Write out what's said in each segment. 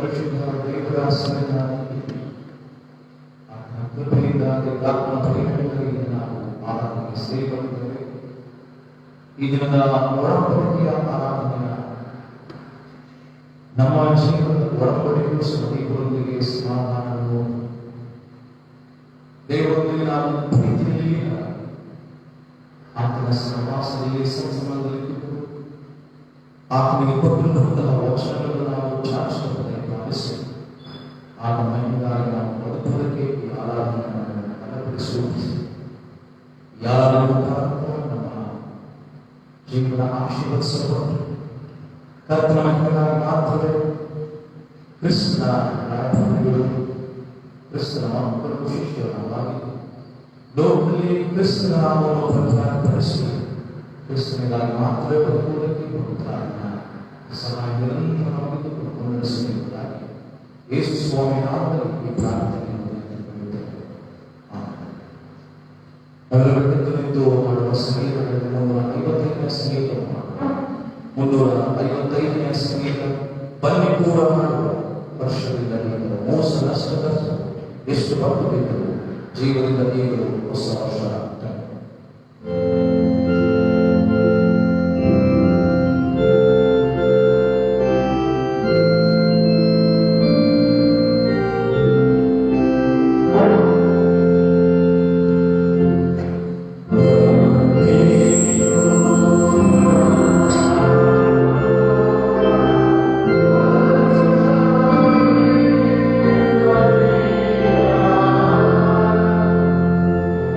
ಪರಿಶುದ್ಧ ದೇವದಾಸನಾಗಿ ಕೃಪೆಯಿಂದಾಗಿ ಆತ್ಮ ಪರಿಣಾಮಗಳಿಗೆ ನಾವು ಆರಾಧನೆಗೆ ಸೇರಿಕೊಂಡಿದ್ದೇವೆ. ಈ ದಿನದ ಒಳಂಬಡಿಕೆಯ ಆರಾಧನೆಯ ನಮ್ಮ ಜೀವನದ ಒಳಂಬಡಿಕೆಯ ದೇವರೊಂದಿಗೆ ಸಮಾಧಾನವನ್ನು, ದೇವರೊಂದಿಗೆ ನಾವು ಪ್ರೀತಿಯಲ್ಲಿ ಆತನ ಸಹವಾಸದಲ್ಲಿ ಸಂಸರ್ಗದಲ್ಲಿದ್ದು ಆತನಿಗೆ ಕೊಟ್ಟಿರುವಂತಹ ವಚನಗಳನ್ನು ನಾವು ಚಾಚಿಸದೆ ಪಾಲಿಸಿ ಆತ ಮಹಿಮೆಗಾಗಿ ನಾವು ಬದುಕುವುದಕ್ಕೆ ಈ ಆರಾಧನೆಯನ್ನು ಬಲಪಡಿಸುವುದು. ಯಾರ ನಮ್ಮ ಜೀವನ ಆಶೀರ್ವದಿಸಬಹುದು. ಕರ್ತನ ಮಹಿಮೆಗಾಗಿ ಮಾತ್ರವೇ ಕ್ರಿಸ್ತನ ರಾಯಭಾರಿಗಳು, ಕ್ರಿಸ್ತನ ಮಕ್ಕಳು, ಶಿಷ್ಯರಾಗಿ ಲೋಕದಲ್ಲಿ ಕ್ರಿಸ್ತನ ನಾಮವನ್ನು ಪ್ರಚಾರಪಡಿಸಿ ಕ್ರಿಸ್ತನಿಗಾಗಿ ಮಾತ್ರವೇ ಬದುಕುವುದಕ್ಕೆ ಪವಿತ್ರಾತ್ಮ ಸಹಾಯ ನಿರಂತರವಾಗಿ ನಡೆಸುವುದಾಗಿ ಯೇಸು ಸ್ವಾಮಿ ನಾಮದಲ್ಲಿ ಈ ಪ್ರಾರ್ಥನೆಯನ್ನು ನಿಂತು ಮಾಡುವ ಸಂಗೀತಗಳಲ್ಲಿ 355ನೇ ಸಂಗೀತ, 355ನೇ ಸಂಗೀತ. ಬನ್ನಿ ಕೂಡ ಮಾಡುವ ವರ್ಷದಿಂದ ನೀನು ಮೋಸ ನಷ್ಟದ ಎಷ್ಟು ಪಟ್ಟು ಬಿದ್ದರು, ಜೀವನದಿಂದ ನೀರು ಹೊಸ ವರ್ಷ.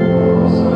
Oh,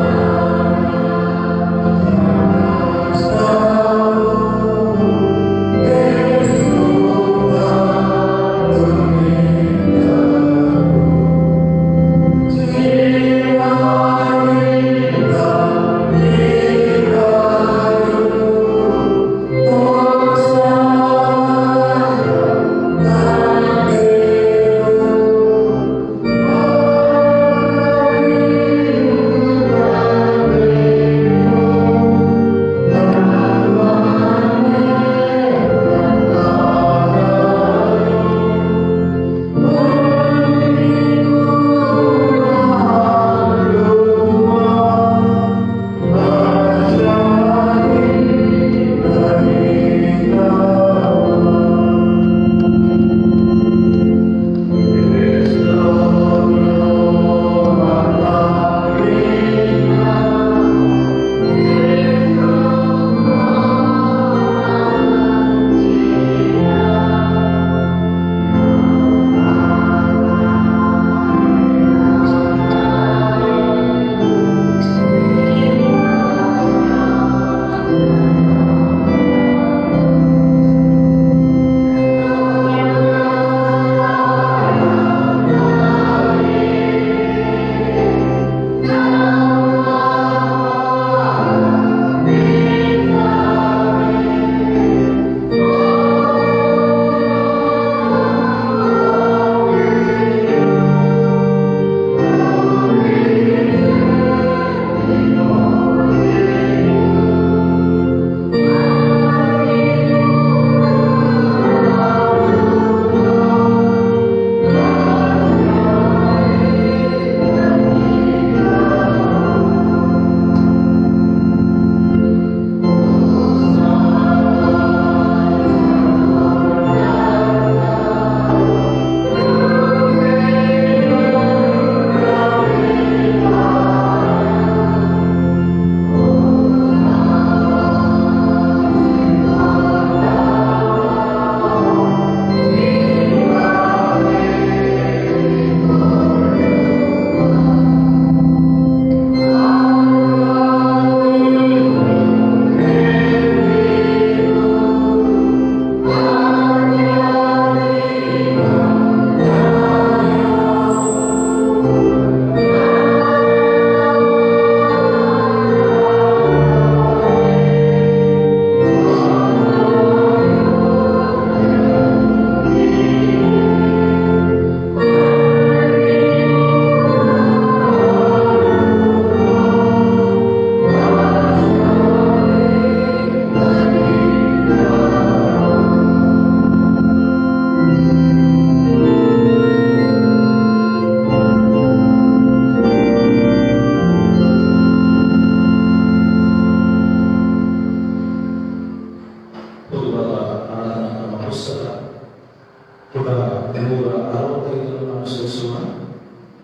ಪುಟ 165 ಅನುಸರಿಸುವ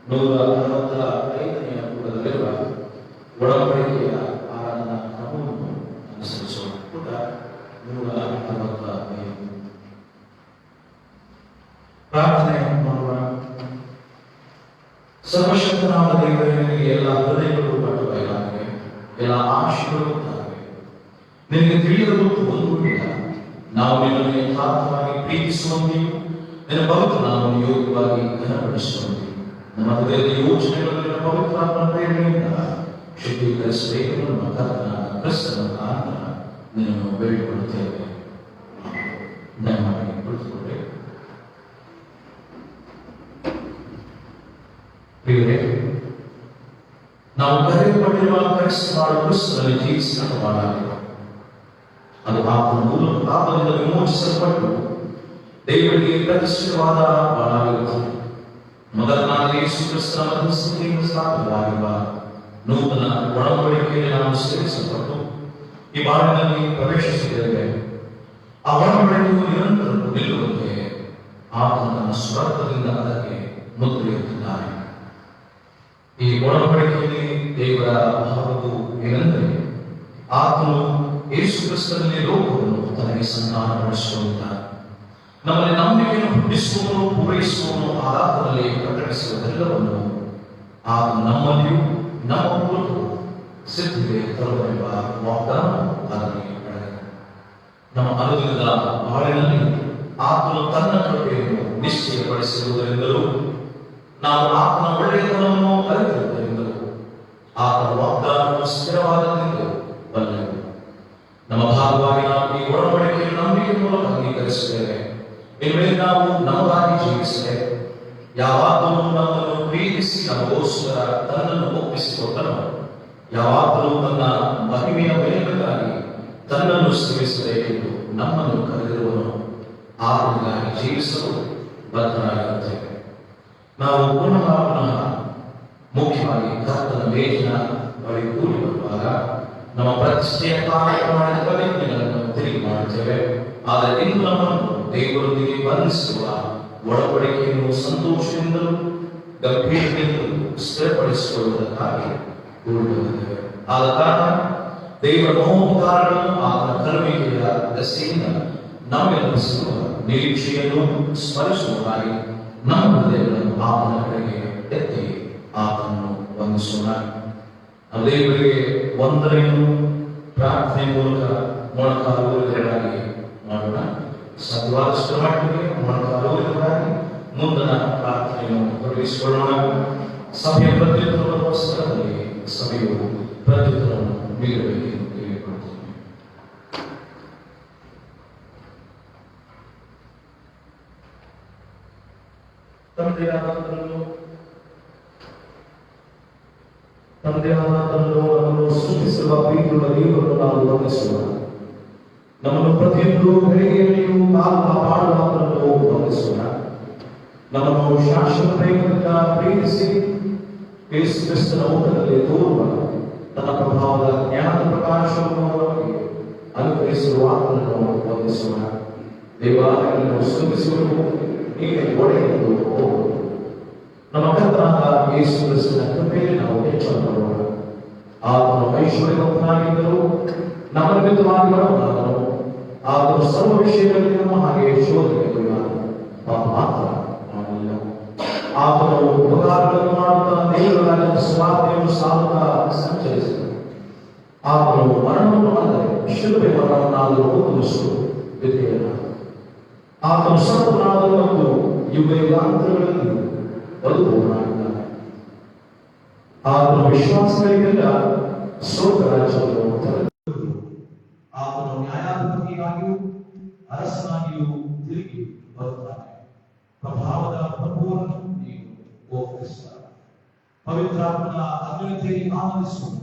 165ನೆಯ ಪುಟದಲ್ಲಿರುವ ಒಡಂಬಡಿಕೆಯ ಆರಾಧನಾ ಕ್ರಮವನ್ನು ಅನುಸರಿಸುವ ಪುಟ 165. ಪ್ರಾರ್ಥನೆ ಮಾಡುವ. ಸರ್ವಶಕ್ತನಾದ ದೇವರಿಗೆ ಎಲ್ಲ ಹೃದಯಗಳು ಬಯಲಾಗಿವೆ, ಎಲ್ಲ ಆಶೆಗಳು ಇದ್ದಾವೆ. ನಿನಗೆ ತಿಳಿಯಲು ಒಂದು ಇಲ್ಲ. ನಾವು ನಿನ್ನನ್ನು ಯಥಾರ್ಥವಾಗಿ ಪ್ರೀತಿಸುವಂತೆಯೂ ನಿನ್ನ ಪವಿತ್ರ ನಾಮವನ್ನು ಯೋಗ್ಯವಾಗಿ ಘನಪಡಿಸುವಂತೆಯೂ ನಮ್ಮ ಹೃದಯದ ಯೋಚನೆಗಳು ನಿನ್ನ ಪವಿತ್ರಾತ್ಮ ಪ್ರೇರಣೆಯಿಂದ ಶುದ್ಧೀಕರಿಸಬೇಕು. ನಮ್ಮ ಕರ್ತನಾದ ಕ್ರಿಸ್ತನ ಮುಖಾಂತರ ನಿನ್ನನ್ನು ಬೇಡಿಕೊಳ್ಳುತ್ತೇವೆ. ದಯಮಾಡಿ ಕುಳಿತುಕೊಳ್ಳಿ. ಪ್ರಿಯರೇ, ನಾವು ಕರೆಯಲ್ಪಟ್ಟಿರುವ ಕ್ರೈಸ್ತನಾದ ಕ್ರಿಸ್ತನಲ್ಲಿ ಜೀವಿಸಿದ ಬಾಳಾಗಿದೆ. ಅದು ಆತನ ಮೂಲಕ ಪಾಪದಿಂದ ವಿಮೋಚಿಸಲ್ಪಟ್ಟು ದೇವರಿಗೆ ಪ್ರತಿಷ್ಠಿತವಾದ ಬಾಳಾಗಿರುತ್ತದೆ. ಮೊದಲನಾದ ಯೇಸು ಕ್ರಿಸ್ತನ ಮಧ್ಯಸ್ಥತೆಯಿಂದ ಸ್ಥಾಪಿತವಾಗಿರುವ ನೂತನ ಒಡಂಬಡಿಕೆಯಲ್ಲಿ ನಾವು ಸೇರಿಸಲ್ಪಟ್ಟು ಈ ಬಾಳಿನಲ್ಲಿ ಪ್ರವೇಶಿಸಿದ್ದೇವೆ. ಆ ಒಡಂಬಡಿಕೆಯು ನಿರಂತರ ನಿಲ್ಲುವಂತೆ ಆತನ ತನ್ನ ಸ್ವರ್ಗದಿಂದ ಅದಕ್ಕೆ ಮುದ್ರೆಯಿಟ್ಟಿದ್ದಾನೆ. ಈ ಒಡಂಬಡಿಕೆಯಲ್ಲಿ ದೇವರ ಭಾವವು ಏನೆಂದರೆ, ಆತನು ಯೇಸು ಕ್ರಿಸ್ತನಲ್ಲಿ ಲೋಕವನ್ನು ತನಗೆ ಸಂತಾನಪಡಿಸುವಂತ ನಮ್ಮಲ್ಲಿ ನಂಬಿಕೆಯನ್ನು ಹುಟ್ಟಿಸುವನು, ಪೂರೈಸುವನು, ಆತನಲ್ಲಿ ಪ್ರಕಟಿಸುವುದೆಲ್ಲವನ್ನು ಆತನು ನಮ್ಮಲ್ಲಿಯೂ ನಮ್ಮ ಮೂಲಕವೂ ಸಿದ್ಧಿಗೆ ತರುವೆಂಬ ವಾಗ್ದಾನ ಅದರಲ್ಲಿ ಪಡೆದ ನಮ್ಮ ಅನುದಿನದ ಬಾಳಿನಲ್ಲಿ ಆತನು ತನ್ನ ಕೃಪೆಯನ್ನು ನಿಶ್ಚಯಪಡಿಸಿರುವುದರಿಂದಲೂ ನಾವು ಆತನ ಒಳ್ಳೆಯತನವನ್ನು ಅರಿತಿರುವುದರಿಂದಲೂ ಆತನ ವಾಗ್ದಾನವನ್ನು ಸ್ಥಿರವಾದದಿಂದಲೂ ಬಲ್ಲೆವು. ನಮ್ಮ ಭಾಗವಾಗಿ ನಾವು ಈ ಒಡಂಬಡಿಕೆಯನ್ನು ನಂಬಿಕೆ ಮೂಲಕ ಅಂಗೀಕರಿಸಿದ್ದೇವೆ. ಇನ್ಮೇಲೆ ನಾವು ನಮಗಾಗಿ ಜೀವಿಸದೆ ಯಾವಾಗಲೂ ನಮ್ಮನ್ನು ಪ್ರೀತಿಸಿ ನಮಗೋಸ್ಕರ ತನ್ನನ್ನು ಒಪ್ಪಿಸಿಕೊಟ್ಟನು, ಯಾವಾಗಲೂ ತನ್ನ ಮಹಿಮೆಯ ಮೇಲುಗಾಗಿ ತನ್ನನ್ನು ಸೇವಿಸಬೇಕೆಂದು ನಮ್ಮನ್ನು ಕರೆದಿರುವನು, ಆತನಿಗಾಗಿ ಜೀವಿಸಲು ಬದ್ಧರಾಗಿರುತ್ತೇವೆ. ನಾವು ಪುನಃ ಮುಖ್ಯವಾಗಿ ಕರ್ತನ ಮೇಜಿನ ಬಳಿ ಕೂಡಿ ಬರುವಾಗ ನಮ್ಮ ಪ್ರತಿಷ್ಠೆಯ ಕಾರ್ಯಕ್ರಮದ ಪ್ರತಿಜ್ಞೆಗಳನ್ನು ತಿರುಗಿ ಮಾಡುತ್ತೇವೆ. ಆದರೆ ಇಂದು ನಮ್ಮನ್ನು ದೇವರೊಂದಿಗೆ ಬಂಧಿಸುವ ಒಡಂಬಡಿಕೆಯನ್ನು ಸಂತೋಷದಿಂದಲೂ ಗಂಭೀರದಿಂದಲೂ ಸ್ಥಿರಪಡಿಸಿಕೊಳ್ಳುವುದಕ್ಕಾಗಿ ಕೂಡಿ ಬಂದಿದ್ದೇವೆ. ಆದ ಕಾರಣ ದೇವರ ಮಹೋಪಕಾರಗಳನ್ನು ಆತನ ಕರುಣಿಕೆಯ ದಸೆಯಿಂದ ನಮಗೆ ಲಭಿಸುವ ನಿರೀಕ್ಷೆಯನ್ನು ಸ್ಮರಿಸುವುದಾಗಿ ನಮ್ಮ ಹೃದಯಗಳನ್ನು ಆತನ ಕಡೆಗೆ ಎತ್ತಿ ಆತನನ್ನು ವಂದಿಸೋಣ. ದೇವರಿಗೆ ವಂದನೆಯನ್ನು ಪ್ರಾರ್ಥನೆ ಮೂಲಕ ಮೊಣಕಾಲೂರಿಗಳಾಗಿ ಮಾಡೋಣ. ಸಾಧ್ಯವಾದಷ್ಟು ಮಟ್ಟಿಗೆ ಮೊಣಕಾಲೂರಿಗಳಾಗಿ ಮುಂದಿನ ಪ್ರಾರ್ಥನೆಯನ್ನು ತೊಡಗಿಸಿಕೊಳ್ಳೋಣ. ಸಭೆಯ ಪ್ರತ್ಯುತ್ತರಗೋಸ್ಕರದಲ್ಲಿ ಸಭೆಯು ಪ್ರತ್ಯುತ್ತರವನ್ನು ನೀಡಬೇಕೆಂದು ಕೇಳಿಕೊಳ್ಳುತ್ತೇನೆ. ತಂದೆಯಾದವರನ್ನು ನಮ್ಮನ್ನು ಸೃಷ್ಟಿಸಿರುವ ಪ್ರೀತಿಯುಳ್ಳ ದೇವರನ್ನು ನಾವು ವಂದಿಸೋಣ. ನಮ್ಮನ್ನು ಪ್ರತಿಯೊಂದು ಗಳಿಗೆಯಲ್ಲಿಯೂ ಕಾಪಾಡುವಾತನನ್ನು ವಂದಿಸೋಣ. ನಮ್ಮನ್ನು ಶಾಶ್ವತ ಪ್ರೇಮದಿಂದ ಪ್ರೀತಿಸಿ ಯೇಸು ಕ್ರಿಸ್ತನ ಊಟದಲ್ಲಿ ತೋರುವ ತನ್ನ ಪ್ರಭಾವದ ಜ್ಞಾನದ ಪ್ರಕಾಶವನ್ನು ನಮಗೆ ಅನುಗ್ರಹಿಸುವ ಆತನನ್ನು ವಂದಿಸೋಣ. ದೇವಾಲಯಗಳನ್ನು ಸ್ತುತಿಸುವುದು ಹೀಗೆ ಒಡೆಯಲು ಹೋಗುವುದು. ನಮ್ಮ ಕರ್ತನಾದ ಯೇಸು ಕ್ರಿಸ್ತನ ಕೃಪೆಯಲ್ಲಿ ನಾವು ಹೆಚ್ಚಳಪಡೋಣ. ಆತನು ಐಶ್ವರ್ಯವಂತನಾಗಿದ್ದರೂ ನಮ್ಮ ನಿಮಿತ್ತವಾಗಿ ಬಡವನಾದನು. ಆತನು ಸರ್ವ ವಿಷಯಗಳಲ್ಲಿ ನಮ್ಮ ಹಾಗೆ ಶೋಧನೆಗೆ ಮಾತ್ರ ಮಾಡಲಿಲ್ಲ. ಆತನು ಉಪಕಾರಗಳನ್ನು ಮಾಡುತ್ತಾ ದೇವರ ಸ್ವಾರ್ಥೆಯನ್ನು ಸಾರುತ್ತಾ ಸಂಚರಿಸಿದನು. ಆತನು ಮರಣವನ್ನು ಅಂದರೆ ಶಿಲುಬೆ ಮರಣವನ್ನಾದರೂ ಹೊಂದಿಸು ವಿಧೇಯನಾದ. ಆತನು ಸರ್ವನಾದನು ಮತ್ತು ಯುಗಾಂತರಗಳಲ್ಲಿ ಬದುಕುವನಾಗಿದ್ದಾನೆ. ಆತನು ವಿಶ್ವಾಸಗಳಿಗೆಲ್ಲ ಸ್ವರ್ಗ ರಾಜ್ಯವನ್ನು ತೆರೆದು ಆತನು ನ್ಯಾಯಾಧಿಪತಿಯಾಗಿಯೂ ಅರಸನಾಗಿಯೂ ತಿರುಗಿ ಬರುತ್ತಾನೆ. ಪ್ರಭಾವದ ಪ್ರಭುವನ್ನು ನೀವು ಗೋಪಿಸುತ್ತಾರೆ. ಪವಿತ್ರಾತ್ಮನ ಅಗ್ನಿಯಲ್ಲಿ ಆನಂದಿಸುವುದು.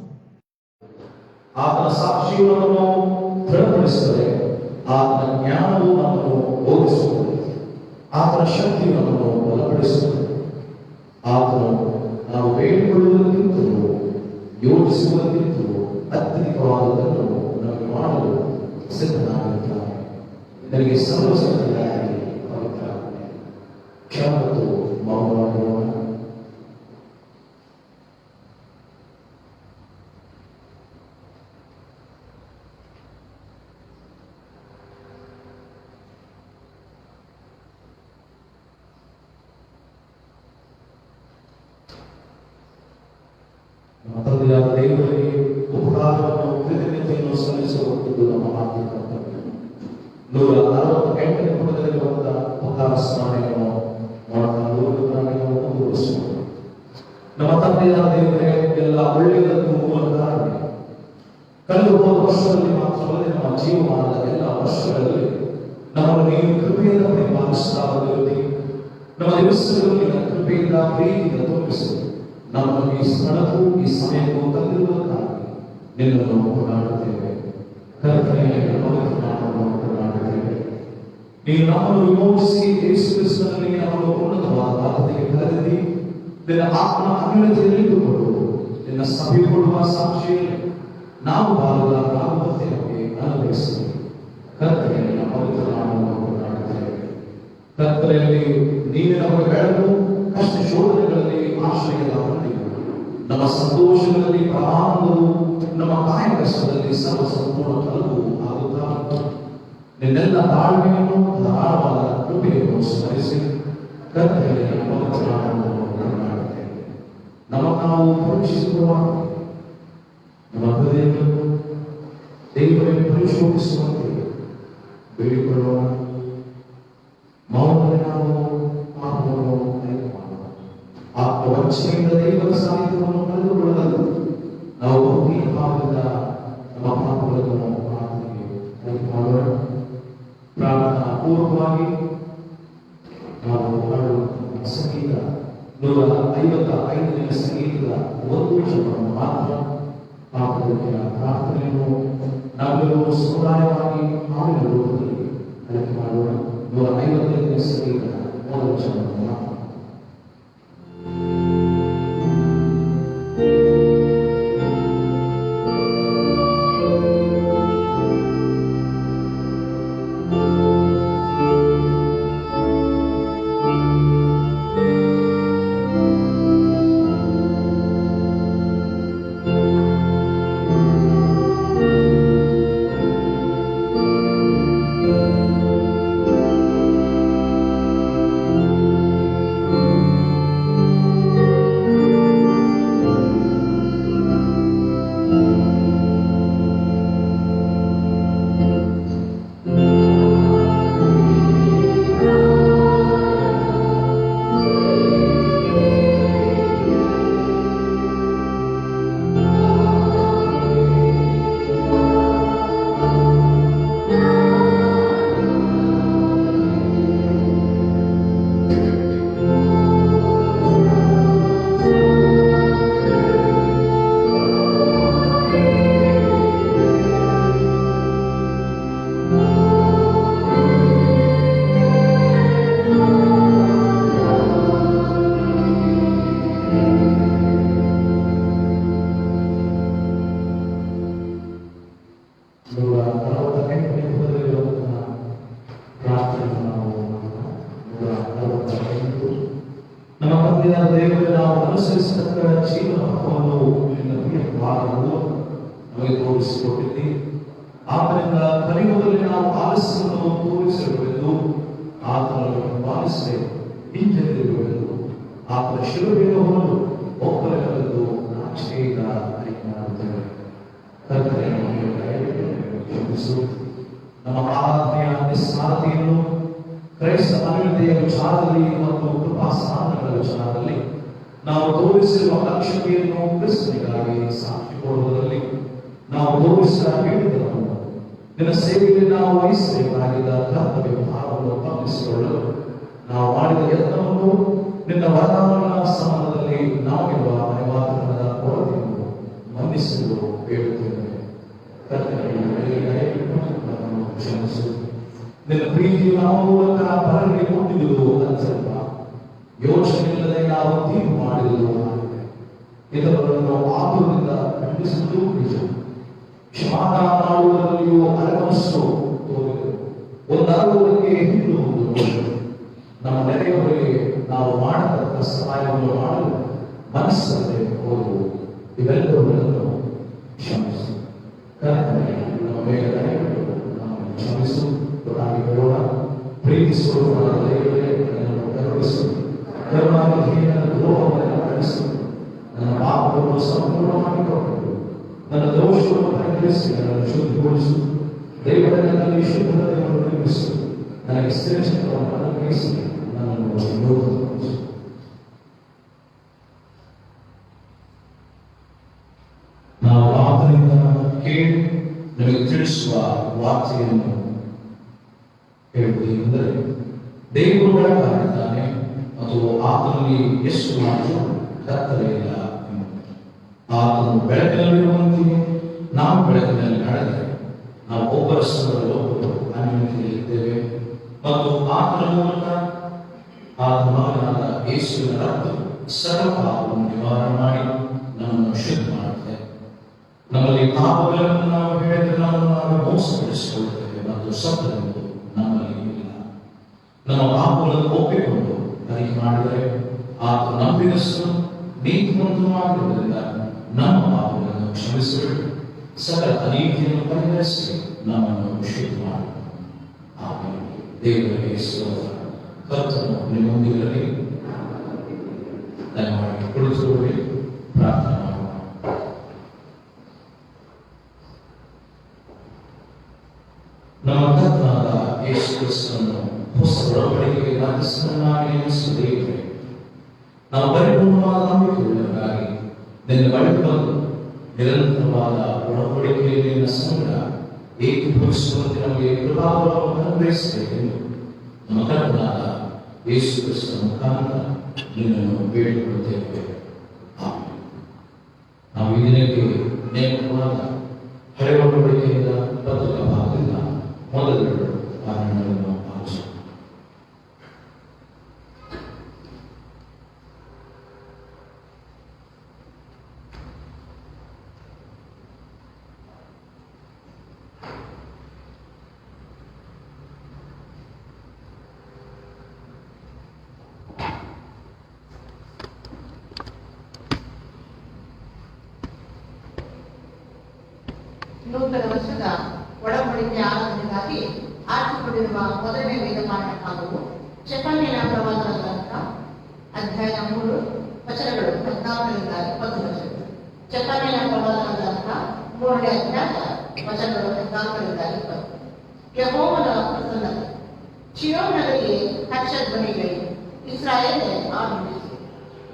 ಆತನ ಸಾಕ್ಷಿಯು ನಮ್ಮನ್ನು ದೃಢಪಡಿಸುತ್ತದೆ. ಆತನ ಜ್ಞಾನವು ನಮ್ಮನ್ನು ಬೋಧಿಸುತ್ತದೆ. ಆತನ ಶಕ್ತಿಯು ನಮ್ಮನ್ನು ಬಲಪಡಿಸುತ್ತದೆ. ಆತನು ನಾವು ಬೇಡಿಕೊಳ್ಳುವುದಕ್ಕಿಂತಲೂ ಯೋಚಿಸುವುದಕ್ಕಿಂತಲೂ ಅತ್ಯಧಿಕವಾದದನ್ನು ನಮಗೆ ಮಾಡಲು ಸಿದ್ಧನಾಗಿರುತ್ತಾನೆ. ನನಗೆ ಸರ್ವಸಂಗತಿಯಾಗಿ ಪವಿತ್ರ ಕ್ಷಣ ಮತ್ತು ಮೌನವಾಗಿರೋಣ. ನಮ್ಮ ತಂದೆಯಾದ ದೇವರಿಗೆ ಉಪಕಾರವನ್ನು ಕೃತಜ್ಞತೆಯನ್ನು ಸಲ್ಲಿಸುವಂಥದ್ದು ನಮ್ಮ ಆದ್ಯ ಕರ್ತವ್ಯ. 148ನೇ ಪುಟದಲ್ಲಿರುವಂತಹ ಉಪಕಾರ ಸ್ಮರಣೆಯನ್ನು ಮುಂದುವರಿಸುವುದು. ನಮ್ಮ ತಂದೆಯಾದ ದೇವರೇ, ಎಲ್ಲ ಒಳ್ಳೆಯದಕ್ಕೂ ಮೂಲ ಕಾರಣ ಕಳೆದು ಹೋದ ವರ್ಷದಲ್ಲಿ ಮಾತ್ರವಲ್ಲದೆ ನಮ್ಮ ಜೀವಮಾನದ ಎಲ್ಲ ವರ್ಷಗಳಲ್ಲಿ ನಮ್ಮನ್ನು ನೀವು ಕೃಪೆಯಿಂದ ಪರಿಪಾಲಿಸುತ್ತಾ ಬಂದಿರುತ್ತೀರಿ. ನಮ್ಮ ದಿವಸಗಳಲ್ಲಿ ಕೃಪೆಯಿಂದ ಪ್ರೀತಿಯಿಂದ ತುಂಬಿಸಿ ನಮ್ಮನ್ನು ಈ ಸ್ಥಳಕ್ಕೂ ಈ ಸಮಯಕ್ಕೂ ತಂದಿರುವುದಕ್ಕಾಗಿ ನಿನ್ನನ್ನು ಕೊಂಡಾಡುತ್ತೇವೆ. ಕರ್ತನೆಯ ಪವಿತ್ರ ನಾಮವನ್ನು ಕೊಂಡಾಡುತ್ತೇವೆ. ನೀನು ನಮ್ಮನ್ನು ವಿಮೋಚಿಸಿ ಯೇಸು ಕ್ರಿಸ್ತನಲ್ಲಿ ನಮ್ಮನ್ನು ಉನ್ನತವಾದ ಬಾಧ್ಯತೆಗೆ ಕರೆದಿ ನಿನ್ನ ಆತ್ಮ ಅನ್ಯತೆಯಲ್ಲಿದ್ದುಕೊಂಡು ನಿನ್ನ ಸಭೆಗೊಳ್ಳುವ ಸಾಕ್ಷಿಯಲ್ಲಿ ನಾವು ಬಾಲರಾಗುವಂತೆ ನಮಗೆ ಅನುಗ್ರಹಿಸಿ. ಕರ್ತನೆಯ ನಿನ್ನ ಪವಿತ್ರ ನಾಮವನ್ನು ಕೊಂಡಾಡುತ್ತೇವೆ. ಕರ್ತನೆಯಲ್ಲಿ ನೀನು ನಮಗೆ ಬೆಳಕು, ಕಷ್ಟ ಶೋಧನೆಗಳಲ್ಲಿ ಆಶ್ರಯದ ಹೊಂದಿಗಳು, ನಮ್ಮ ಸಂತೋಷಗಳಲ್ಲಿ ಪ್ರಮಾಣವು, ನಮ್ಮ ಕಾಯ ಕಷ್ಟದಲ್ಲಿ ಸರ್ವ ಸಂಪೂರ್ಣ ಫಲವು ಆಗುತ್ತಾ ನಿನ್ನೆಲ್ಲ ತಾಳ್ಮೆಯನ್ನು ಧಾರಾಳವಾದ ಕೃಪೆಯನ್ನು ಸ್ಮರಿಸಿ ಕರ್ತನೆಯ ಪವಿತ್ರ ನಾಮವನ್ನು ಕೊಂಡಾಡುತ್ತೇವೆ. ನಮಗೆ ನಾವು ಪರೀಕ್ಷಿಸಿಕೊಳ್ಳುವಾಗ ನಮ್ಮ ಹೃದಯಗಳನ್ನು ದೇವರನ್ನು ಪರಿಶೋಧಿಸುವಂತೆ ಬೇಡಿಕೊಳ್ಳೋಣ. ಮೌನದಲ್ಲಿ ನಾವು ಮಾತುಗಳನ್ನು ಆಯ್ಕೆ ಮಾಡೋಣ. ಆತ್ಮವಂಚನೆಯಿಂದ ದೇವರ ಸಾಹಿತ್ಯವನ್ನು ಕಳೆದುಕೊಳ್ಳಲು ನಾವು ಭಕ್ತಿಯ ಭಾವದಿಂದ ನಮ್ಮ ಪಾಪಗಳನ್ನು ಪ್ರಾರ್ಥನೆಗೆ ಆಯ್ಕೆ ಮಾಡೋಣ. ಪ್ರಾರ್ಥನಾ ಪೂರ್ವಕವಾಗಿ ನಾವು ಹಾಡುವಂತಹ ಸಂಗೀತ 155ನೇ ಸಂಗೀತದ ಒಂದು ವಚನವನ್ನು ಮಾತ್ರ ಪಾಪದ ಪ್ರಾರ್ಥನೆಯನ್ನು ನಾವೆಲ್ಲರೂ ಸಮುದಾಯವಾಗಿ ಹಾಡಿನ ರೂಪದಲ್ಲಿ ಆಯ್ಕೆ ಮಾಡೋಣ. 155ನೇ ಸಂಗೀತದ ಒಂದು ವಚನವನ್ನು ಮಾತ್ರ. ದೇವರೇ, ನಾವು ಅನುಸರಿಸತಕ್ಕ ಜೀವನ ಪಥವನ್ನು ನಿನ್ನ ಪ್ರಿಯ ಪಾದಗಳು ನಮಗೆ ತೋರಿಸಿಕೊಟ್ಟಿದ್ದಿ. ಆದ್ದರಿಂದ ಕಲಿಯುಗದಲ್ಲಿ ನಾವು ಆಲಸ್ಯವನ್ನು ತೋರಿಸಿರಬೇಕು, ಆತನನ್ನು ಪಾಲಿಸದೆ ಹಿಂಜರಿದಿರಬೇಕು. ಆತನ ಶಿಲುಬೆಯನ್ನು ಹೊಂದು ಒಬ್ಬರ ಕರೆದು ನಾಚಿಕೆಯಿಂದ ಆಯ್ಕೆ ಮಾಡುತ್ತೇವೆ. ನಮ್ಮ ಆರಾಧನೆಯ ನಿಸ್ಸಾರತೆಯನ್ನು ಕ್ರೈಸ್ತ ಅನ್ಯತೆಯ ವಿಚಾರದಲ್ಲಿ ಮತ್ತು ಕೃಪಾ ಸಾಧನಗಳ ವಿಚಾರದಲ್ಲಿ ನಾವು ತೋರಿಸಿರುವ ಅಕ್ಷತೆಯನ್ನು ಕ್ರಿಸ್ತನಿಗಾಗಿ ಸಾಕ್ಷಿ ಕೊಡುವುದರಲ್ಲಿ ನಾವು ತೋರಿಸಿದ ಹೇಳಿದವನ್ನು ನಿನ್ನ ಸೇವೆಯಲ್ಲಿ ನಾವು ವಹಿಸಬೇಕಾಗಿದ್ದ ಕರ್ತವ್ಯ ಭಾವವನ್ನು ಗಮನಿಸಿಕೊಳ್ಳಲು ನಾವು ಮಾಡಿದ ಯತ್ನವನ್ನು ನಿನ್ನ ವರದಾನಗಳ ಸಂಬಂಧದಲ್ಲಿ ನಾವಿರುವ ಮನೆವಾದನದ ಕೊರತೆಯನ್ನು ಮನ್ನಿಸಲು ಬೇಡುತ್ತೇವೆ. ಕ್ಷಮಿಸು. ನಿನ್ನ ಪ್ರೀತಿಯು ನಮ್ಮ ಮೂಲಕ ಪರರಿಗೆ ಕೊಟ್ಟಿರುವುದು ಅನ್ಸಲ್ಪ. ಯೋಚನೆ ಇಲ್ಲದೆ ನಾವು ತೀರ್ಪು ಮಾಡಿರುವುದು ಮಾಡಿದೆ. ಇದರನ್ನು ಆತುರದಿಂದ ಖಂಡಿಸುವುದು ನಿಜ. ಕ್ಷಮಾದಾನ ಮಾಡುವುದರಲ್ಲಿಯೂ ಅರಮನಸ್ಸು ತೋರಿದೆ. ಒಂದು ಅರವರಿಗೆ ಹಿಂದುವುದು ದೋಷ. ನಮ್ಮ ನೆರೆಯವರಿಗೆ ನಾವು ಮಾಡತಕ್ಕ ಸಹಾಯವನ್ನು ಮಾಡಲು ಮನಸ್ಸಲ್ಲಿ ಹೋಗುವುದು ಇವೆಲ್ಲವನ್ನು ಕ್ಷಮಿಸು. ಕರ್ತನೇ, ನಮ್ಮ ಮೇಲೆ ದಯವಿಟ್ಟು ನಾವು ಕ್ಷಮಿಸು. ನಾವು ಹೇಳೋಣ, ಪ್ರೀತಿಸುವ ನನ್ನನ್ನು ಕರುಣಿಸು, ಕರುಣಾನಿಧಿಯ ದ್ರೋಹವನ್ನು ಅಳಿಸು, ನನ್ನ ಪಾಪವನ್ನು ಸಂಪೂರ್ಣವಾಗಿ ಕೊಟ್ಟು ನನ್ನ ದೋಷವನ್ನು ಪರಿಹರಿಸಿ ನನ್ನನ್ನು ಶುದ್ಧಿಗೊಳಿಸು. ದೇವರ ನನ್ನಲ್ಲಿ ವಿಶುದ್ಧತೆಯನ್ನು ನಿರ್ಮಿಸು, ನನಗೆ ಶ್ರೇಷ್ಠವನ್ನು ಅನುಗ್ರಹಿಸಿ ನನ್ನನ್ನು ಯೋಗಗೊಳಿಸು. ನಾವು ಆತನಿಂದ ಕೇಳಿ ನಿಮಗೆ ತಿಳಿಸುವ ವಾರ್ತೆಯನ್ನು ಹೇಳುವುದೇನೆಂದರೆ, ದೇವರು ಬೆಳಕಾಗಿದ್ದಾನೆ ಮತ್ತು ಆತನಲ್ಲಿ ಎಷ್ಟು ಮಾತ್ರ ಕತ್ತಲೆಯಿಲ್ಲ. ಆತನು ಬೆಳಕಿನಲ್ಲಿರುವಂತೆಯೇ ನಾವು ಬೆಳಕಿನಲ್ಲಿ ನಡೆದರೆ ನಾವು ಒಬ್ಬರ ಸಂಗಡಲು ಒಬ್ಬರು ಅನ್ಯೋನ್ಯತೆಯಲ್ಲಿದ್ದೇವೆ ಮತ್ತು ಆತನ ಮೂಲಕ ಆತನ ಮಗನಾದ ಯೇಸುವಿನ ರಕ್ತವು ಸರ್ವ ಪಾಪವನ್ನು ನಿವಾರಣೆ ಮಾಡಿ ನಮ್ಮನ್ನು ಶುದ್ಧ ಮಾಡುತ್ತದೆ. ನಮ್ಮಲ್ಲಿ ಪಾಪಗಳನ್ನು ನಾವು ಹೇಳಿದರೆ ನಾವು ಮೋಸಪಡಿಸಿಕೊಳ್ಳುತ್ತೇವೆ ಮತ್ತು ಸತ್ಯವೆಂಬುದು ನಮ್ಮಲ್ಲಿ ಇಲ್ಲ. ನಮ್ಮ ಪಾಪಗಳನ್ನು ಒಪ್ಪಿಕೊಂಡು ಅರಿಕೆ ಮಾಡಿದರೆ ಆತ ನಂಬಿದಷ್ಟು ನೀತಿವಂತನು ಆಗಿರುವುದರಿಂದ ನಮ್ಮ ಪಾಪಗಳನ್ನು ಕ್ಷಮಿಸಿಬಿಟ್ಟು ಸಕಲ ಅನೀತಿಯನ್ನು ಪರಿಹರಿಸಿ ನಮ್ಮನ್ನು ಶುದ್ಧ ಮಾಡಿ. ಆಮೇಲೆ ದೇವರಿಗೆ ಸ್ತೋತ್ರ. ಕರ್ತನು ನಿಮ್ಮೊಂದಿಗಿರಲಿ. ದಯಮಾಡಿ ಕುಳಿತುಕೊಳ್ಳಿ, ಪ್ರಾರ್ಥನೆ ಮಾಡೋಣ. ನಮ್ಮ ಕರ್ತನಾದ ಯೇಸು ಕ್ರಿಸ್ತನನ್ನು ಹೊಸ ಒಡಂಬಡಿಕೆಗೆ ಮಧ್ಯಸ್ಥನನ್ನಾಗಿ ನೇಮಿಸಿದ ದೇವರೇ, ನಾವು ಪರಿಪೂರ್ಣವಾದ ನಂಬಿಕೆಯುಳ್ಳವರಾಗಿ ನಿನ್ನ ಬಳಿ ಬಂದು ನಿರಂತರವಾದ ಒಡಂಬಡಿಕೆಯಲ್ಲಿ ನಿನ್ನ ಸಂಗಡ ಏಕೀಭವಿಸುವಂತೆ ನಮಗೆ ಕೃಪಾವರವನ್ನು ಅನುಗ್ರಹಿಸಬೇಕೆಂದು ನಮ್ಮ ಕರ್ತನಾದ ಯೇಸು ಕ್ರಿಸ್ತನ ಮುಖಾಂತರ ನಿನ್ನನ್ನು ಬೇಡಿಕೊಳ್ಳುತ್ತೇವೆ. ಆಮೆನ್. ನಾವು ಈ ದಿನಕ್ಕೆ ನೇಮಕವಾದ ಹಳೆ ಒಡಂಬಡಿಕೆಯಿಂದ ಪತ್ರಿಕ ಭಾಗದಿಂದ ಮೊದಲೆರಡು ಕಾರಣಗಳನ್ನು ಆಲೋಚಿಸೋಣ. ನೂತನ ವರ್ಷದ ಒಡಂಬಡಿಕೆ ಆರಾಧನೆಗಾಗಿ ಆರಿಸಿಕೊಂಡಿರುವ ಮೊದಲನೇ ವೇದ ಪಾಠ ಭಾಗವು ಚೆಫನ್ಯನ ಪ್ರವಾದದ ಗ್ರಂಥ ಅಧ್ಯಾಯ 3 ವಚನಗಳು 14ರಿಂದ 20 ವಚನಗಳು. ಚೆಫನ್ಯನ ಪ್ರವಾದದ ಗ್ರಂಥ 3ನೇ ಅಧ್ಯಾಯ ವಚನಗಳು 14ರಿಂದ 20. ಯೆಹೋವನ ಪ್ರಸನ್ನತೆ. ಚೀಯೋನಿನಲ್ಲಿ ಹರ್ಷಧ್ವನಿಗಳಿ, ಇಸ್ರಾಯೇಲೇ ಆನಂದಿಸು.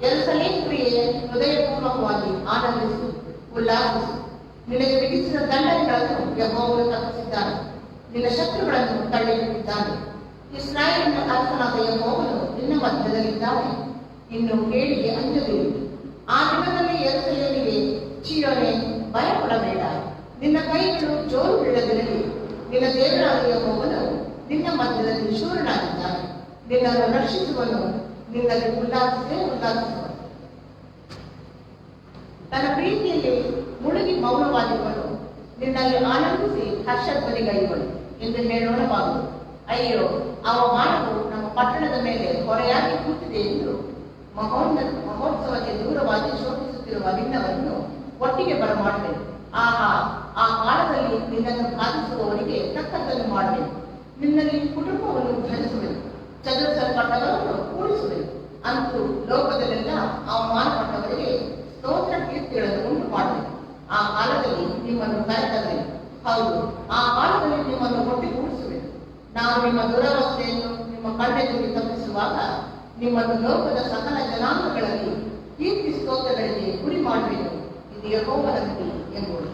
ಯೆರೂಸಲೇಮ್ ಪ್ರಿಯೆ, ಹೃದಯಪೂರ್ವಕವಾಗಿ ಆನಂದಿಸು, ಉಲ್ಲಾಸಿಸು. ನಿನಗೆ ವಿಧಿಸಿದ ದಂಡನೆಗಳನ್ನು ಯೆಹೋವನು ತಪ್ಪಿಸಿದ್ದಾನೆ, ನಿನ್ನ ಶತ್ರುಗಳನ್ನು ತಳ್ಳಿಬಿಟ್ಟಿದ್ದಾನೆ. ಇಸ್ರಾಯೇಲಿನ ಅರಸನಾದ ಯೆಹೋವನು ನಿನ್ನ ಮಧ್ಯದಲ್ಲಿದ್ದಾನೆ, ಇನ್ನು ಕೇಳಿಗೆ ಅಂಜದಿರು. ಆ ದಿನದಲ್ಲಿ ಯೆರೂಸಲೇಮಿಗೆ, ಚೀಯೋನೇ, ಭಯಪಡಬೇಡ, ನಿನ್ನ ಕೈಗಳು ಜೋರು ಬೀಳದಿರಲಿ. ನಿನ್ನ ದೇವರಾದ ಯೆಹೋವನು ನಿನ್ನ ಮಧ್ಯದಲ್ಲಿ ಶೂರನಾಗಿದ್ದಾನೆ, ನಿನ್ನನ್ನು ರಕ್ಷಿಸುವನು, ನಿನ್ನಲ್ಲಿ ಉಲ್ಲಾಸಿಸುವನು. ತನ್ನ ಪ್ರೀತಿಯಲ್ಲಿ ಮುಳುಗಿ ಮೌನವಾಗಿರುವನು, ನಿನ್ನಲ್ಲಿ ಆನಂದಿಸಿ ಹರ್ಷಧ್ವನಿಗೈವನು ಎಂದು ಹೇಳೋಣವಾಗುವುದು. ಅಯ್ಯೋ, ಅವಮಾನವು ನಮ್ಮ ಪಟ್ಟಣದ ಮೇಲೆ ಹೊರೆಯಾಗಿ ಕೂತಿದೆ ಎಂದು ಮಹೋತ್ಸವಕ್ಕೆ ದೂರವಾಗಿ ಶೋಧಿಸುತ್ತಿರುವ ನಿನ್ನವನ್ನು ಒಟ್ಟಿಗೆ ಬರಮಾಡುವೆನು. ಆಹಾ, ಆ ಕಾಲದಲ್ಲಿ ನಿನ್ನನ್ನು ಬಾಧಿಸುವವರಿಗೆ ತಕ್ಕದ್ದನ್ನು ಮಾಡುವೆನು. ನಿನ್ನಲ್ಲಿ ಕುಟುಂಬವನ್ನು ಧ್ವನಿಸುವೆನು, ಚದುರಿಸಲ್ಪಟ್ಟವರನ್ನು ಕೂಡಿಸುವೆನು. ಅಂತೂ ಲೋಕದಲ್ಲೆಲ್ಲ ಅವಮಾನಪಟ್ಟವರಿಗೆ ಸ್ತೋತ್ರ ಕೀರ್ತಿಗಳನ್ನು ಉಂಟು ಮಾಡುವೆನು. ಆ ಕಾಲದಲ್ಲಿ ನಿಮ್ಮನ್ನು ಕರೆತರುವೆನು, ಹೌದು, ಆ ಕಾಲದಲ್ಲಿ ನಿಮ್ಮನ್ನು ಒಟ್ಟುಗೂಡಿಸುವೆನು. ನಾನು ನಿಮ್ಮ ದುರವಸ್ಥೆಯನ್ನು ನಿಮ್ಮ ಕಣ್ಣೆದುರಿಗೆ ತಪ್ಪಿಸುವಾಗ ನಿಮ್ಮನ್ನು ಲೋಕದ ಸಕಲ ಜನಾಂಗಗಳಲ್ಲಿ ಕೀರ್ತಿ ಸ್ತೋತ್ರಗಳಿಗೆ ಗುರಿ ಮಾಡುವೆನು. ಇದು ಯೆಹೋವನ ನುಡಿ ಎಂಬುದು.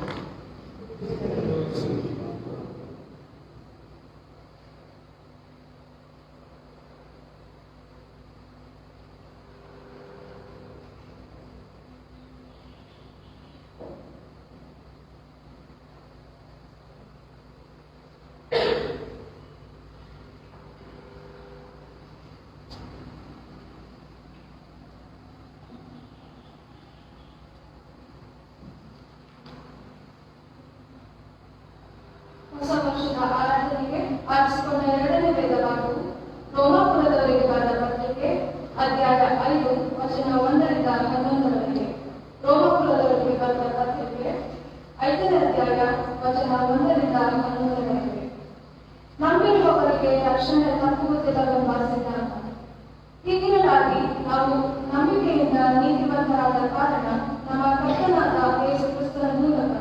ನಾವು ನಂಬಿಕೆಯಿಂದ ನೀತಿವಂತರಾದ ಕಾರಣ ನಮ್ಮ ಕರ್ತನಾದ ಯೇಸು ಕ್ರಿಸ್ತನ ಮೂಲಕ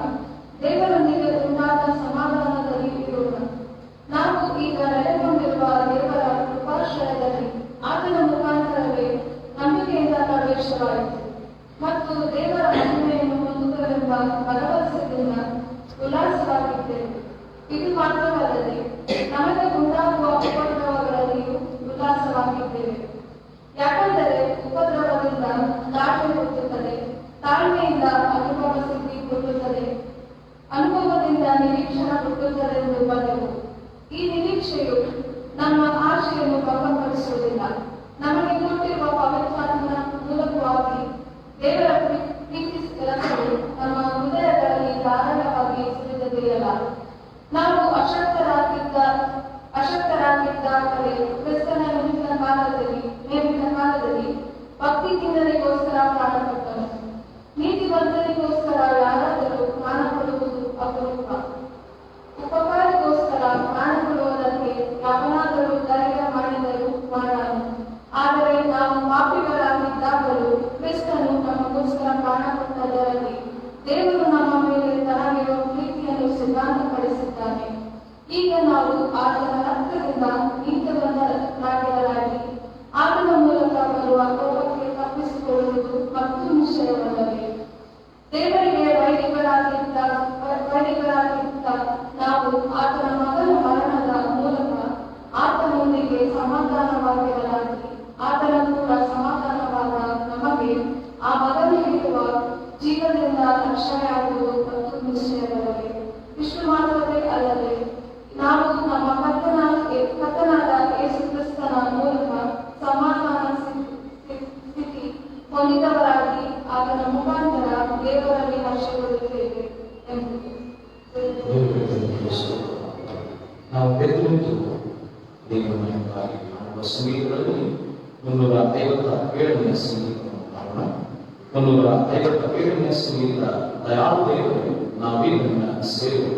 ದೇವರೊಂದಿಗೆ ಉಂಟಾದ ಸಮಾಧಾನದಲ್ಲಿ ಇರೋಣ. ನಾವು ಈಗ ನೆಲೆಗೊಂಡಿರುವ ದೇವರ ಕೃಪಾಶ್ರಯದಲ್ಲಿ ಆತನ ಮುಖಾಂತರವೇ ನಂಬಿಕೆಯಿಂದ ಪ್ರವೇಶವಾಯಿತು ಮತ್ತು ದೇವರ ಮಹಿಮೆಯನ್ನು ಹೊಂದುತ್ತವೆಂಬ ಭರವಸೆಯಿಂದ ಉಲ್ಲಾಸವಾಗಿದ್ದೇವೆ. ಇದು ಮಾತ್ರವಲ್ಲದೆ ನಮಗೆ ಉಂಟಾಗುವ ಉಪದ್ರವಗಳಲ್ಲಿಯೂ ಉಲ್ಲಾಸವಾಗಿದ್ದೇವೆ. ಯಾಕೆಂದರೆ ಉಪದ್ರವದಿಂದ ತಾಳ್ಮೆ ಹುಟ್ಟುತ್ತದೆ, ತಾಳ್ಮೆಯಿಂದ ಅನುಭವ ಸಿದ್ಧಿ ಹುಟ್ಟುತ್ತದೆ, ಅನುಭವದಿಂದ ನಿರೀಕ್ಷಣ ಹುಟ್ಟುತ್ತದೆಂದು ಬರೆವು. ಈ ನಿರೀಕ್ಷೆಯು ನಮ್ಮ ಆಶೆಯನ್ನು ಭಂಗಪಡಿಸುವುದಿಲ್ಲ. ನಮಗೆ ಕೊಟ್ಟಿರುವ ಪವಿತ್ರಾತ್ಮನ ಮೂಲಕವಾಗಿ ದೇವರ ಪ್ರೀತಿ ರಕ್ಷಣೆ ನಮ್ಮ ಹೃದಯಗಳಲ್ಲಿ ಧಾರಾಳವಾಗಿ ಸುರಿದದೆಯಲ್ಲ. ನಾವು ಅಶಕ್ತರಾಗಿದ್ದಾಗಲೇ ಕ್ರಿಸ್ತನ ನೇಮಿತ ಕಾಲದಲ್ಲಿ ಭಕ್ತಿಹೀನರಿಗೋಸ್ಕರ ಪ್ರಾಣಪಟ್ಟನು. ನೀತಿವಂತರಿಗೋಸ್ಕರ ಯಾರಾದರೂ ಪ್ರಾಣಪಡುವುದು ಅಪರೂಪ. ಉಪಕಾರಿಗೋಸ್ಕರ ಪ್ರಾಣಪಡುವುದಕ್ಕೆ ಯಾವನಾದರೂ ಧೈರ್ಯ ಮಾಡಿದರೂ ಮಾಡಾನು. ಆದರೆ ನಾವು ಪಾಪಿಗಳಾಗಿದ್ದಾಗಲೂ ಕ್ರಿಸ್ತನು ನಮಗೋಸ್ಕರ ಪ್ರಾಣಪಟ್ಟದರಲ್ಲಿ ದೇವರು ನಮ್ಮ ಮೇಲೆ ತನಗಿರುವ ಪ್ರೀತಿಯನ್ನು ಸಿದ್ಧಾಂತಪಡಿಸಿದ್ದಾನೆ. ಈಗ ನಾವು ಆತನ ರಕ್ತದಿಂದ ನೀತಿವಂತರಾಗಿರಲಾಗಿ ಆತನ ಮೂಲಕ ಬರುವ ಕೋಪಕ್ಕೆ ತಪ್ಪಿಸಿಕೊಳ್ಳುವುದು ಮತ್ತು ನಿಶ್ಚಯವಲ್ಲವೇ? ದೇವರಿಗೆ ವೈರಿಗಳಾಗಿದ್ದ ನಾವು ಆತನ ಮಗನ ಮರಣದ ಮೂಲಕ ಆತನೊಂದಿಗೆ ಸಮಾಧಾನವಾಗಿರಲಾಗಿ ಆತನ ಕೂಡ ಸಮಾಧಾನವಾದ ನಮಗೆ ಆ ಮಗನಿಗಿರುವ ಜೀವನದಿಂದ ರಕ್ಷಣೆಯಾಗುವುದು ಮತ್ತು ನಿಶ್ಚಯವಲ್ಲವೇ? ಇಷ್ಟು ಮಾತ್ರವೇ ಅಲ್ಲದೆ ನಾವು ನಮ್ಮ ಕರ್ತನಾದ ಯೇಸು ಕ್ರಿಸ್ತನ ಮೂಲಕ ಸಮಾಧಾನ ಸ್ಥಿತಿ ಹೊಂದಿದವರಾಗಿ ಆತನ ಮುಖಾಂತರ ದೇವರಲ್ಲಿ ಹರ್ಷಗೊಳ್ಳುತ್ತೇವೆ ಎಂಬುದು. ನಾವು ಎದ್ದು ನಿಂತು ದೇವರಮಯಕ್ಕಾಗಿ ಮಾಡುವ ಸಂಗೀತಗಳಲ್ಲಿ 357ನೇ ಸಂಗೀತವನ್ನು ಮಾಡೋಣ. 357ನೇ ಸಂಗೀತ ದಯಾಳು ದೇವರು ನಾವೇ ನನ್ನ ಸೇವೆ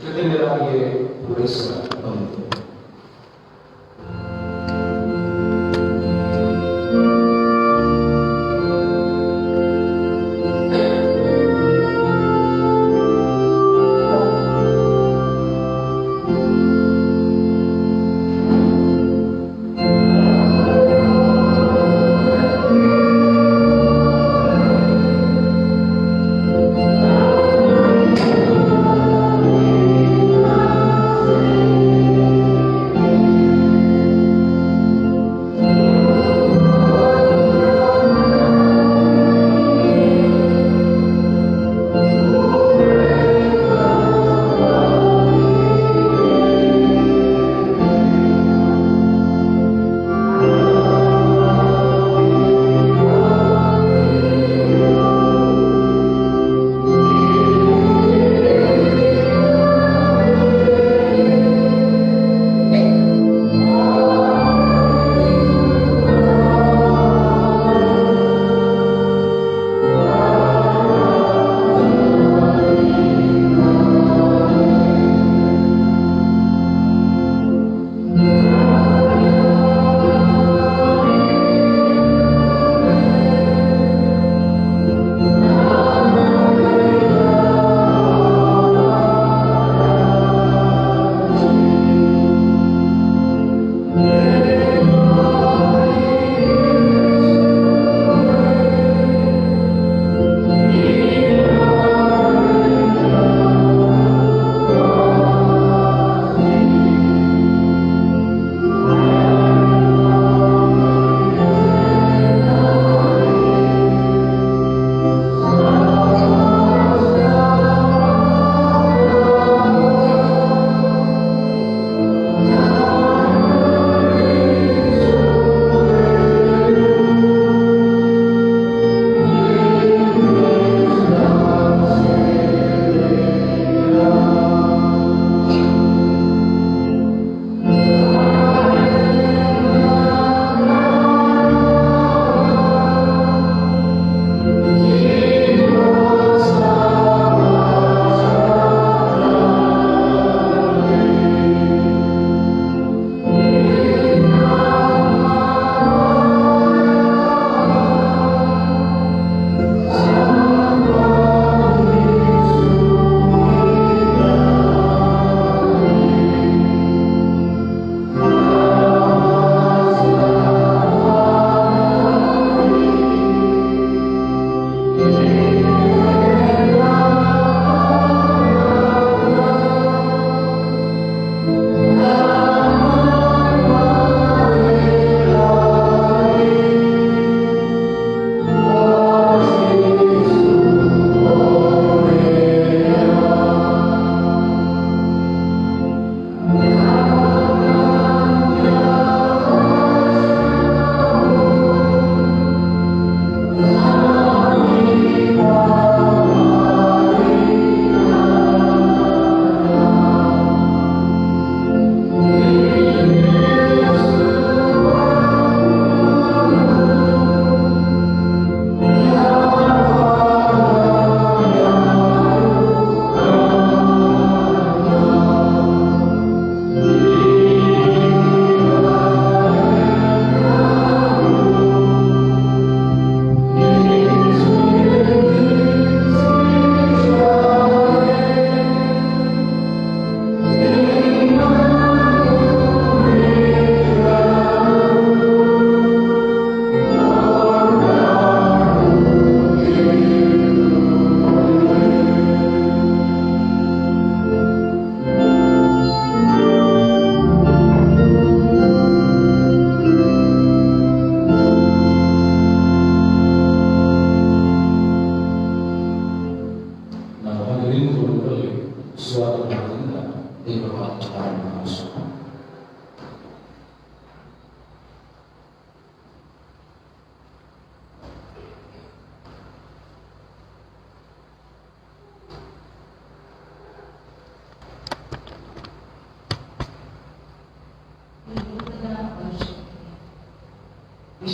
ಕೃತಜ್ಞರಾಗಿಯೇ ಪೂರೈಸುವ ಬಂತು.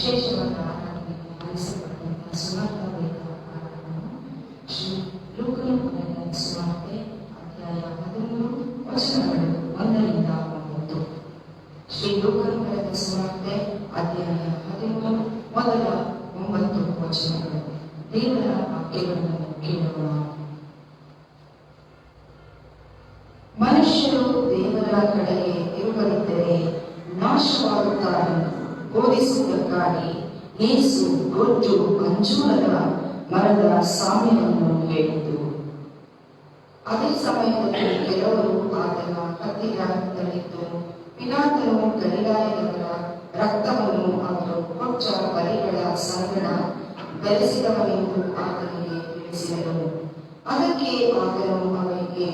ವಿಶೇಷವಾದ ನಮಗೆ ಆರಿಸಲ್ಪಟ್ಟಂತಹ ಸುವಾರ್ತಾ ಪಾಠವನ್ನು ಶ್ರೀ ಲೂಕನು ಬರೆದ ಸುವಾರ್ತೆ ಅಧ್ಯಾಯ 13 ವಚನಗಳು 1ರಿಂದ 9. ಶ್ರೀ ಲೂಕನು ಬರೆದ ಸುವಾರ್ತೆ ಅಧ್ಯಾಯ 13 ಮೊದಲ 9 ವಚನಗಳು. ದೇವರ ವಾಕ್ಯಗಳನ್ನು ಕೇಳೋಣ. ಮನುಷ್ಯರು ದೇವರ ಕಡೆಗೆ ತಿರುಗದಿದ್ದರೆ ನಾಶವಾಗುತ್ತಾರೆ ಬೋಧಿಸುವುದಕ್ಕಾಗಿ ಯೇಸು ಗೊತ್ತು ಅಂಜೂರದ ಮರದ ಸಾಮ್ಯವನ್ನು ಹೇಳಿತು. ಅದೇ ಸಮಯದಲ್ಲಿ ಕೆಲವರು ಆತನ ಹತ್ತಿರದಲ್ಲಿದ್ದು ಪಿಲಾತನು ಗಲಿಲಾಯದವರ ರಕ್ತವನ್ನು ಅವರು ಕೊಚ್ಚ ಬಲಿಗಳ ಸಂಗಡ ಬೆರೆಸಿದವನೆಂದು ಆತನಿಗೆ ತಿಳಿಸಿದರು. ಅದಕ್ಕೆ ಆತನು ಅವರಿಗೆ,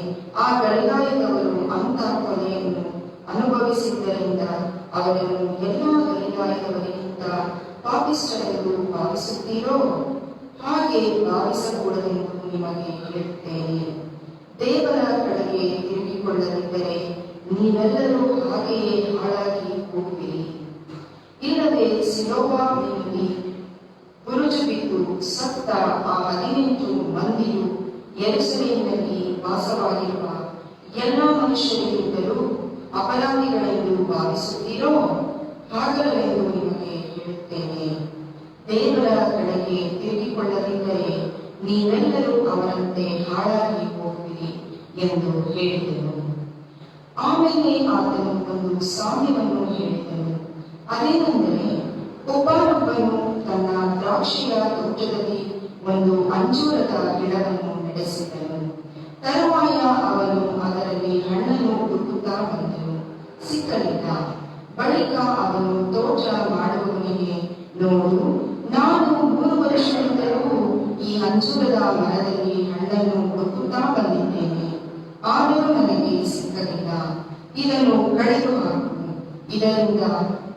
ಆ ಗಲಿಲಾಯದವರು ಅಂಥ ಕೊಲೆಯನ್ನು ಅನುಭವಿಸಿದ್ದರಿಂದ ಅವರನ್ನು ಎಲ್ಲ ಗಲಿಲಾಯದವರಿಗಿಂತ ಪಾಪಿಷ್ಠರೆಂದು ಭಾವಿಸುತ್ತೀರೋ? ಹಾಗೆ ಭಾವಿಸಕೂಡದೆಂದು ನಿಮಗೆ ಹೇಳುತ್ತೇನೆ. ದೇವರ ಕಡೆಗೆ ತಿರುಗಿಕೊಳ್ಳದಿದ್ದರೆ ನೀವೆಲ್ಲರೂ ಹಾಗೆಯೇ ಹಾಳಾಗಿ ಹೋಗುವಿರಿ. ಇಲ್ಲದೆ ಸಿಲೋವಾಮಿನಲ್ಲಿ ಬುರುಜು ಬಿದ್ದು ಸತ್ತ ಆ 18 ಮಂದಿಯು ಯೆರೂಸಲೇಮಿನಲ್ಲಿ ವಾಸವಾಗಿರುವ ಎಲ್ಲ ಮನುಷ್ಯರಿಗಿಂತಲೂ ಅಪರಾಧಿಗಳೆಂದು ಭಾವಿಸುತ್ತೀರೋ? ಹಾಗಲ್ಲವೆಂದು ನಿಮಗೆ ಹೇಳುತ್ತೇನೆ. ದೇವರ ಕಡೆಗೆ ತಿರುಗಿಕೊಳ್ಳದಿದ್ದರೆ ನೀವೆಲ್ಲರೂ ಅವರಂತೆ ಹಾಳಾಗಿ ಹೋಗುವಿರಿ ಎಂದು ಹೇಳಿದನು. ಆಮೇಲೆ ಆತನು ಒಂದು ಸಾಮ್ಯವನ್ನು ಹೇಳಿದನು. ಅದೇನೆಂದರೆ, ಒಬ್ಬನೊಬ್ಬನು ತನ್ನ ದ್ರಾಕ್ಷಿಯ ತೋಟದಲ್ಲಿ ಒಂದು ಅಂಜೂರದ ಗಿಡವನ್ನು ನಡೆಸಿದನು. ತರುವಾಯ ಅವನು ಅದರಲ್ಲಿ ಹಣ್ಣನ್ನು ಹುಡುಕುತ್ತಾ ಬಂದನು, ಸಿಕ್ಕಲಿಲ್ಲ. ಬಳಿಕ ಅವನು ತೋಟ ಮಾಡುವವನಿಗೆ, ನೋಡು, ನಾನು 3 ವರ್ಷದಿಂದಲೂ ಈ ಅಂಜೂರದ ಮರದಲ್ಲಿ ಹಣ್ಣನ್ನು ಹುಡುಕುತ್ತಾ ಬಂದಿದ್ದೇನೆ, ಆದರೂ ನನಗೆ ಸಿಕ್ಕಲಿಲ್ಲ. ಇದನ್ನು ಕಡಿದು ಹಾಕು, ಇದರಿಂದ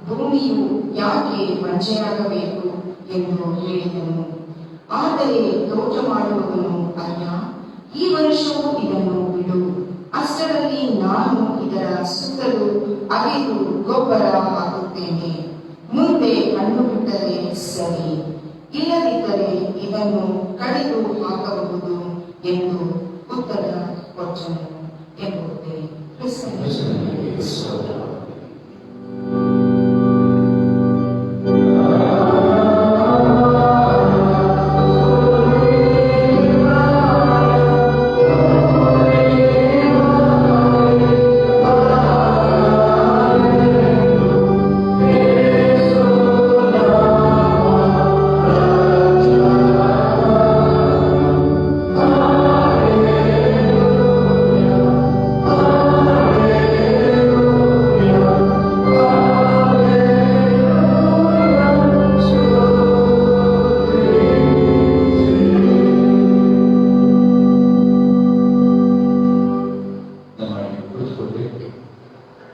ಭೂಮಿಯು ಯಾಕೆ ಬಂಜೆಯಾಗಬೇಕು ಎಂದು ಹೇಳಿದನು. ಆದರೆ ತೋಟ ಮಾಡುವವನು, ಅಯ್ಯ, ಈ ವರ್ಷವೂ ಇದನ್ನು ಬಿಡು, ಅಷ್ಟರಲ್ಲಿ ನಾನು ಇದರ ಸುತ್ತಲೂ ಅಗೆದು ಗೊಬ್ಬರ ಹಾಕುತ್ತೇನೆ. ಮುಂದೆ ಹಣ್ಣು ಬಿಟ್ಟರೆ ಸರಿ, ಇಲ್ಲದಿದ್ದರೆ ಇದನ್ನು ಕಡಿದು ಹಾಕಬಹುದು ಎಂದು ಉತ್ತರ ಕೊಟ್ಟನು ಎಂಬುದೇ.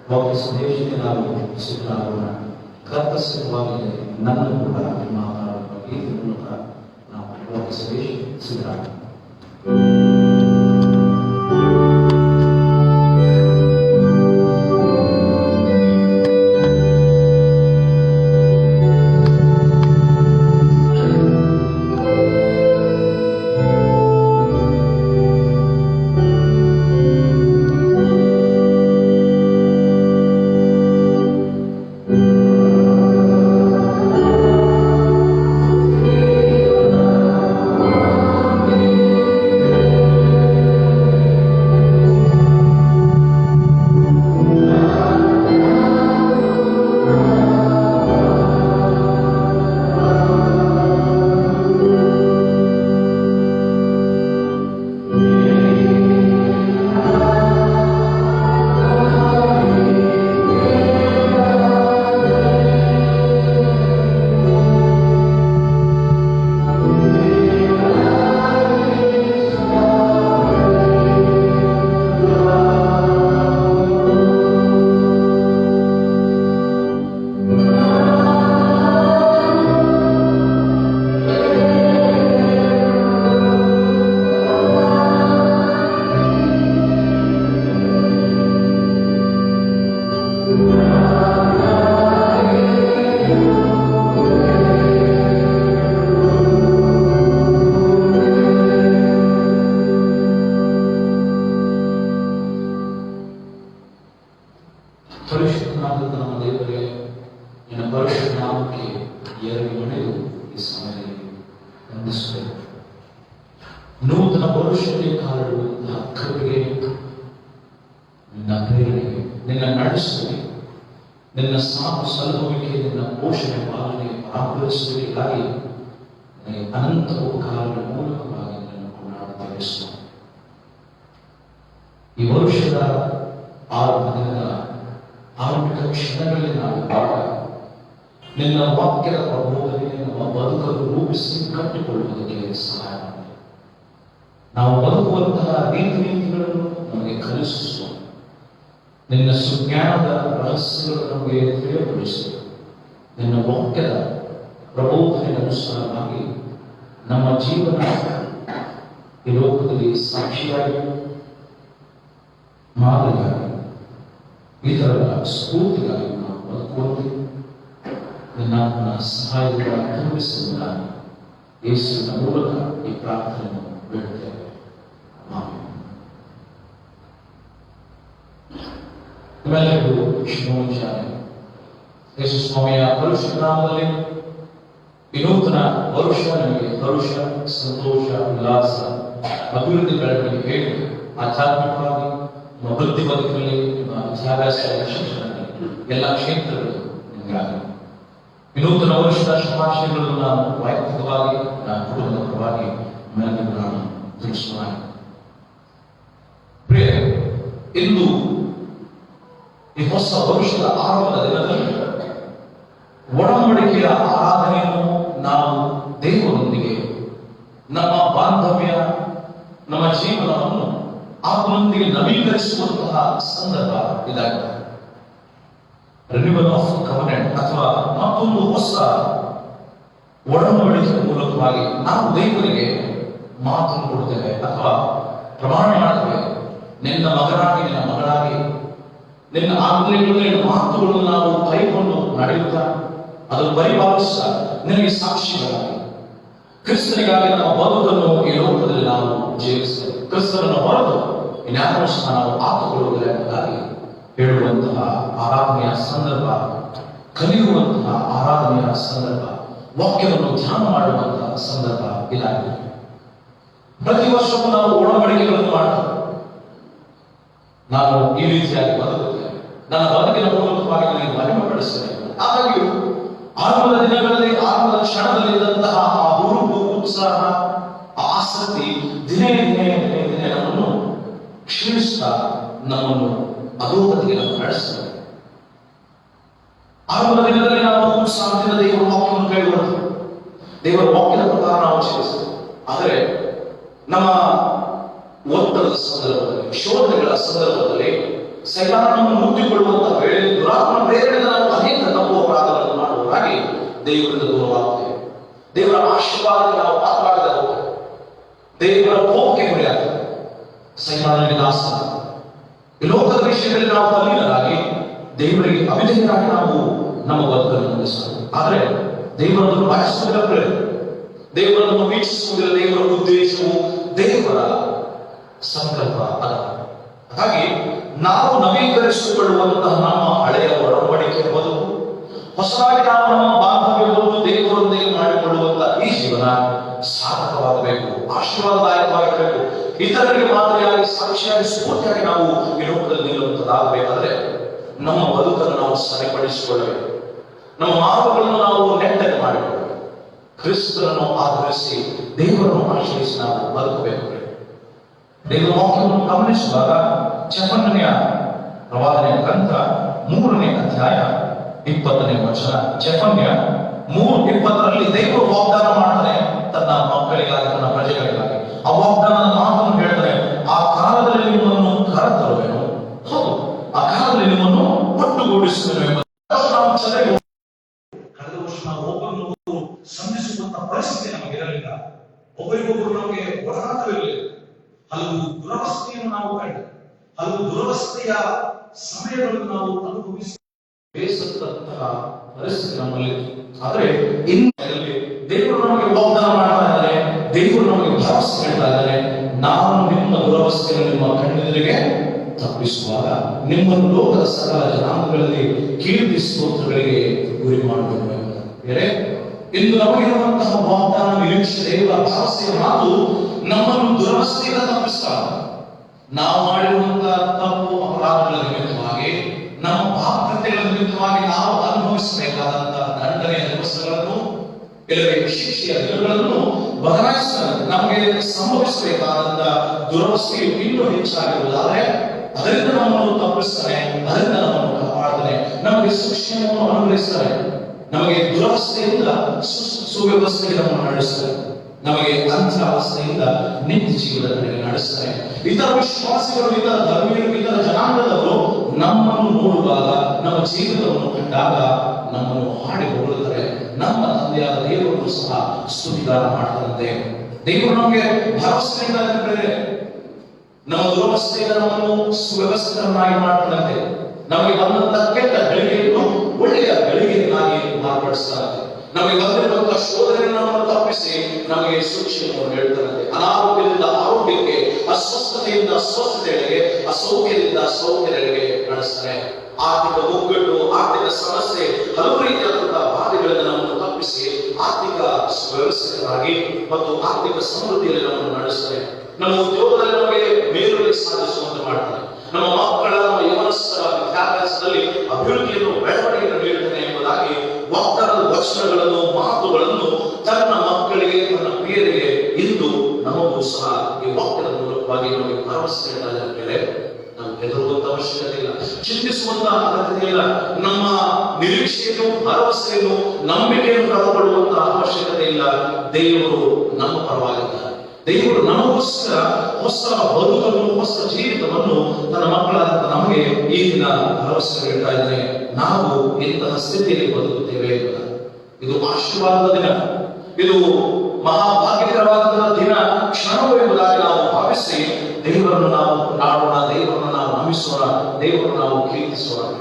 ವಾಕ್ಯ ಸಂದೇಶಕ್ಕೆ ನಾವು ಸಿದ್ಧರಾಗೋಣ. ಕರ್ತಸ್ಯವಾಗಿದೆ ನನ್ನನ್ನು ಕೂಡ ಮಾತನಾಡುವ ರೀತಿ ಮೂಲಕ ನಾವು ವಾಕ್ಯ ಸಂದೇಶಕ್ಕೆ ಸಿದ್ಧರಾಗೋಣ. ಎರಡು ಮನೆಯು ಈ ಸಮಯದಲ್ಲಿ ವಂದಿಸುತ್ತೇವೆ. ನೂತನ ಭವಿಷ್ಯಕ್ಕೆ ಕಾಲಿಡುವಂತಹ ಕೃಪೆಗೆ, ನಿನ್ನ ಪ್ರೇರಣೆಗೆ, ನಿನ್ನ ನಡೆಸುವಿಕೆ, ನಿನ್ನ ಸಾಕು ಸಲಹುವಿಕೆ, ನಿನ್ನ ಪೋಷಣೆ ಪಾಲನೆ ಪರಾಮರ್ಶಿಸುವಿಕೆಗಾಗಿ ನನಗೆ ಅನಂತ ಉಪಕಾರಗಳ ಮೂಲಕವಾಗಿ ನಿನ್ನನ್ನು ಕೊಂಡಾಡುತ್ತೇವೆ. ಈ ವರ್ಷದ ಆರಂಭದಿಂದ ಆರಂಭಿಕ ಕ್ಷಣಗಳಲ್ಲಿ ನಾವು ನಿನ್ನ ವಾಕ್ಯದ ಪ್ರಬೋಧನೆ ನಮ್ಮ ಬದುಕನ್ನು ರೂಪಿಸಿ ಕಟ್ಟಿಕೊಳ್ಳುವುದಕ್ಕೆ ಸಹಾಯ ಮಾಡಿ. ನಾವು ಬದುಕುವಂತಹ ರೀತಿ ನೀತಿಗಳನ್ನು ನಮಗೆ ಕಲಿಸುವ, ನಿನ್ನ ಸುಜ್ಞಾನದ ರಹಸ್ಯಗಳು ನಮಗೆ ತಿಳಿಯಪಡಿಸಿ, ನಿನ್ನ ವಾಕ್ಯದ ಪ್ರಬೋಧನೆಗೆ ಅನುಸಾರವಾಗಿ ನಮ್ಮ ಜೀವನ ಈ ಲೋಕದಲ್ಲಿ ಸಾಕ್ಷಿಯಾಗಿ, ಮಾದರಿಯಾಗಿ, ಇತರರ ಸ್ಫೂರ್ತಿಗಾಗಿ ನಾವು ಬದುಕುವಂತೆ ನಿನ್ನ ಸಹಾಯದಿಂದ ತುಂಬಿಸಿದ ಯೇಸುವಿನ ಮೂಲಕ ಈ ಪ್ರಾರ್ಥನೆಯನ್ನು ಬೇಡುತ್ತೇವೆ. ನಿಮ್ಮೆಲ್ಲರಿಗೂ ಶುಭೋದಯ. ಯೇಸು ಸ್ವಾಮಿಯ ಪರಿಶುದ್ಧ ನಾಮದಲ್ಲಿ ವಿನೂತನ ವರುಷ ನಿಮಗೆ ಹರುಷ, ಸಂತೋಷ, ಉಲ್ಲಾಸ, ಅಭಿವೃದ್ಧಿ ಬೆಳವಣಿಗೆ ಹೇಳಿ ಆಧ್ಯಾತ್ಮಿಕವಾಗಿ ನಿಮ್ಮ ವೃತ್ತಿ ಬದುಕಿನಲ್ಲಿ, ನಿಮ್ಮ ವಿದ್ಯಾಭ್ಯಾಸ, ಶಿಕ್ಷಣದಲ್ಲಿ ಎಲ್ಲ ಕ್ಷೇತ್ರಗಳು ನಿಮಗಾಗಿ ವಿನೂತನ ವರ್ಷದ ಶುಭಾಶಯಗಳನ್ನು ನಾನು ವೈಯಕ್ತಿಕವಾಗಿ, ನನ್ನ ಕುಟುಂಬದ ಪರವಾಗಿ ನಿಮ್ಮೆಲ್ಲರಿಗೂ ನಾನು ತಿಳಿಸುವ ಪ್ರಿಯ, ಇಂದು ಈ ಹೊಸ ವರ್ಷದ ಆರಂಭದ ದಿನದಲ್ಲಿ ಒಡಂಬಡಿಕೆಯ ಆರಾಧನೆಯನ್ನು ನಾವು ದೇವರೊಂದಿಗೆ ನಮ್ಮ ಬಾಂಧವ್ಯ, ನಮ್ಮ ಜೀವನವನ್ನು ಆತನೊಂದಿಗೆ ನವೀಕರಿಸುವಂತಹ ಸಂದರ್ಭ ಇದಾಗಿದೆ. ರಿನ್ಯೂವಲ್ ಆಫ್ ಕವನೆಂಟ್ ಅಥವಾ ಮತ್ತೊಂದು ಹೊಸ ಒಡಂಬಡಿಕೆಯ ಮೂಲಕವಾಗಿ ನಾವು ದೇವರಿಗೆ ಮಾತನ್ನು ಕೊಡ್ತೇವೆ ಅಥವಾ ಪ್ರಮಾಣ ಮಾಡ್ತೇವೆ. ನಿನ್ನ ಮಗನಾಗಿ, ನಿನ್ನ ಮಗಳಾಗಿ, ನಿನ್ನ ಆಜ್ಞೆಗಳನ್ನು, ಮಾತುಗಳನ್ನು ನಾವು ಕೈಕೊಂಡು ನಡೆಯುತ್ತಾ ಅದನ್ನು ಪರಿಪಾಲಿಸುತ್ತಾ ನಿನಗೆ ಸಾಕ್ಷಿಗಳಾಗಿ ಕ್ರಿಸ್ತನಿಗಾಗಿ ನಮ್ಮ ಬದುಕನ್ನು ಈ ಲೋಕದಲ್ಲಿ ನಾವು ಜೀವಿಸ್ತೇವೆ. ಕ್ರಿಸ್ತನನ್ನು ಹೊರತು ಇನ್ಯಾರೂ ಸಹ ನಾವು ಆತುಕೊಳ್ಳುವುದಿಲ್ಲ ಎಂಬುದಾಗಿ ಹೇಳುವಂತಹ ಆರಾಧನೆಯ ಸಂದರ್ಭ, ಕಲಿಯುವಂತಹ ಆರಾಧನೆಯ ಸಂದರ್ಭ, ವಾಕ್ಯವನ್ನು ಧ್ಯಾನ ಮಾಡುವಂತಹ ಸಂದರ್ಭ ಇದಾಗಿದೆ. ಪ್ರತಿ ವರ್ಷವೂ ನಾವು ಒಡಂಬಡಿಕೆಗಳನ್ನು ಮಾಡ್ತೇವೆ. ನಾನು ಈ ರೀತಿಯಾಗಿ ಬದುಕುತ್ತೇನೆ, ನನ್ನ ಬದುಕಿನ ಮೂಲಕವಾಗಿ ನನಗೆ ಮಹಿಮೆಪಡಿಸ್ತೇನೆ. ಹಾಗಾಗಿ ಆರಂಭದ ದಿನಗಳಲ್ಲಿ, ಆರಂಭದ ಕ್ಷಣದಲ್ಲಿದ್ದಂತಹ ಆ ಹುರುಪು, ಉತ್ಸಾಹ, ಆಸಕ್ತಿ ದಿನೇ ದಿನೇ ದಿನೇ ದಿನೇ ನಮ್ಮನ್ನು ಕ್ಷೀಣಿಸ್ತಾ ನಮ್ಮನ್ನು ಅಧೋಗತಿಗೆ ನಾವು ನಡೆಸ್ತೇವೆ. ಆರಂಭದ ದಿನದಲ್ಲಿ ನಾವು ಉತ್ಸಾಹದಿಂದ ದೇವರ ವಾಕ್ಯವನ್ನು ಕೇಳಿಕೊಳ್ಳುತ್ತೇವೆ, ದೇವರ ವಾಕ್ಯದ ಪ್ರಕಾರ ನಾವು ಜೀವಿಸ್ತೇವೆ. ಆದರೆ ನಮ್ಮ ಒತ್ತಡದ ಸಂದರ್ಭದಲ್ಲಿ, ಶೋಧನೆಗಳ ಸಂದರ್ಭದಲ್ಲಿ, ಸೈತಾನವನ್ನು ಮುಟ್ಟಿಕೊಳ್ಳುವಂತಹ ವೇಳೆ ದುರಾತ್ಮನ ಪ್ರೇರಣೆಯಿಂದ ನಾವು ಅನೇಕ ತಪ್ಪು ಅಪರಾಧಗಳನ್ನು ಮಾಡುವುದಾಗಿ ದೇವರಿಂದ ದೂರವಾಗುತ್ತೇವೆ. ದೇವರ ಆಶೀರ್ವಾದಕ್ಕೆ ನಾವು ಪಾತ್ರರಾಗದೆ ಹೋಗ್ತೇವೆ. ದೇವರ ಕೋಪಕ್ಕೆ ಗುರಿಯಾಗ್ತೇವೆ. ಸೈತಾನನಿಗೆ ದಾಸ, ಈ ಲೋಕದ ವಿಷಯದಲ್ಲಿ ನಾವು ತಲ್ಲೀನರಾಗಿ ದೇವರಿಗೆ ಅವಿಧೇಯರಾಗಿ ನಾವು ನಮ್ಮ ಬದುಕನ್ನು ನಡೆಸಬೇಕು. ಆದರೆ ದೇವರನ್ನು ಬಯಸುವುದಿಲ್ಲ, ದೇವರನ್ನು ವೀಕ್ಷಿಸುವುದಿಲ್ಲ. ದೇವರ ಉದ್ದೇಶವು, ದೇವರ ಸಂಕಲ್ಪ ಅದ. ಹಾಗಾಗಿ ನಾವು ನವೀಕರಿಸಿಕೊಳ್ಳುವಂತಹ ನಮ್ಮ ಹಳೆಯ ಒಡಂಬಡಿಕೆಯ ಬದುಕು, ಹೊಸದಾಗಿ ನಾವು ನಮ್ಮ ಬಾಂಧವ್ಯವನ್ನು ದೇವರೊಂದಿಗೆ ಮಾಡಿಕೊಳ್ಳುವಂತಹ ಈ ಜೀವನ ಸಾರ್ಥಕವಾಗಬೇಕು, ಆಶೀರ್ವಾದದಾಯಕವಾಗಿರಬೇಕು. ಇತರರಿಗೆ ಮಾದರಿಯಾಗಿ, ಸಾಕ್ಷಿಯಾಗಿ, ಸ್ಫೂರ್ತಿಯಾಗಿ ನಾವು ಈ ಲೋಕದಲ್ಲಿ ನಿಲ್ಲುವಂತದ್ದಾಗಬೇಕಾದ್ರೆ ನಮ್ಮ ಬದುಕನ್ನು ನಾವು ಸರಿಪಡಿಸಿಕೊಳ್ಳಬೇಕು. ನಮ್ಮ ಮಾರ್ಗಗಳನ್ನು ನಾವು ನೆಟ್ಟಗೆ ಮಾಡಿಕೊಳ್ಳಬೇಕು. ಕ್ರಿಸ್ತನನ್ನು ಆಧರಿಸಿ ದೇವರನ್ನು ಆಶ್ರಯಿಸಿ ನಾವು ಬದುಕಬೇಕು. ದೇವರ ವಾಕ್ಯವನ್ನು ಗಮನಿಸುವಾಗ ಚೆಫನ್ಯನ ಪ್ರವಾದನೆಯ ಗ್ರಂಥ 3ನೇ ಅಧ್ಯಾಯ 20ನೇ ವಚನ, ಚೆಫನ್ಯ 3:20ರಲ್ಲಿ ದೇವರು ವಾಗ್ದಾನ ಮಾಡ್ತಾನೆ ತನ್ನ ಮಕ್ಕಳಿಗಾಗಿ, ತನ್ನ ಪ್ರಜೆಗಳಿಗಾಗಿ. ಆ ವಾಗ್ದಾನದ ಮಾತನ್ನು ಹೇಳ್ತಾರೆ, ಆ ಕಾಲದಲ್ಲಿ ನಿಮ್ಮನ್ನು ಕರೆತರುವೆನು, ಹೌದು ಆ ಕಾಲದಲ್ಲಿ ನಿಮ್ಮನ್ನು ಒಟ್ಟುಗೂಡಿಸುವೆನು ಎಂಬ. ಕಳೆದ ವರ್ಷ ನಾವು ಒಬ್ಬರನ್ನೊಬ್ಬರು ಸಂಧಿಸುವಂತಹ ಪರಿಸ್ಥಿತಿ ನಮಗಿರಲಿಲ್ಲ. ಒಬ್ಬರಿಗೊಬ್ಬರು ನಮಗೆ ಒಡನಾಟವಿರಲಿಲ್ಲ. ಹಲವು ದುರವಸ್ಥೆಯನ್ನು ನಾವು ಕಂಡು, ಹಲವು ದುರವಸ್ಥೆಯ ಸಮಯಗಳನ್ನು ನಾವು ಅನುಭವಿಸಿ ಬೇಸತ್ತಂತಹ ಪರಿಸ್ಥಿತಿ ನಮ್ಮಲ್ಲಿ. ಆದರೆ ಇನ್ನಲ್ಲಿ ದೇವರು ನಮಗೆ ವಾಗ್ದಾನ ಮಾಡ್ತಾ ಇದ್ದಾರೆ, ದೇವರು ನಮಗೆ ಭರವಸೆ ಹೇಳ್ತಾ ಇದ್ದಾರೆ, ನಾನು ನಿಮ್ಮ ದುರವಸ್ಥೆಯನ್ನು ನಿಮ್ಮ ಕಣ್ಣೆದುರಿಗೆ ತಪ್ಪಿಸುವಾಗ ನಿಮ್ಮನ್ನು ಲೋಕದ ಸಕಲ ಜನಾಂಗಗಳಲ್ಲಿ ಕೀರ್ತಿ ಸ್ತೋತ್ರಗಳಿಗೆ ಗುರಿ ಮಾಡಬೇಕು ಎಂಬುದಾಗಿ. ಬೇರೆ ಇಂದು ನಮಗಿರುವಂತಹ ವಾಗ್ದಾನ, ನಿರೀಕ್ಷೆ, ದೇವರ ಭರವಸೆಯ ಮಾತು ನಮ್ಮನ್ನು ದುರವಸ್ಥೆಯಿಂದ ತಪ್ಪಿಸ್ತಾನೆ. ನಾವು ಮಾಡಿರುವಂತಹ ತಪ್ಪು ಅಪರಾಧಗಳ ನಿಮಿತ್ತವಾಗಿ, ನಮ್ಮ ಪಾಪಕೃತ್ಯಗಳ ನಿಮಿತ್ತವಾಗಿ ನಾವು ಅನುಭವಿಸಬೇಕಾದಂತಹ ದಂಡನೆಯ ದಿವಸಗಳನ್ನು, ಇಲ್ಲವೇ ಶಿಕ್ಷೆಯ ದಿನಗಳನ್ನು ಬದಲಾಯಿಸ್ತಾನೆ. ನಮಗೆ ಸಂಭವಿಸಬೇಕಾದಂತಹ ದುರವಸ್ಥೆಯು ಇನ್ನೂ ಹೆಚ್ಚಾಗಿರುವುದಾದರೆ ಅದರಿಂದ ನಮ್ಮನ್ನು ತಪ್ಪಿಸ್ತಾನೆ, ಅದರಿಂದ ನಮ್ಮನ್ನು ಕಾಪಾಡ್ತಾನೆ, ನಮಗೆ ಶಿಕ್ಷೆಯನ್ನು ಅನುಗ್ರಹಿಸ್ತಾನೆ, ನಮಗೆ ದುರವಸ್ಥೆಯಿಂದ ಸುವ್ಯವಸ್ಥೆಗೆ ನಮ್ಮನ್ನು ನಡೆಸ್ತಾನೆ, ನಮಗೆ ಅಂತ್ಯಾವಸ್ಥೆಯಿಂದ ನಿತ್ಯ ಜೀವನದಲ್ಲಿ ನಡೆಸ್ತಾರೆ. ಇತರ ವಿಶ್ವಾಸಿಗಳು, ಇತರ ಧರ್ಮೀಯರು, ಇತರ ಜನಾಂಗದವರು ನಮ್ಮನ್ನು ನೋಡುವಾಗ, ನಮ್ಮ ಜೀವಿತವನ್ನು ಕಂಡಾಗ ನಮ್ಮನ್ನು ಹಾಡಿ ಹೊಗಳುತ್ತಾರೆ. ನಮ್ಮ ತಂದೆಯಾದ ದೇವರನ್ನು ಸಹ ಸ್ತುತಿಗಾರ ಮಾಡ್ತಾರಂತೆ. ದೇವರು ನಮಗೆ ಭರವಸೆಯಿಂದ ನಮ್ಮ ದುರವಸ್ಥೆಯಿಂದ ನಮ್ಮನ್ನು ಸುವ್ಯವಸ್ಥಿತರನ್ನಾಗಿ ಮಾಡ್ತಾರಂತೆ. ನಮಗೆ ಬಂದಂತಹ ಕೆಟ್ಟ ಗಳಿಗೆಯನ್ನು ಒಳ್ಳೆಯ ಗಳಿಗೆಯನ್ನಾಗಿ ಮಾರ್ಪಡಿಸ್ತಾರಂತೆ. ನಮಗೆ ಬಂದಿರುವಂತಹ ಶೋಧನೆಯನ್ನು ನಮ್ಮನ್ನು ತಪ್ಪಿಸಿ ನಮಗೆ ಶಿಕ್ಷೆಯನ್ನು ಹೇಳ್ತಾರಂತೆ. ಅನಾರೋಗ್ಯದಿಂದ ಆರೋಗ್ಯಕ್ಕೆ, ಅಸ್ವಸ್ಥತೆಯಿಂದ ಸ್ವಸ್ಥತೆಗೆ, ಅಸೌಖ್ಯದಿಂದ ಸೌಖ್ಯದೆಡೆಗೆ ನಡೆಸ್ತಾರೆ. ಆರ್ಥಿಕ ಮುಗ್ಗಟ್ಟು, ಆರ್ಥಿಕ ಸಮಸ್ಯೆ, ಹಲವು ರೀತಿಯಾದಂತಹ ಬಾಧೆಗಳಿಂದ ನಮ್ಮನ್ನು ತಪ್ಪಿಸಿ ಆರ್ಥಿಕ ಸುವ್ಯವಸ್ಥಿತರಾಗಿ ಮತ್ತು ಆರ್ಥಿಕ ಸಮೃದ್ಧಿಯಲ್ಲಿ ನಮ್ಮನ್ನು ನಡೆಸ್ತಾರೆ. ನಮ್ಮ ಉದ್ಯೋಗದಲ್ಲಿ ನಮಗೆ ಮೇಲುಗೈ ಸಾಧಿಸುವಂತೆ ಮಾಡ್ತಾರೆ. ನಮ್ಮ ಮಕ್ಕಳ, ನಮ್ಮ ಯವನಸ್ಥರ ವಿದ್ಯಾಭ್ಯಾಸದಲ್ಲಿ ಅಭಿವೃದ್ಧಿಯನ್ನು, ಬೆಳವಣಿಗೆಯನ್ನು ನೀಡುತ್ತಾನೆ ಎಂಬುದಾಗಿ ವಾಗ್ದಾನದ ವಚನಗಳನ್ನು, ಮಾತುಗಳನ್ನು ತನ್ನ ಮಕ್ಕಳಿಗೆ, ತನ್ನ ಪ್ರಿಯರಿಗೆ ಇಂದು ನಮಗೂ ಸಹ ಈ ವಾಕ್ಯದ ಮೂಲಕವಾಗಿ ನಮಗೆ ಭರವಸೆ ನೀಡಿದ ಮೇಲೆ ನಾವು ಹೆದರುವಂತ ಅವಶ್ಯಕತೆ ಇಲ್ಲ, ಚಿಂತಿಸುವಂತ ಅಗತ್ಯತೆ ಇಲ್ಲ. ನಮ್ಮ ನಿರೀಕ್ಷೆಯನ್ನು, ಭರವಸೆಯನ್ನು, ನಂಬಿಕೆಯನ್ನು ಕಳೆದುಕೊಳ್ಳುವಂತ ಅವಶ್ಯಕತೆ ಇಲ್ಲ. ದೇವರು ನಮ್ಮ ಪರವಾಗಿದ್ದಾರೆ. ದೇವರು ನಮಗೋಸ್ಕರ ಹೊಸ ಬದುಕನ್ನು, ಹೊಸ ಜೀವಿತವನ್ನು ತನ್ನ ಮಕ್ಕಳಾದ ನಮಗೆ ಈ ದಿನ ಭರವಸೆ ನೀಡ್ತಾ ಇದ್ದಾನೆ. ನಾವು ಇಂತಹ ಸ್ಥಿತಿಯಲ್ಲಿ ಬದುಕುತ್ತೇವೆ. ಇದು ಆಶೀರ್ವಾದದ ದಿನ, ಇದು ಮಹಾಭಾಗ್ಯಕರವಾದ ದಿನ, ಕ್ಷಣವೇ ಎಂಬುದಾಗಿ ನಾವು ಭಾವಿಸಿ ದೇವರನ್ನು ನಾವು ನಾಡೋಣ, ದೇವರನ್ನು ನಾವು ನಮಿಸೋಣ, ದೇವರನ್ನು ನಾವು ಕೀರ್ತಿಸೋಣ.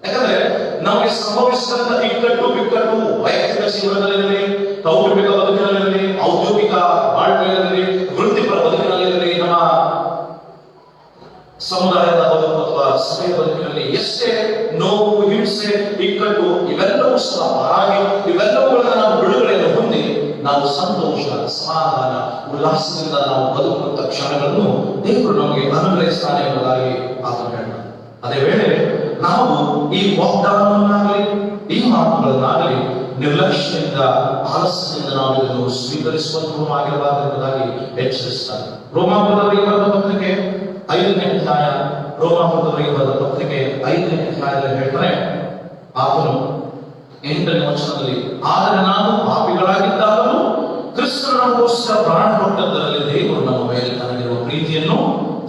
ಯಾಕಂದ್ರೆ ನಮಗೆ ಸಂಭವಿಸಿದಂತ ಇಕ್ಕಟ್ಟು ಬಿಕ್ಕಟ್ಟು ವೈಯಕ್ತಿಕ ಜೀವನದಲ್ಲಿರಲಿ, ಕೌಟುಂಬಿಕ ಬದುಕಿನಲ್ಲಿರಲಿ, ಔದ್ಯೋಗಿಕ ಬಾಳ್ವೆಯಲ್ಲಿ, ವೃತ್ತಿಪರ ಬದುಕಿನಲ್ಲಿರಲಿ, ನಮ್ಮ ಸಮುದಾಯದ ಬದುಕು ಅಥವಾ ಸಮಯ ಬದುಕಿನಲ್ಲಿ ಎಷ್ಟೇ ನೋವು, ಹಿಂಸೆ, ಇಕ್ಕಟ್ಟು ಇವೆಲ್ಲವೂ ಸಹ ಹಾಗೆ ಇವೆಲ್ಲವುಗಳಿಂದ ನಾವು ಬಿಡುಗಡೆಯನ್ನು ಹೊಂದಿ ನಾವು ಸಂತೋಷ, ಸಮಾಧಾನ, ಉಲ್ಲಾಸದಿಂದ ನಾವು ಬದುಕುವಂತ ಕ್ಷಣಗಳನ್ನು ದೇವರು ನಮಗೆ ಅನುಗ್ರಹಿಸ್ತಾನೆ ಎಂಬುದಾಗಿ ಆತನು ಹೇಳ್ತಾನೆ. ಅದೇ ವೇಳೆ ನಾವು ಈ ವಾಗ್ದಾನವನ್ನಾಗಲಿ, ಈ ಮಾತುಗಳನ್ನಾಗಲಿ ನಿರ್ಲಕ್ಷ್ಯದಿಂದ, ಆಲಸ್ಯದಿಂದ ನಾವು ಇದನ್ನು ಸ್ವೀಕರಿಸುವಂತವಾಗಿರಬಾರದು ಎಂಬುದಾಗಿ ಎಚ್ಚರಿಸ್ತಾರೆ. ರೋಮಾಪುರದವರಿಗೆ ಬರೆದ ಪತ್ರಿಕೆ 5ನೇ ಅಧ್ಯಾಯ, ರೋಮಾಪುರದವರಿಗೆ ಬರೆದ ಪತ್ರಿಕೆ 5ನೇ ಅಧ್ಯಾಯದಲ್ಲಿ ಹೇಳ್ತಾರೆ, ಆತನು 8ನೇ ವಚನದಲ್ಲಿ, ಆದರೆ ನಾವು ಪಾಪಿಗಳಾಗಿದ್ದಾಗಲೂ ಕ್ರಿಸ್ತನು ನಮಗೋಸ್ಕರ ಪ್ರಾಣ ಕೊಟ್ಟದ್ದರಲ್ಲಿ ದೇವರು ನಮ್ಮ ಮೇಲೆ ತನಗಿರುವ ಪ್ರೀತಿಯನ್ನು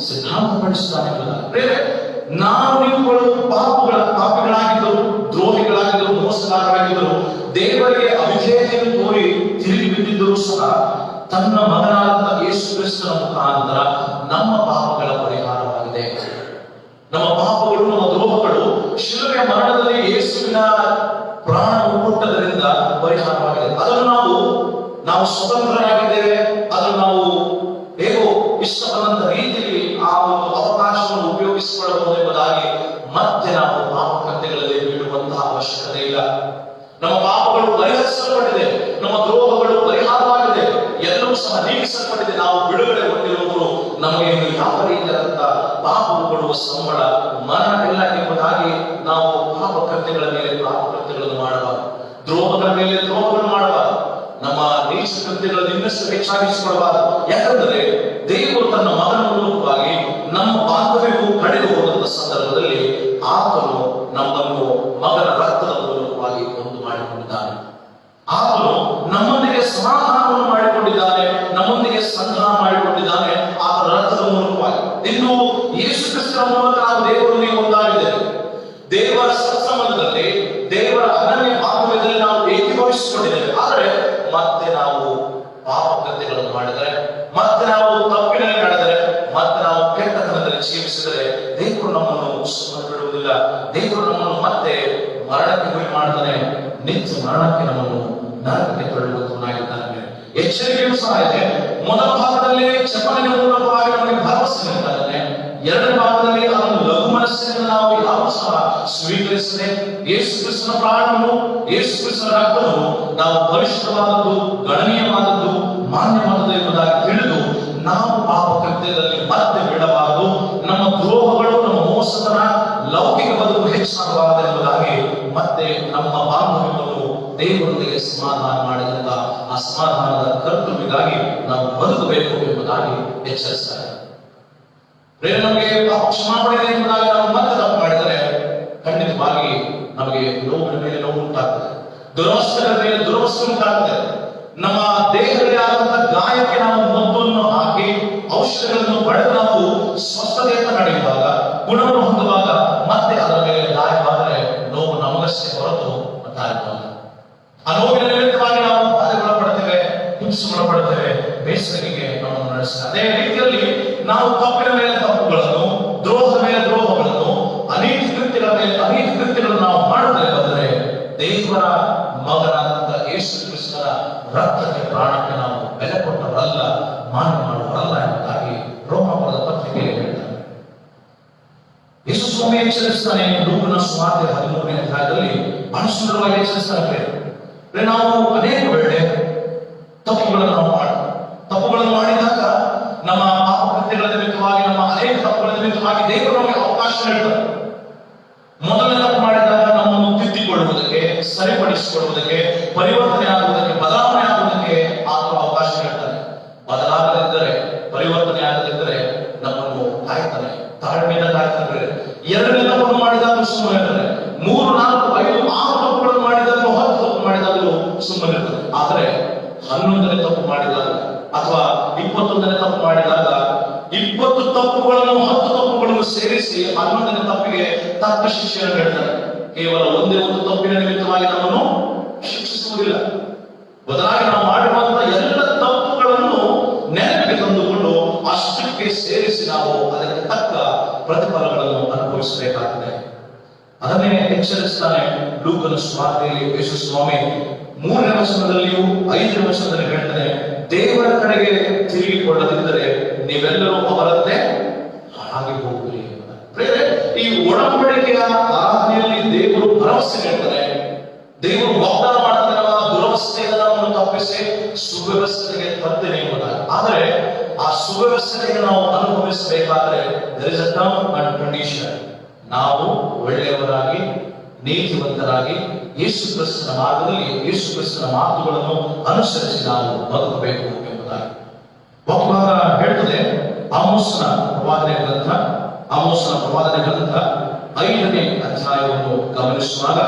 ಸಿದ್ಧಾಂತಪಡಿಸುತ್ತಾನೆ ಎಂಬುದಾಗಿ. ನಾವು ನೀವುಗಳು ಪಾಪಿಗಳಾಗಿದ್ದರು, ದ್ರೋಹಿಗಳಾಗಿದ್ದರು, ಮೋಸಗಾರರಾಗಿದ್ದರು, ದೇವರಿಗೆ ಅವಿಧೇಯತೆಯನ್ನು ತೋರಿ ತಿರುಗಿ ಬಿದ್ದಿದ್ದರೂ ಸಹ ತನ್ನ ಮಗನಾದ ಯೇಸು ಕ್ರಿಸ್ತನ ಮುಖಾಂತರ ನಮ್ಮ ಪಾಪಗಳ ಪರಿಹಾರವಾಗಿದೆ. ನಮ್ಮ ಪಾಪಗಳು, ನಮ್ಮ ದ್ರೋಹಗಳು ಶಿಲುಬೆಯ ಮರಣದಲ್ಲಿ ಯೇಸುವಿನ ಪ್ರಾಣ ಕೊಟ್ಟದರಿಂದ ಪರಿಹಾರವಾಗಿದೆ. ಅದನ್ನು ನಾವು ಸ್ವತಂತ್ರರಾಗಿದ್ದೇವೆ. ಅದನ್ನು ನಾವು ಹೇಗೋ ಇಷ್ಟ ಬಂದಂತ ರೀತಿಯಲ್ಲಿ ಆ ಒಂದು ಅವಕಾಶವನ್ನು ಉಪಯೋಗಿಸಿಕೊಳ್ಳಬಹುದು ಎಂಬುದಾಗಿ ಮತ್ತೆ ನಾವು ಪಾಪಕೃತ್ಯಗಳಲ್ಲಿ ಬೀಳುವಂತಹ ಅವಶ್ಯಕತೆ ಇಲ್ಲ. ನಮ್ಮ ಪಾಪಗಳು ಪರಿಹರಿಸಲ್ಪಟ್ಟಿದೆ, ನಮ್ಮ ದ್ರೋಹಗಳು ಪರಿಹಾರವಾಗಿದೆ, ಎಲ್ಲವೂ ಸಹ ನೀಗಿಸಲ್ಪಟ್ಟಿದೆ. ನಾವು ಬಿಡುಗಡೆ ಹೊಂದಿರುವವರು ನಮಗೆ ಯಾವ ರೀತಿಯಾದಂತಹ ಪಾಪವು ಕೊಡುವ ಸಂಬಳ ಮರಣವಿಲ್ಲ ಎಂಬುದಾಗಿ ನಾವು ಪಾಪಕೃತ್ಯಗಳ ಮೇಲೆ ಪಾಪಕೃತ್ಯಗಳನ್ನು ಮಾಡಬಾರದು, ದ್ರೋಹಗಳ ಮೇಲೆ ದ್ರೋಹಗಳನ್ನು ಮಾಡಬಾರದು, ನಮ್ಮ ನೀಚ ಕೃತ್ಯಗಳನ್ನು ಇನ್ನಷ್ಟು ಹೆಚ್ಚಾಗಿಸಿಕೊಳ್ಳಬಾರದು. ಯಾಕಂದರೆ ದೇವರು ತನ್ನ ಮಗನ ಮೂಲಕವಾಗಿ ನಮ್ಮ ಬಾಂಧವ್ಯವು ಕಳೆದು ಹೋದಂತ ಸಂದರ್ಭದಲ್ಲಿ ಆತನು ನಮ್ಮನ್ನು ಮಗನ ರಕ್ತದ ಮೂಲಕವಾಗಿ ಒಂದು ಮಾಡಿಕೊಂಡಿದ್ದಾನೆ. ಆತನು ನಮ್ಮೊಂದಿಗೆ ಸಮಾಧಾನವನ್ನು ಮಾಡಿಕೊಂಡಿದ್ದಾನೆ, ನಮ್ಮೊಂದಿಗೆ ಸಂಧಾನ ಮಾಡಿಕೊಂಡಿದ್ದಾನೆ ಆತನ ರಕ್ತದ ಮೂಲಕವಾಗಿ. ಇನ್ನು ಯೇಸು ಕ್ರಿಸ್ತನ ಮೂಲಕ ನಾವು ದೇವರೊಂದಿಗೆ ಒಂದಾಗಿದ್ದೇವೆ. ದೇವರ ಸತ್ಸಂಬಂಧದಲ್ಲಿ, ದೇವರ ಅನನ್ಯ ಬಾಂಧವ್ಯದಲ್ಲಿ ನಾವು ಏಕೀಭವಿಸಿಕೊಂಡಿದ್ದೇವೆ. ಆದರೆ ಮತ್ತೆ ನಾವು ಪಾಪಕೃತ್ಯಗಳನ್ನು ಮಾಡಿದರೆ, ಮತ್ತೆ ನಾವು ತಪ್ಪಿನಲ್ಲಿ ನಡೆದರೆ, ಮತ್ತೆ ನಾವು ಕೆಟ್ಟತನದಲ್ಲಿ ಜೀವಿಸಿದರೆ ದೇವರು ನಮ್ಮನ್ನು ಸುಮ್ಮನೆ ಬಿಡುವುದಿಲ್ಲ. ದೇವರು ನಮ್ಮನ್ನು ಮತ್ತೆ ಮರಣಕ್ಕೆ ಗುರಿ ಮಾಡ್ತಾನೆ, ನಿತ್ಯ ಮರಣಕ್ಕೆ ನಮ್ಮನ್ನು ನರಕಕ್ಕೆ ತಳ್ಳುವಂತನಾಗಿದ್ದಾನೆ. ಎಚ್ಚರಿಕೆಯೂ ಸಹ ಇದೆ. ಮೊದಲ ಭಾಗದಲ್ಲಿ ಚಪಲಿನ ಮೂಲಕವಾಗಿ ನಮಗೆ ಭರವಸೆ ನೀಡುತ್ತಾನೆ. ಎರಡನೇ ಭಾಗದಲ್ಲಿ ಅದನ್ನು ಲಘು ಮನಸ್ಸಿನಿಂದ ನಾವು ಯಾವ ಸಹ ಸ್ವೀಕರಿಸದೆ ಯೇಸು ಕ್ರಿಸ್ತನ ಪ್ರಾಣವನ್ನು, ಯೇಸು ಕ್ರಿಸ್ತನ ರಕ್ತವನ್ನು ನಾವು ಬಲಿಷ್ಠವಾದದ್ದು, ಗಣನೀಯವಾದದ್ದು, ಮಾನ್ಯವಾದದ್ದು ಎಂಬುದಾಗಿ ತಿಳಿದು ನಾವು ಪಾಪ ಕೃತ್ಯದಲ್ಲಿ ಮತ್ತೆ ಬಿಡಬಾರದು. ನಮ್ಮ ದ್ರೋಹಗಳು, ನಮ್ಮ ಮೋಸತನ, ಲೌಕಿಕ ಬದುಕು ಹೆಚ್ಚಾಗಬಾರದು ಎಂಬುದಾಗಿ ಮತ್ತೆ ನಮ್ಮ ಬಾಂಧವ್ಯವನ್ನು ದೇವರೊಂದಿಗೆ ಸಮಾಧಾನ ಮಾಡಿದಂತ ಆ ಸಮಾಧಾನದ ಕರ್ತವ್ಯಕ್ಕಾಗಿ ನಾವು ಬದುಕಬೇಕು ಎಂಬುದಾಗಿ ಎಚ್ಚರಿಸ್ತಾರೆ. ನಮಗೆ ಪಾಪ ಕ್ಷಮಾಪಣೆ ಎಂಬುದಾಗಿ ನಾವು ಮತ್ತೆ ತಪ್ಪು ಮಾಡಿದರೆ ಖಂಡಿತವಾಗಿ ನಮಗೆ ನೋವಿನ ಮೇಲೆ ನೋವು ಉಂಟಾಗ್ತದೆ, ದುರವಸ್ಥೆಗಳ ಮೇಲೆ ದುರವಸ್ಥೆ ಉಂಟಾಗ್ತದೆ. ನಮ್ಮ ದೇಹದಲ್ಲಿ ಆದಂತಹ ಗಾಯಕ್ಕೆ ನಾವು ಮದ್ದನ್ನು ಹಾಕಿ ಔಷಧಗಳನ್ನು ಪಡೆದು ನಾವು ಸ್ವಸ್ಥತೆಯಿಂದ ನಡೆಯುವಾಗ, ಗುಣವನ್ನು ಹೊಂದುವಾಗ ಮತ್ತೆ ಅದರ ಮೇಲೆ ಗಾಯವಾದರೆ ನೋವು ನಮಗಷ್ಟೇ ಹೊರತು ಮತ್ತಾಗಲ್ಲ. ಆ ನೋವಿನ ನಿಮಿತ್ತವಾಗಿ ನಾವು ಬಾಧೆಗೊಳಪಡ್ತೇವೆ, ಹಿಂಸೆಗೊಳಪಡ್ತೇವೆ, ಬೇಸರಿಕೆಗೆ ನಮ್ಮನ್ನು ನಡೆಸ್ತೇವೆ. ಅದೇ ರೀತಿಯಲ್ಲಿ ನಾವು ತಪ್ಪಿನ ಮೇಲೆ ತಪ್ಪುಗಳನ್ನು, ದ್ರೋಹದ ಮೇಲೆ ದ್ರೋಹಗಳನ್ನು, ಅನೇಕ ಕೃತ್ಯಗಳ ಮೇಲೆ ಅನೇಕ ಕೃತ್ಯಗಳನ್ನು ನಾವು ಮಾಡುತ್ತೇವೆ. ಬಂದರೆ ದೇವರ ಮಗನಾದಂತ ಯೇಸು ಕ್ರಿಸ್ತನ ರಕ್ತಕ್ಕೆ, ಪ್ರಾಣಕ್ಕೆ ನಾವು ಬೆಲೆ ಕೊಟ್ಟವರಲ್ಲ, ಮಾನ್ಯ ಮಾಡುವರಲ್ಲ ಎಂಬುದಾಗಿ ರೋಮಪುರದ ಪತ್ರಿಕೆಯಲ್ಲಿ ಹೇಳ್ತಾರೆ. ಯೇಸು ಸ್ವಾಮಿ ಎಚ್ಚರಿಸ್ತಾನೆ. ಲೂಕನ ಸುವಾರ್ತೆ 13ನೇ ಅಧ್ಯಾಯದಲ್ಲಿ ಬಹಳ ಸುಂದರವಾಗಿ ಎಚ್ಚರಿಸ್ತಾರೆ. ನಾವು ಅನೇಕ ವೇಳೆ ತಪ್ಪುಗಳನ್ನು ಮಾಡಿದಾಗ ನಮ್ಮ ಪಾಪ ಕೃತ್ಯಗಳ ನಿಮಿತ್ತವಾಗಿ, ನಮ್ಮ ಅನೇಕ ತಪ್ಪುಗಳ ನಿಮಿತ್ತವಾಗಿ ದೇವರು ನಮಗೆ ಅವಕಾಶ ನೀಡ್ತಾರೆ. ಮೊದಲನೇ ತಪ್ಪು ಮಾಡಿದಾಗ ನಮ್ಮನ್ನು ತಿದ್ದಿಕೊಳ್ಳುವುದಕ್ಕೆ, ಸರಿಪಡಿಸಿಕೊಳ್ಳುವುದಕ್ಕೆ, ಪರಿವರ್ತನೆ ಆಗುವುದಕ್ಕೆ, ಬದಲಾವಣೆ ಆಗುವುದಕ್ಕೆ ಆತನು ಅವಕಾಶ ನೀಡ್ತಾನೆ. ಬದಲಾಗದಿದ್ದರೆ, ಪರಿವರ್ತನೆ ಆಗದಿದ್ದರೆ ನಮ್ಮನ್ನು ಕಾಯ್ತಾನೆ, ತಾಳ್ಮೆಯಿಂದ ಕಾಯ್ತಾನೆ. ಎರಡನೇ ತಪ್ಪನ್ನು ಮಾಡಿದಾಗ ಸುಮ್ಮನೆ ಇರ್ತಾನೆ. 3, 4, 5, 6 ತಪ್ಪುಗಳನ್ನು ಮಾಡಿದಾಗಲೂ, 10 ತಪ್ಪು ಮಾಡಿದಾಗಲೂ ಸುಮ್ಮನೆ ಇರ್ತದೆ. ಆದರೆ 11ನೇ ತಪ್ಪು ಮಾಡಿದಾಗ ಅಥವಾ 21ನೇ ತಪ್ಪು ಮಾಡಿದಾಗ 20 ತಪ್ಪುಗಳನ್ನು, 10 ತಪ್ಪುಗಳನ್ನು ಸೇರಿಸಿ 11ನೇ ತಪ್ಪಿಗೆ ತಕ್ಕ ಶಿಕ್ಷೆಯನ್ನು ಹೇಳ್ತಾರೆ. ಕೇವಲ ಒಂದೇ ಒಂದು ತಪ್ಪಿನ ನಿಮಿತ್ತವಾಗಿ ನಮ್ಮನ್ನು ಶಿಕ್ಷಿಸುವುದಿಲ್ಲ. ಬದಲಾಗಿ ನಾವು ಮಾಡಿರುವಂತಹ ಎಲ್ಲ ತಪ್ಪುಗಳನ್ನು ನೆನಪಿಗೆ ತಂದುಕೊಂಡು ಅಷ್ಟಕ್ಕೆ ಸೇರಿಸಿ ನಾವು ಅದಕ್ಕೆ ತಕ್ಕ ಪ್ರತಿಫಲಗಳನ್ನು ಅನುಭವಿಸಬೇಕಾಗಿದೆ. ಅದನ್ನೇ ಎಚ್ಚರಿಸ್ತಾನೆ ಲೂಕನ ಸುವಾರ್ತೆಯಲ್ಲಿ ಯೇಸು ಸ್ವಾಮಿ 3ನೇ ವಚನದಲ್ಲಿಯೂ 5ನೇ ವಚನದಲ್ಲಿ ಹೇಳ್ತಾನೆ, ದೇವರ ಕಡೆಗೆ ತಿರುಗಿಕೊಳ್ಳದಿದ್ದರೆ ನೀವೆಲ್ಲರೂ ಅವರಂತೆ ಹಾಗೆ ಹೋಗುವಿರಿ. ಈ ಒಡಂಬಡಿಕೆಯ ಆರಾಧನೆಯಲ್ಲಿ ದೇವರು ಭರವಸೆ ನೀಡ್ತಾನೆ. ದೇವರು ವಾಗ್ದಾನ ಮಾಡ್ತಾನೆ, ದುರವಸ್ಥೆಯಿಂದ ನಮ್ಮನ್ನು ತಪ್ಪಿಸಿ ಸುವ್ಯವಸ್ಥೆಗೆ ತರ್ತೇನೆ ಎಂಬುದಾಗಿ. ಆದರೆ ಆ ಸುವ್ಯವಸ್ಥೆಯನ್ನು ನಾವು ಅನುಭವಿಸಬೇಕಾದ್ರೆ there is a term and condition. ನಾವು ಒಳ್ಳೆಯವರಾಗಿ, ನೀತಿವಂತರಾಗಿ, ಯೇಸು ಕ್ರಿಸ್ತನ ಮಾರ್ಗದಲ್ಲಿ, ಯೇಸು ಕ್ರಿಸ್ತನ ಮಾತುಗಳನ್ನು ಅನುಸರಿಸಿ ನಾವು ಬದುಕಬೇಕು ಎಂಬುದಾಗಿ ವಾಕ್ಯಭಾಗ ಹೇಳ್ತದೆ. ಆಮೋಸನ ಪ್ರವಾದನೆ ಗ್ರಂಥ 5ನೇ ಅಧ್ಯಾಯವನ್ನು ಗಮನಿಸುವಾಗ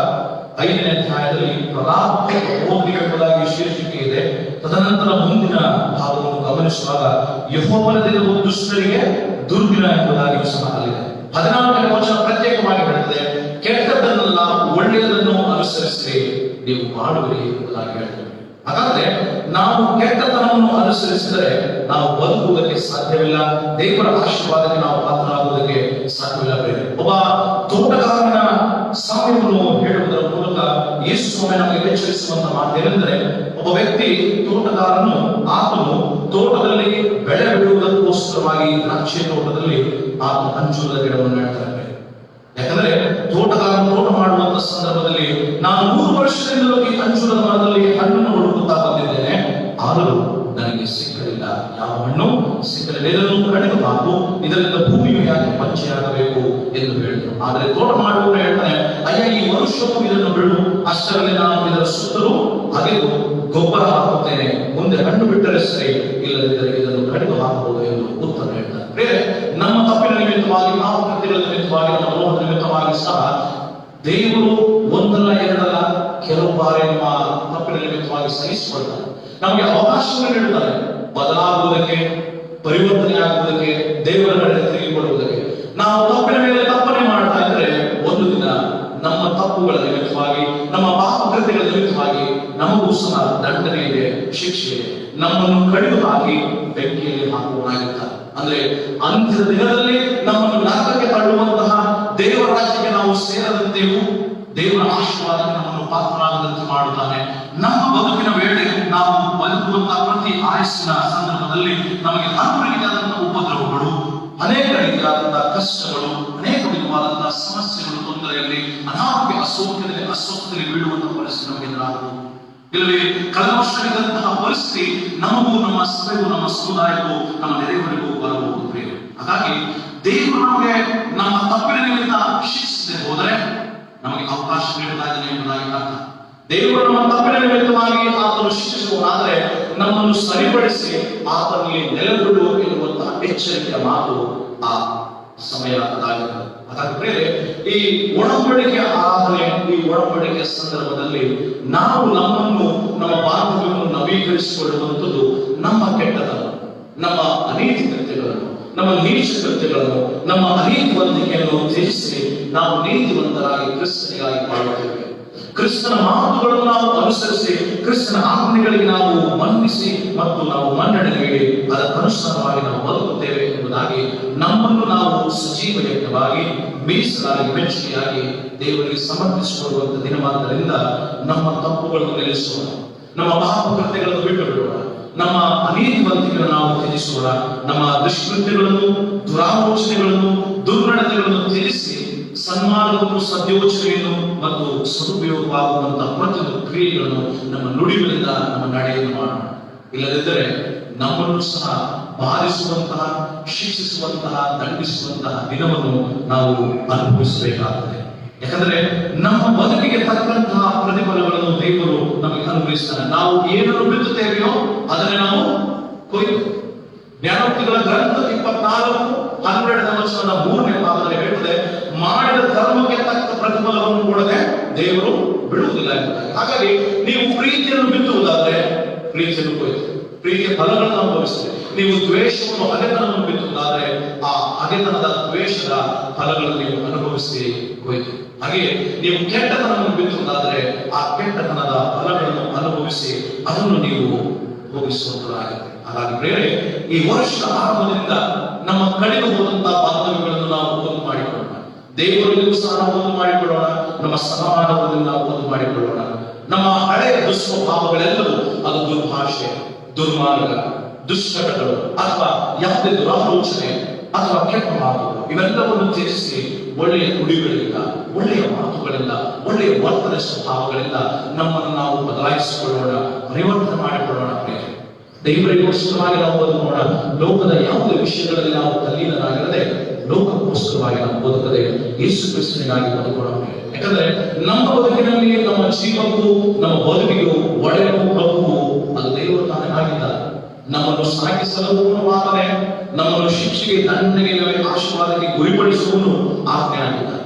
5ನೇ ಅಧ್ಯಾಯದಲ್ಲಿ ಪ್ರಲಾಪ ಎಂಬುದಾಗಿ ಶೀರ್ಷಿಕೆ ಇದೆ. ತದನಂತರ ಮುಂದಿನ ಭಾಗವನ್ನು ಗಮನಿಸುವಾಗ ಯೆಹೋವನಿಂದ ದುಷ್ಟರಿಗೆ ದುರ್ದಿನ ಎಂಬುದಾಗಿ ಸಹ ಅಲ್ಲಿದೆ. 14ನೇ ವಚನ ಪ್ರತ್ಯೇಕವಾಗಿ ಹೇಳ್ತದೆ, ಕೆಟ್ಟದ್ದನ್ನೆಲ್ಲ ಒಳ್ಳೆಯದನ್ನು ಅನುಸರಿಸಿ ನೀವು ಮಾಡುವಿರಿ ಎಂಬುದಾಗಿ ಹೇಳ್ತದೆ. ಹಾಗಾದ್ರೆ ನಾವು ಕೆಟ್ಟತನವನ್ನು ಅನುಸರಿಸಿದರೆ ನಾವು ಬದುಕುವುದಕ್ಕೆ ಸಾಧ್ಯವಿಲ್ಲ, ದೇವರ ಆಶೀರ್ವಾದಕ್ಕೆ ನಾವು ಪಾತ್ರರಾಗುವುದಕ್ಕೆ ಸಾಧ್ಯವಿಲ್ಲ. ಒಬ್ಬ ತೋಟಗಾರನ ಸಾಮ್ಯವನ್ನು ಹೇಳುವುದರ ಮೂಲಕ ಯೇಸು ಸ್ವಾಮಿ ನಮಗೆ ಎಚ್ಚರಿಸುವಂತ ಮಾತೇನೆಂದರೆ, ಒಬ್ಬ ವ್ಯಕ್ತಿ ತೋಟಗಾರನು, ಆತನು ತೋಟದಲ್ಲಿ ಬೆಳೆ ಬಿಡುವುದಕ್ಕೋಸ್ಕರವಾಗಿ ದ್ರಾಕ್ಷಿ ತೋಟದಲ್ಲಿ ಆತ ಅಂಜೂರದ ಗಿಡವನ್ನು ನೆಡ್ತಾನೆ. ಯಾಕಂದ್ರೆ ತೋಟಗಾರನು ತೋಟ ಮಾಡುವಂತ ಸಂದರ್ಭದಲ್ಲಿ ನಾನು 3 ವರ್ಷದಿಂದಲೂ ಈ ಅಂಜೂರದ ಮರದಲ್ಲಿ ಹಣ್ಣನ್ನು ಹುಡುಕುತ್ತಾ ಬಂದಿದ್ದೇನೆ, ಆದರೂ ನನಗೆ ಸಿಕ್ಕಲಿಲ್ಲ, ಯಾವ ಹಣ್ಣು ಸಿಕ್ಕಲಿಲ್ಲ, ಇದನ್ನು ಕಡಿಯಬಾರದು, ಇದರಿಂದ ಭೂಮಿಯು ಯಾಕೆ ಪಂಚೆಯಾಗಬೇಕು ಎಂದು ಹೇಳಿದರು. ಆದರೆ ತೋಟ ಮಾಡುವವರು ಹೇಳ್ತಾನೆ, ಅಯ್ಯ ಈ ವರ್ಷವೂ ಇದನ್ನು ಬಿಡು, ಅಷ್ಟರಲ್ಲಿ ನಾನು ಇದರ ಸುತ್ತಲೂ ಅಗೆದು ಗೊಬ್ಬರ ಹಾಕುತ್ತೇನೆ, ಮುಂದೆ ಹಣ್ಣು ಬಿಟ್ಟರೆ ಸರಿ, ಇಲ್ಲದಿದ್ದರೆ ಇದನ್ನು ಕಡಿದು ಹಾಕಬಹುದು ಎಂದು ಉತ್ತರ ಹೇಳ್ತಾರೆ. ಬೇರೆ ನಮ್ಮ ತಪ್ಪಿನ ನಿಮಿತ್ತವಾಗಿ, ಪಾಪ ಕೃತ್ಯಗಳ ನಿಮಿತ್ತವಾಗಿ, ನಮ್ಮ ದ್ರೋಹದ ನಿಮಿತ್ತವಾಗಿ ಸಹ ದೇವರು ಒಂದಲ್ಲ ಎರಡಲ್ಲ ಕೆಲವು ಬಾರಿ ನಮ್ಮ ತಪ್ಪಿನ ನಿಮಿತ್ತವಾಗಿ ಸಹಿಸಿಕೊಳ್ತಾರೆ. ನಮಗೆ ಅವಕಾಶವನ್ನು ನೀಡುತ್ತಾರೆ ಬದಲಾಗುವುದಕ್ಕೆ, ಪರಿವರ್ತನೆ ಆಗುವುದಕ್ಕೆ, ದೇವರ ಕಡೆ ತಿರುಗಿಕೊಳ್ಳುವುದಕ್ಕೆ. ನಾವು ತಪ್ಪಿನ ಮೇಲೆ ತಪ್ಪನೆ ಮಾಡ್ತಾ ಇದ್ರೆ ಒಂದು ದಿನ ನಮ್ಮ ತಪ್ಪುಗಳ ನಿಮಿತ್ತವಾಗಿ, ನಮ್ಮ ಪಾಪ ಕೃತ್ಯಗಳ ನಿಮಿತ್ತವಾಗಿ ನಮಗೂ ಸಹ ದಂಡನೆ ಇದೆ, ಶಿಕ್ಷೆ ಇದೆ. ನಮ್ಮನ್ನು ಕಡಿದು ಹಾಕಿ ಬೆಂಕಿಯಲ್ಲಿ ಹಾಕುವನಾಗಿರ್ತಾರೆ. ಅಂದ್ರೆ ಅಂತ್ಯದ ದಿನದಲ್ಲಿ ನಮ್ಮನ್ನು ನರಕಕ್ಕೆ ತಳ್ಳುವಂತಹ ದೇವರ ರಾಜ್ಯಕ್ಕೆ ನಾವು ಸೇರದಂತೆಯೂ, ದೇವರ ಆಶೀರ್ವಾದಕ್ಕೆ ನಮ್ಮನ್ನು ಪಾತ್ರರಾಗದಂತೆ ಮಾಡುತ್ತಾನೆ. ನಮ್ಮ ಬದುಕಿನ ವೇಳೆ ನಾವು ಬದುಕುವಂತಹ ಪ್ರತಿ ಆಯಸ್ಸಿನ ಸಂದರ್ಭದಲ್ಲಿ ನಮಗೆ ಅನೇಕ ರೀತಿಯಾದಂತಹ ಉಪದ್ರವಗಳು, ಅನೇಕ ರೀತಿಯಾದಂತಹ ಕಷ್ಟಗಳು, ಅನೇಕ ವಿಧವಾದಂತಹ ಸಮಸ್ಯೆಗಳು, ತೊಂದರೆಯಲ್ಲಿ, ಅನಾರೋಗ್ಯ, ಅಸ್ವಸ್ಥತೆಯಲ್ಲಿ ಬೀಳುವಂತಹ ಪರಿಸ್ಥಿತಿ ನಮಗೆ ಎದುರಾಗುವುದು. ಇಲ್ಲಿ ಕಳೆದ ವರ್ಷವಿದ್ದಂತಹ ಪರಿಸ್ಥಿತಿ ನಮಗೂ, ನಮ್ಮ ಸಭೆಗೂ, ನಮ್ಮ ಸಮುದಾಯಕ್ಕೂ, ನಮ್ಮ ನೆರೆಯವರಿಗೂ ಬರಬಹುದು ಪ್ರಿಯರೇ. ಹಾಗಾಗಿ ದೇವರು ನಮಗೆ ನಮ್ಮ ತಪ್ಪಿನ ನಿಮಿತ್ತ ಶಿಕ್ಷಿಸದೆ ಹೋದರೆ ನಮಗೆ ಅವಕಾಶ ನೀಡುತ್ತಾ ಇದ್ದಾನೆ ಎಂಬುದಾಗಿ ಅರ್ಥ. ದೇವರು ನಮ್ಮ ತಪ್ಪಿನ ನಿಮಿತ್ತವಾಗಿ ಆತನು ಶಿಕ್ಷಿಸುವನಾದರೆ ನಮ್ಮನ್ನು ಸರಿಪಡಿಸಿ ಆತನಲ್ಲಿ ನೆಲೆಗೊಳ್ಳು ಎನ್ನುವಂತಹ ಎಚ್ಚರಿಕೆಯ ಮಾತು ಆ ಸಮಯ ಅದಾಗಿರುತ್ತದೆ. ಹಾಗಾಗಿ ಪ್ರಿಯರೇ, ಈ ಒಡಂಬಡಿಕೆಯ ಆರಾಧನೆ, ಈ ಒಡಂಬಡಿಕೆಯ ಸಂದರ್ಭದಲ್ಲಿ ನಾವು ನಮ್ಮನ್ನು, ನಮ್ಮ ಬಾಂಧವ್ಯವನ್ನು ನವೀಕರಿಸಿಕೊಳ್ಳುವಂಥದ್ದು ನಮ್ಮ ಕೆಟ್ಟತನ, ನಮ್ಮ ಅನೀತಿ ಕೃತ್ಯಗಳನ್ನು, ನಮ್ಮ ನೀಚ ಕೃತ್ಯಗಳನ್ನು, ನಮ್ಮ ಅನೀತಿವಂತಿಕೆಯನ್ನು ತ್ಯಜಿಸಿ ನಾವು ನೀತಿವಂತರಾಗಿ ಕ್ರಿಸ್ತನಿಗಾಗಿ ಬಾಳುತ್ತೇವೆ. ಕ್ರಿಸ್ತನ ಮಾತುಗಳನ್ನು ನಾವು ಅನುಸರಿಸಿ, ಕ್ರಿಸ್ತನ ಆಜ್ಞೆಗಳಿಗೆ ನಾವು ಮನ್ನಿಸಿ ಮತ್ತು ನಾವು ಮನ್ನಣೆ ನೀಡಿ ಅದಕ್ಕನುಸಾರವಾಗಿ ನಾವು ಬದುಕುತ್ತೇವೆ ಎಂಬುದಾಗಿ ನಮ್ಮನ್ನು ನಾವು ಸಜೀವ ಯಜ್ಞವಾಗಿ, ಮೀಸಲಾಗಿ, ಮೆಚ್ಚುಗೆಯಾಗಿ ದೇವರಿಗೆ ಸಮರ್ಪಿಸಿಕೊಳ್ಳುವಂತ ದಿನವಾದ್ದರಿಂದ ನಮ್ಮ ತಪ್ಪುಗಳನ್ನು ನಿಲ್ಲಿಸೋಣ, ನಮ್ಮ ಪಾಪ ಕೃತ್ಯಗಳನ್ನು ಬಿಟ್ಟು ಬಿಡೋಣ, ನಮ್ಮ ಅನೀತಿವಂತಿಕೆಯನ್ನು ನಾವು ತ್ಯಜಿಸೋಣ, ನಮ್ಮ ದುಷ್ಕೃತ್ಯಗಳನ್ನು, ದುರಾಲೋಚನೆಗಳನ್ನು, ದುರ್ನಡತೆಗಳನ್ನು ತ್ಯಜಿಸಿ ಸನ್ಮಾರ್ಗವನ್ನು, ಸದ್ಯೋಚನೆಯನ್ನು ಮತ್ತು ಸದುಪಯೋಗವಾಗುವಂತಹ ಪ್ರತಿಯೊಂದು ಕ್ರಿಯೆಗಳನ್ನು ನಮ್ಮ ನುಡಿಗಳಿಂದ, ನಮ್ಮ ನಡೆಯನ್ನು ಮಾಡೋಣ. ಇಲ್ಲದಿದ್ದರೆ ನಮ್ಮನ್ನು ಸಹ ಬಾಧಿಸುವಂತಹ, ಶಿಕ್ಷಿಸುವಂತಹ, ದಂಡಿಸುವಂತಹ ದಿನವನ್ನು ನಾವು ಅನುಭವಿಸಬೇಕಾಗುತ್ತದೆ. ಯಾಕಂದ್ರೆ ನಮ್ಮ ಬದುಕಿಗೆ ತಕ್ಕಂತಹ ಪ್ರತಿಫಲಗಳನ್ನು ದೇವರು ನಮಗೆ ಅನುಗ್ರಹಿಸ್ತಾನೆ. ನಾವು ಏನನ್ನು ಬಿತ್ತುತ್ತೇವೆಯೋ ಅದನ್ನೇ ನಾವು ಕೊಯ್ಯುತ್ತೇವೆ. ಜ್ಞಾನೋಕ್ತಿಗಳ ಗ್ರಂಥ 24:12 ಭಾಗದಲ್ಲಿ ಹೇಳುತ್ತದೆ, ಮಾಡಿದ ಧರ್ಮಕ್ಕೆ ತಕ್ಕ ಪ್ರತಿಫಲವನ್ನು ಕೊಡದೆ ದೇವರು ಬಿಡುವುದಿಲ್ಲ ಎಂಬುದಾಗಿ. ಹಾಗಾಗಿ ನೀವು ಪ್ರೀತಿಯನ್ನು ಬಿತ್ತುವುದಾದ್ರೆ ಪ್ರೀತಿಯನ್ನು ಕೊಯ್ಯುತ್ತೆ, ಪ್ರೀತಿಯ ಫಲಗಳನ್ನು ಅನುಭವಿಸುತ್ತೆ. ನೀವು ದ್ವೇಷವನ್ನು, ಹಗೆತನವನ್ನು ಬಿತ್ತುವುದಾದ್ರೆ ಆ ಹಗೆತನದ, ದ್ವೇಷದ ಫಲಗಳನ್ನು ನೀವು ಅನುಭವಿಸಿ ಕೊಯ್ತು. ಹಾಗೆಯೇ ನೀವು ಕೆಟ್ಟತನವನ್ನು ಬಿತ್ತುವುದಾದ್ರೆ ಆ ಕೆಟ್ಟತನದ ಫಲಗಳನ್ನು ಅನುಭವಿಸಿ ಅದನ್ನು ನೀವು ಭೋಗಿಸುವಂತರಾಗುತ್ತೆ. ಹಾಗಾಗಿ ಪ್ರೇರೆ, ಈ ವರ್ಷದ ಆರಂಭದಿಂದ ನಮ್ಮ ಕಳೆದು ಹೋದಂತಹ ಬಾಂಧವ್ಯಗಳನ್ನು ನಾವು ಒಂದು ಮಾಡಿಕೊಳ್ಳೋಣ. ದೇವರಲ್ಲಿಯೂ ಸಹ ನಾವು ಒಂದು ಮಾಡಿಕೊಳ್ಳೋಣ, ನಮ್ಮ ಸಮಾನವನ್ನು ನಾವು ಒಂದು ಮಾಡಿಕೊಳ್ಳೋಣ. ನಮ್ಮ ಹಳೆಯ ದುಸ್ವಭಾವಗಳೆಲ್ಲವೂ, ಅದು ದುರ್ಭಾಷೆ, ದುರ್ಮಾರ್ಗ, ದುಶ್ಚಟಗಳು ಅಥವಾ ಯಾವುದೇ ದುರಾಲೋಚನೆ ಅಥವಾ ಕೆಟ್ಟ ಮಾತುಗಳು, ಇವೆಲ್ಲವನ್ನು ತ್ಯಜಿಸಿ ಒಳ್ಳೆಯ ನುಡಿಗಳಿಂದ, ಒಳ್ಳೆಯ ಮಾತುಗಳಿಂದ, ಒಳ್ಳೆಯ ವರ್ತನೆ ಸ್ವಭಾವಗಳಿಂದ ನಮ್ಮನ್ನು ನಾವು ಬದಲಾಯಿಸಿಕೊಳ್ಳೋಣ, ಪರಿವರ್ತನೆ ಮಾಡಿಕೊಳ್ಳೋಣ. ಪ್ರಿಯರೇ, ದೇವರಿಗೋಸ್ಕರವಾಗಿ ನಾವು ಬದುಕೋಣ. ಲೋಕದ ಯಾವುದೇ ವಿಷಯಗಳಲ್ಲಿ ನಾವು ತಲ್ಲೀನರಾಗಿರದೆ, ಲೋಕಕ್ಕೋಸ್ಕರವಾಗಿ ನಾವು ಬದುಕದೆ ಯೇಸು ಕ್ರಿಸ್ತನಿಗಾಗಿ ಬದುಕೋಣ. ಯಾಕಂದ್ರೆ ನಮ್ಮ ಬದುಕಿನಲ್ಲಿ, ನಮ್ಮ ಜೀವಕ್ಕೂ, ನಮ್ಮ ಬದುಕಿಗೂ ಒಡೆಯೂ ಪ್ರಭುವು ಅದು ದೇವರು ತಾನೇ ಆಗಿದ್ದಾರೆ. ನಮ್ಮನ್ನು ಸಾಗಿಸಲು ಪೂರ್ಣವಾಗದೆ, ನಮ್ಮನ್ನು ಶಿಕ್ಷೆಗೆ, ದಂಡನೆಗೆ, ಆಶೀರ್ವಾದಕ್ಕೆ ಗುರಿಪಡಿಸುವನು ಆಜ್ಞೆ ಆಗಿದ್ದಾರೆ.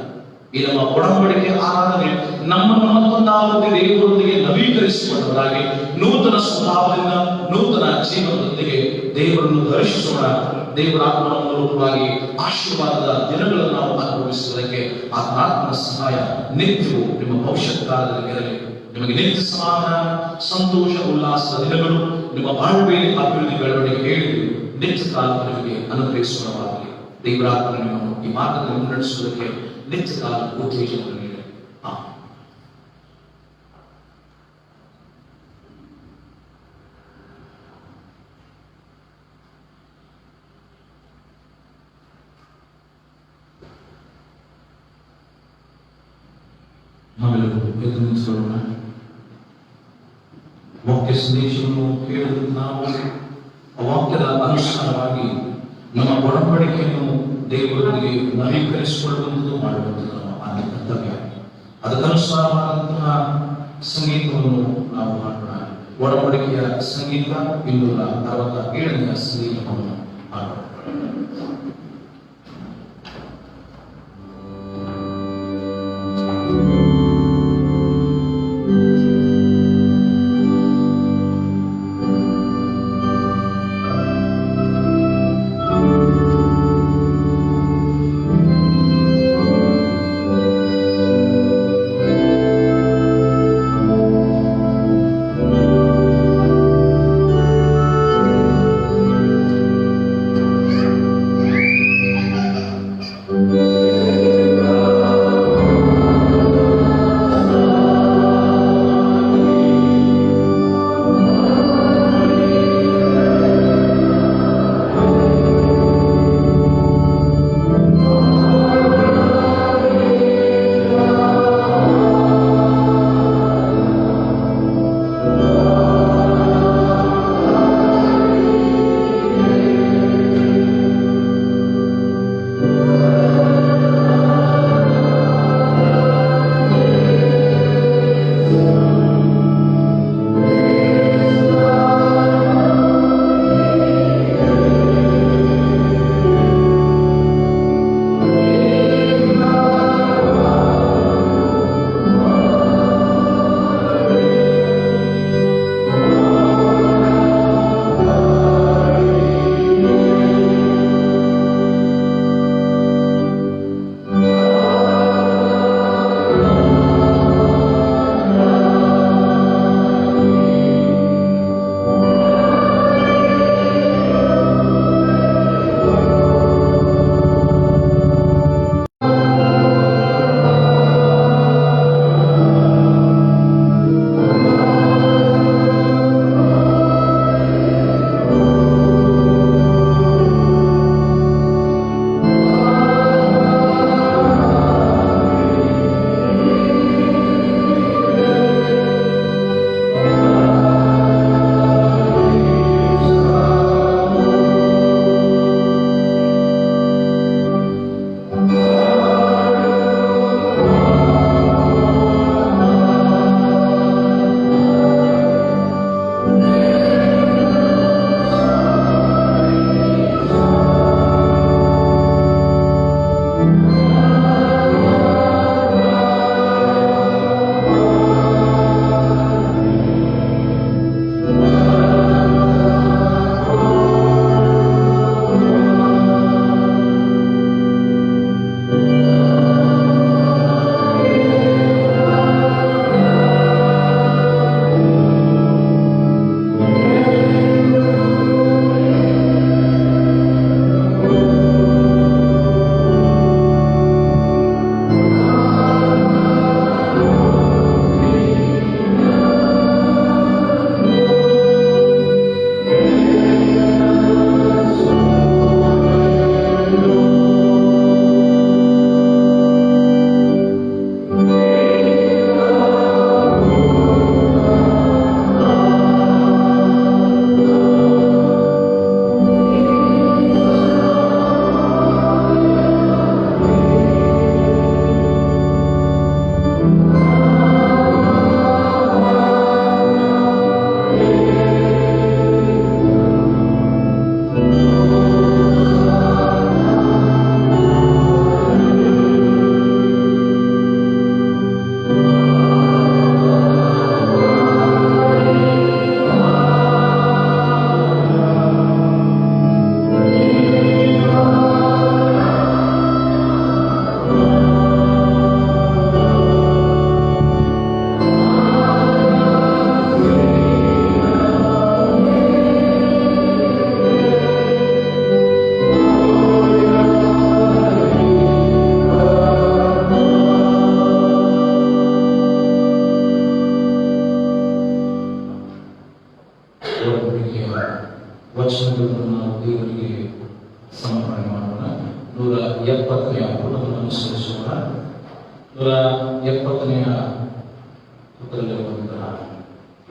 ಈ ನಮ್ಮ ಒಡಂಬಡಿಕೆ ಆರಾಧನೆ ನಮ್ಮನ್ನು ಮತ್ತೊಂದಾವತಿ ದೇವರೊಂದಿಗೆ ನವೀಕರಿಸಿಕೊಂಡವರಾಗಿ ನೂತನ ಸ್ವಭಾವದಿಂದ, ನೂತನ ಜೀವನದೊಂದಿಗೆ ದೇವರನ್ನು ದರ್ಶಿಸೋಣ. ದೇವರ ಆತ್ಮನ ಮೂಲಕವಾಗಿ ಆಶೀರ್ವಾದದ ದಿನಗಳನ್ನು ನಾವು ಅನುಭವಿಸುವುದಕ್ಕೆ ಆತ್ಮನ ಸಹಾಯ ನಿತ್ಯವೂ ನಿಮ್ಮ ಭವಿಷ್ಯತ್ ಕಾಲದಲ್ಲಿ ಇರಲಿ. ನಿಮಗೆ ನಿತ್ಯ ಸಮಾಧಾನ, ಸಂತೋಷ, ಉಲ್ಲಾಸದ ದಿನಗಳು, ನಿಮ್ಮ ಬಾಳ್ವೆಯಲ್ಲಿ ಅಭಿವೃದ್ಧಿ, ಬೆಳವಣಿಗೆ ಹೇಳಿ ನಿತ್ಯ ಕಾಲ ನಿಮಗೆ ಅನುಗ್ರಹಿಸುವವಾಗಲಿ. ದೇವರಾತ್ಮ ನಿಮ್ಮನ್ನು ಈ ಮಾರ್ಗದಲ್ಲಿ ಮುನ್ನಡೆಸುವುದಕ್ಕೆ ನಿತ್ಯ ಕಾಲ ಉತ್ತೇಜನವನ್ನು ನೀಡಿ. ನಾವೆಲ್ಲರೂ ಎದ್ದು ನಿಲ್ಲಿಸೋಣ. ವಾಕ್ಯ ಸಂದೇಶವನ್ನು ಕೇಳಿದ ನಾವು ಆ ವಾಕ್ಯದ ಅನುಸಾರವಾಗಿ ನಮ್ಮ ಒಡಂಬಡಿಕೆಯನ್ನು ದೇವರೊಂದಿಗೆ ನವೀಕರಿಸಿಕೊಳ್ಳುವಂಥದ್ದು ಮಾಡುವಂಥದ್ದು ನಮ್ಮ ಆದ್ಯ ಕರ್ತವ್ಯ. ಅದಕ್ಕನುಸಾರವಾದಂತಹ ಸಂಗೀತವನ್ನು ನಾವು ಮಾಡೋಣ. ಒಡಂಬಡಿಕೆಯ ಸಂಗೀತ 267ನೇ ಸಂಗೀತವನ್ನು ಮಾಡೋಣ. ಒಡಂಬಡಿಕೆಯ ವಚನಗಳನ್ನು ನಾವು ದೇವರಿಗೆ ಸಮರ್ಪಣೆ ಮಾಡೋಣ. 170ನೇ ಪುಟವನ್ನು ಅನುಸರಿಸೋಣ. 170ನೇ ಪುಟದಲ್ಲಿರುವಂತಹ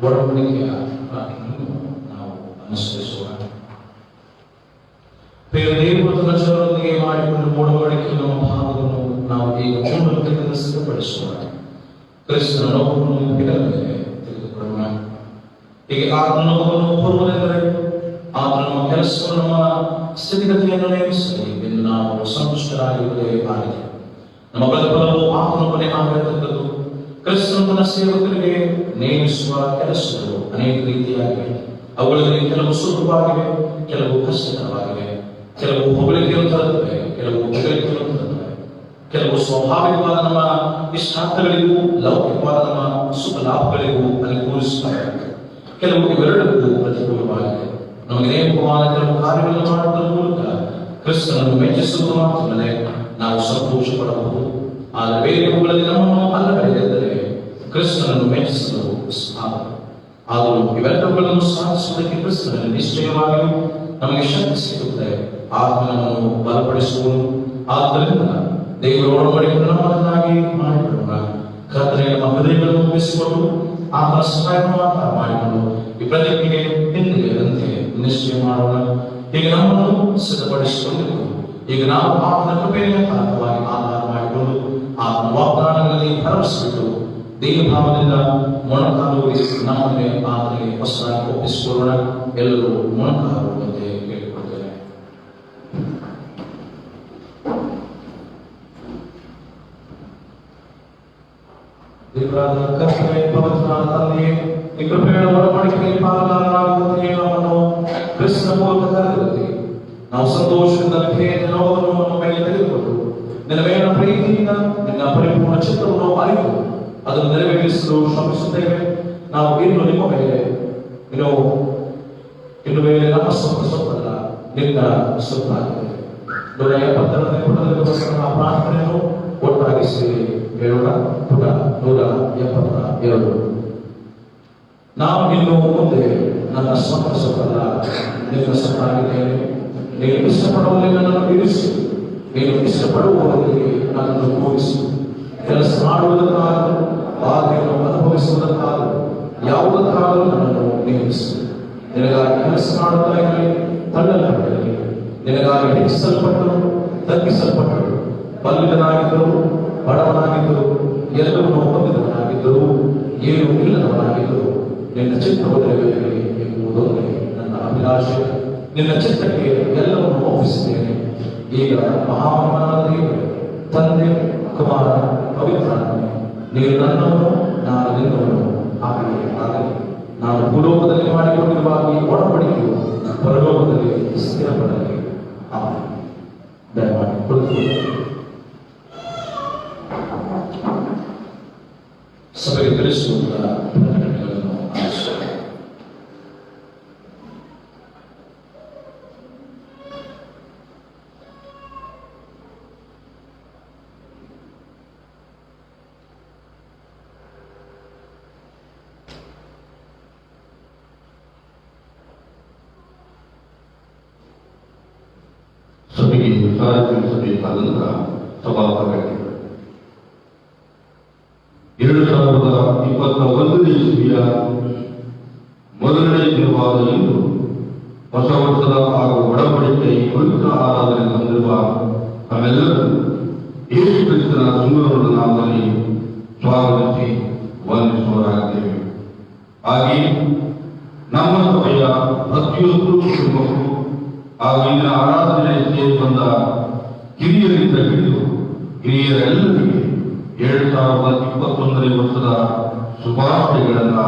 ಒಡಂಬಡಿಕೆಯ ಪ್ರಾರ್ಥನೆಯನ್ನು ನಾವು ಅನುಸರಿಸೋಣ. ದೇವರ ಜನರೊಂದಿಗೆ ಮಾಡಿಕೊಂಡು ಒಡಂಬಡಿಕೆಯ ಭಾಗವನ್ನು ನಾವು ಈಗ ಪೂರ್ಣತೆಯಿಂದ ಸಿದ್ಧಪಡಿಸೋಣ. ಕ್ರಿಸ್ತನ ನೋವನ್ನು ಪಿಟರ ಮೇಲೆ ತೆಗೆದುಕೊಳ್ಳೋಣ. ಹೀಗೆ ಆತನ ನೋವನ್ನು ಹೊರುವುದೆಂದರೆ ಆತನ ನಮ್ಮ ಕೆಲಸವನ್ನು ನಮ್ಮ ಸ್ಥಿತಿಗತಿಯನ್ನು ನೇಮಿಸಲಿ ಎಂದು ನಾವು ಸಂತುಷ್ಟರಾಗಿರುವುದೇ ಆಗಿದೆ. ನಮ್ಮ ಪ್ರತಿಫಲವು ಆತನೊಬ್ಬನೇ ಆಗಿರತಕ್ಕದ್ದು. ಕ್ರಿಸ್ತನ ತನ್ನ ಸೇವಕರಿಗೆ ನೇಮಿಸುವ ಕೆಲಸಗಳು ಅನೇಕ ರೀತಿಯಾಗಿವೆ. ಅವುಗಳಲ್ಲಿ ಕೆಲವು ಸುಲಭವಾಗಿವೆ, ಕೆಲವು ಕಷ್ಟಕರವಾಗಿವೆ, ಕೆಲವು ಹೊಗಳಿಕೆಯನ್ನು ತರುತ್ತವೆ, ಕೆಲವು ಹೊಗಳಿಕೆಯನ್ನು ತರುತ್ತವೆ, ಕೆಲವು ಸ್ವಾಭಾವಿಕವಾದ ನಮ್ಮ ಇಷ್ಟಾರ್ಥಗಳಿಗೂ ಲೌಕಿಕವಾದ ನಮ್ಮ ಸುಖ ಲಾಭಗಳಿಗೂ ಅನುಕೂಲಿಸುತ್ತವೆ, ಕೆಲವು ಇವೆರಡಕ್ಕೂ ಪ್ರತಿಕೂಲವಾಗಿದೆ. ನಮಗೆ ನೇಮಕವಾದ ಕೆಲವು ಕಾರ್ಯಗಳನ್ನು ಮಾಡುವುದರ ಮೂಲಕ ಕ್ರಿಸ್ತನನ್ನು ಮೆಚ್ಚಿಸುವುದು ಮಾತ್ರವಲ್ಲದೆ ನಾವು ಸಂತೋಷ ಪಡಬಹುದು. ಆದರೆ ಬೇರೆಯವುಗಳಲ್ಲಿ ನಮ್ಮನ್ನು ಅಲ್ಲಗಳೆದರೆ ಕ್ರಿಸ್ತನನ್ನು ಮೆಚ್ಚಿಸಲು ಸಾಧ್ಯ. ಆದರೂ ಇವೆಲ್ಲವುಗಳನ್ನು ಸಾಧಿಸುವುದಕ್ಕೆ ಕ್ರಿಸ್ತನಲ್ಲಿ ನಿಶ್ಚಯವಾಗಿಯೂ ನಮಗೆ ಶಕ್ತಿ ಸಿಗುತ್ತದೆ. ಆತ್ಮನನ್ನು ಬಲಪಡಿಸುವುದು. ಆದ್ದರಿಂದ ದೇವರ ಒಡಂಬಡಿಕೆಯನ್ನು ನಮ್ಮನ್ನಾಗಿ ಮಾಡಿಕೊಳ್ಳೋಣ. ಕರ್ತನಿಗೆ ನಮ್ಮ ಹೃದಯಗಳನ್ನು ಒಪ್ಪಿಸಿಕೊಂಡು ಆತನ ಸಹಾಯವನ್ನು ಮಾತ್ರ ಮಾಡಿಕೊಂಡು ಈ ಪ್ರತಿಜ್ಞೆಗೆ ಹಿಂದಿರುಗದಂತೆ ನಿಶ್ಚಯ ಮಾಡೋಣ. ಈಗ ನಮ್ಮನ್ನು ಸಿದ್ಧಪಡಿಸಿಕೊಂಡಿದ್ದು ಈಗ ನಾವು ಆತನ ಕೃಪೆಯನ್ನು ಕಾರಣವಾಗಿ ಆಧಾರ ಮಾಡಿಕೊಂಡು ಆತನ ವಾಗ್ದಾನಗಳಲ್ಲಿ ಭರವಸೆಬಿಟ್ಟು ದೇವಭಾವದಿಂದ ಮೊಣಕಾಲೂರಿ ನಮ್ಮನ್ನೇ ಆತನಿಗೆ ಹೊಸದಾಗಿ ಒಪ್ಪಿಸಿಕೊಳ್ಳೋಣ. ಎಲ್ಲರೂ ಮೊಣಕಾಲುವಂತೆ ಕೇಳಿಕೊಳ್ತೇವೆ. ದೇವರಾದ ಕರ್ತನೇ, ಪವಿತ್ರನಾದ ತಂದೆಯೇ, ಈ ಕೃಪೆಗಳ ಒಡಂಬಡಿಕೆಯಲ್ಲಿ ಪಾಲುಗಾರರಾಗುವಂತೆ ನಮ್ಮನ್ನು ಕ್ರಿಸ್ತನ ಮೂಲಕ ಕರೆದಿರುತ್ತೀರಿ. ನಾವು ಸಂತೋಷದಿಂದ ವಿಧೇಯತೆ ನೋವನ್ನು ನಮ್ಮ ಮೇಲೆ ತೆಗೆದುಕೊಂಡು ನಿನ್ನ ಮೇಲಿನ ಪ್ರೀತಿಯಿಂದ ನಿನ್ನ ಪರಿಪೂರ್ಣ ಚಿತ್ತವನ್ನು ಅರಿತು ಅದನ್ನು ನೆರವೇರಿಸಲು ಶ್ರಮಿಸುತ್ತೇವೆ. ನಾವು ಇನ್ನು ನಿಮ್ಮ ಮೇಲೆ ಇನ್ನು ಮೇಲೆ ನಮ್ಮ ಸ್ವತ್ತಲ್ಲ, ನಿನ್ನ ಸ್ವತ್ತಾಗಿದೆ. 172ನೇ ಪುಟದಲ್ಲಿರುವ ಪ್ರಾರ್ಥನೆಯನ್ನು ಒಟ್ಟಾಗಿ ಸೇರಿ ಹೇಳೋಣ. ಪುಟ 172. ನಾನು ಇನ್ನು ಮುಂದೆ ನನ್ನ ಸ್ವಂತ ಸ್ವತ್ತಲ್ಲ, ನಿನ್ನ ಸ್ವತ್ತಾಗಿದ್ದೇನೆ. ನೀನು ಇಷ್ಟಪಡುವಲ್ಲಿ ನನ್ನನ್ನು ಇರಿಸು, ನೀನು ಇಷ್ಟಪಡುವವರಿಗೆ ನನ್ನನ್ನು ತೋರಿಸು. ಕೆಲಸ ಮಾಡುವುದಕ್ಕಾಗಲು, ಬಾಧೆಯನ್ನು ಅನುಭವಿಸುವುದಕ್ಕಾಗಲು, ಯಾವುದಕ್ಕಾಗಲು ನನ್ನನ್ನು ನೇಮಿಸು. ನಿನಗಾಗಿ ಕೆಲಸ ಮಾಡುತ್ತಾ ಇರಲಿ, ತಳ್ಳಲ್ಪಡಲಿ. ನಿನಗಾಗಿ ಹೆಚ್ಚಿಸಲ್ಪಟ್ಟರು, ತಗ್ಗಿಸಲ್ಪಟ್ಟರು, ಬಲ್ಲಿದನಾಗಿದ್ದರು, ಬಡವನಾಗಿದ್ದರು, ಎಲ್ಲವನ್ನೂ ಹೊಂದಿದವನಾಗಿದ್ದರು, ಏನು ಇಲ್ಲದವನಾಗಿದ್ದರು, ನಿನ್ನ ಚಿತ್ತವನ್ನು ನೆರವೇರಲಿ ಎಂಬುದೊಂದೇ ನನ್ನ ಅಭಿಲಾಷೆ. ನಿನ್ನ ಚಿತ್ತಕ್ಕೆ ಎಲ್ಲವನ್ನು ಒಪ್ಪಿಸಿದ್ದೇನೆ. ಈಗ ಮಹಾಮಹಿಮನಾದ ದೇವರೇ, ತಂದೆ, ಕುಮಾರ, ಪವಿತ್ರಾತ್ಮನೇ, ನೀನು ನನ್ನವನು, ನಾನು ನಿನ್ನವನು ಆಗಲಿ ಆಗಲಿ. ನಾನು ಭೂಲೋಕದಲ್ಲಿ ಮಾಡಿಕೊಂಡಿರುವ ಈ ಒಡಂಬಡಿಕೆಯು ಪರಲೋಕದಲ್ಲಿ ಸ್ಥಿರಪಡಲಿ. ಆಮೆನ್. ದಯಮಾಡಿ ಕುಳಿತುಕೊಳ್ಳಿ. ಸಭೆಗೆ ತಿಳಿಸುವಂತಹ ಪ್ರಕಟಣೆಗಳನ್ನು ಆಲಿಸೋಣ. ಸಭೆಗೆ ತಿಳಿಸಬೇಕಾದಂತಹ ಸಭಾ ಪ್ರಕಟಣೆ 2021ನೇ ಇಸವಿಯ ಮೊದಲನೇ ದಿನವಾದ ಇಂದು ಹೊಸ ವರ್ಷದ ಹಾಗೂ ಒಡಂಬಡಿಕೆಯ ಈ ಪವಿತ್ರ ಆರಾಧನೆ ಹೊಂದಿರುವ ತಾವೆಲ್ಲರೂ ಯೇಸು ಕ್ರಿಸ್ತನ ಸುಂದರವಾದ ನಾಮದಲ್ಲಿ ಸ್ವಾಗತಿಸಿ ವಂದಿಸುವವರಾಗಿದ್ದೇವೆ. ಹಾಗೆಯೇ ನಮ್ಮ ಸಭೆಯ ಪ್ರತಿಯೊಂದು ಕುಟುಂಬಕ್ಕೂ ಹಾಗೂ ಇಂದಿನ ಆರಾಧನೆಯಲ್ಲಿ ಸೇರಿ ಬಂದ ಕಿರಿಯರಿಂದ ಹಿಡಿದು ಹಿರಿಯರೆಲ್ಲರಿಗೆ 2021ನೇ ವರ್ಷದ ಶುಭಾಶಯಗಳನ್ನ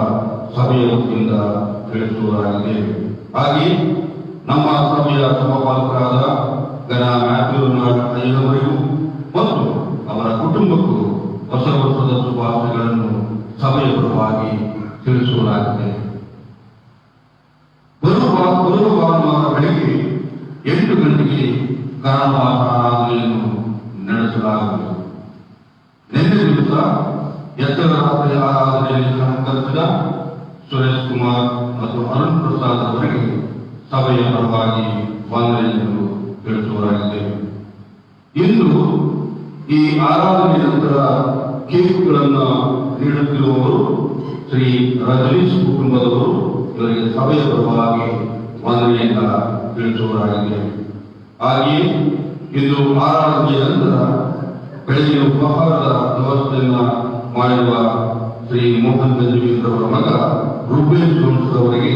ಸಭೆಯ ವತಿಯಿಂದ ತಿಳಿಸುವವರಾಗಿದ್ದೇವೆ. ಹಾಗೆಯೇ ನಮ್ಮ ಸಭೆಯ ಸಭಾಪಾಲಕರಾದ ಗಣ ಮ್ಯಾಥ್ಯೂನಾಳ್ ಅಯ್ಯನವರಿಗೂ ಮತ್ತು ಅವರ ಕುಟುಂಬಕ್ಕೂ ಹೊಸ ವರ್ಷದ ಶುಭಾಶಯಗಳನ್ನು ಸಭೆಯ ಪರವಾಗಿ ತಿಳಿಸುವವರಾಗಿದೆ. ಬರುವ ಭಾನುವಾರ ಬೆಳಿಗ್ಗೆ 8 ಗಂಟೆಗೆ ಕರಾಮಾಸ ಆರಾಧನೆಯನ್ನು ನಡೆಸಲಾಗುವುದು. ನಿನ್ನೆ ದಿವಸ ಎತ್ತರ ರಾತ್ರಿ ಆರಾಧನೆಯಲ್ಲಿ ಸಹಕರಿಸಿದ ಸುರೇಶ್ ಕುಮಾರ್ ಮತ್ತು ಅರುಣ್ ಪ್ರಸಾದ್ ಸಭೆಯ ಪರವಾಗಿ ವಂದನೆಯನ್ನು ತಿಳಿಸುವರಾಗಿದ್ದೇವೆ. ಇಂದು ಈ ಆರಾಧನೆ ನಂತರ ಕೇಕುಗಳನ್ನು ನೀಡುತ್ತಿರುವವರು ಶ್ರೀ ರಜನೀಶ್ ಕುಟುಂಬದವರು. ಇವರಿಗೆ ಸಭೆಯ ಪರವಾಗಿ ವಂದನೆಯಿಂದ ತಿಳಿಸುವರಾಗಿದ್ದೇವೆ. ಹಾಗೆಯೇ ಇಂದು ಆರಾಧನೆಯ ನಂತರ ಬೆಳಗ್ಗೆ ಉಪಹಾರದ ವ್ಯವಸ್ಥೆಯನ್ನ ಮಾಡಿರುವ ಶ್ರೀ ಮೋಹನ್ ಗಂಜವೀಂದ್ರವರ ಮಗ ರೂಪೇಶ್ ಜೋನ್ಸ್ ಅವರಿಗೆ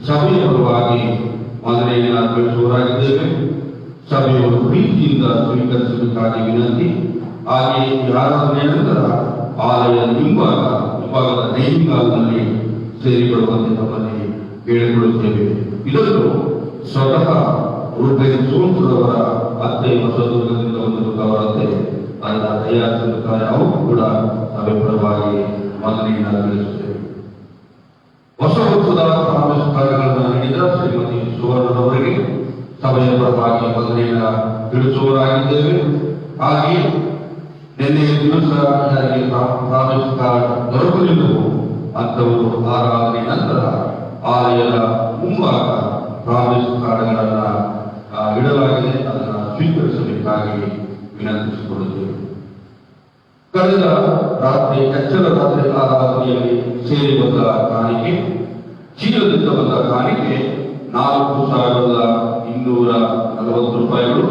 ಸಭೆಯ ಪರವಾಗಿ ವಂದನೆಯನ್ನು ತಿಳಿಸುವರಾಗಿದ್ದೇವೆ. ಸಭೆಯವರು ಪ್ರೀತಿಯಿಂದ ಸ್ವೀಕರಿಸಬೇಕಾಗಿ ವಿನಂತಿ. ಹಾಗೆಯೇ ಈ ಆರಾಧನೆಯ ನಂತರ ಆಲಯದ ವಿಭಾಗದ ಡೈನಿಂಗ್ ಹಾಲ್ನಲ್ಲಿ ಸೇರಿಕೊಳ್ಳುವಂತೆ ತಮ್ಮಲ್ಲಿ ಕೇಳಿಕೊಳ್ಳುತ್ತೇವೆ. ಇದನ್ನು ಸ್ವತಃ ರೂಪೇಶ್ ಜೋನ್ಸ್ ಅವರ ಅತ್ತೆ ಹೊಸದುರ್ಗದಿಂದ ಬಂದಿರುತ್ತವರಂತೆ ಅದರ ತಯಾರಿಸಿರುತ್ತಾರೆ. ಅವರು ಕೂಡ ಸಭೆ ಪರವಾಗಿ ವಂದನೆಯನ್ನು ತಿಳಿಸುತ್ತೇವೆ. ಹೊಸ ವರ್ಷದ ಕಾರ್ಯಗಳನ್ನು ನೀಡಿದ ಶ್ರೀಮತಿ ಸುವರ್ಣರವರಿಗೆ ಸಭೆಯ ಪರವಾಗಿ ವಂದನೆಯನ್ನು ತಿಳಿಸುವವರಾಗಿದ್ದೇವೆ. ಹಾಗೆಯೇ ನಿನ್ನೆ ದಿವಸ ಯಾರಿಗೆ ಪ್ರಾಮಿಸ್ ಕಾರ್ಡ್ ದೊರಕಲಿಲ್ಲವೋ ಅಂಥವರು ಆರಾಧನೆ ನಂತರ ಆಲಯದ ಮುಂಭಾಗ ಪ್ರಾಮಿಸ್ ಕಾರ್ಡ್ಗಳನ್ನು ಇಡಲಾಗಿದೆ. ಅದನ್ನು ಸ್ವೀಕರಿಸಬೇಕಾಗಿ ವಿನಂತಿಸಿಕೊಳ್ಳುತ್ತೇವೆ. ಕಳೆದ ರಾತ್ರಿ ಎಚ್ಚರ ರಾತ್ರಿ ಆರಾಧನೆಯಲ್ಲಿ ಸೇರಿ ಬಂದ ಕಾಣಿಕೆ, ಚೀಲದಿಂದ ಬಂದ ಕಾಣಿಕೆ 4,240 ರೂಪಾಯಿಗಳು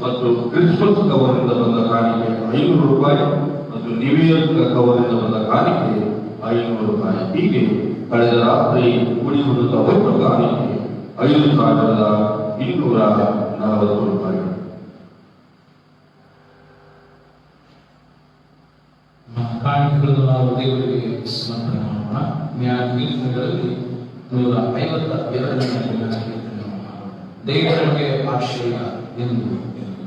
ಮತ್ತು ಕ್ರಿಸ್ಮಸ್ ಕವರ್ನಿಂದ ಬಂದ ಕಾಣಿಕೆ 500 ರೂಪಾಯಿ ಮತ್ತು ನ್ಯೂ ಇಯರ್ ಕವರ್ನಿಂದ ಬಂದ ಕಾಣಿಕೆ 500 ರೂಪಾಯಿ. ಹೀಗೆ ಕಳೆದ ರಾತ್ರಿ ಕೂಡಿ ಬಂದ ಒಟ್ಟು ಕಾಣಿಕೆ 5,240 ರೂಪಾಯಿಗಳು. ಕಾಣಿಕೆಗಳನ್ನು ನಾವು ದೇವರಿಗೆ ಸಮರ್ಪಣೆ ಮಾಡೋಣ. ಕೀರ್ತನೆಗಳಲ್ಲಿ 152ನೇ ಕೀರ್ತನೆ ದೇವರಿಗೆ ಆಶ್ರಯ ಎಂದು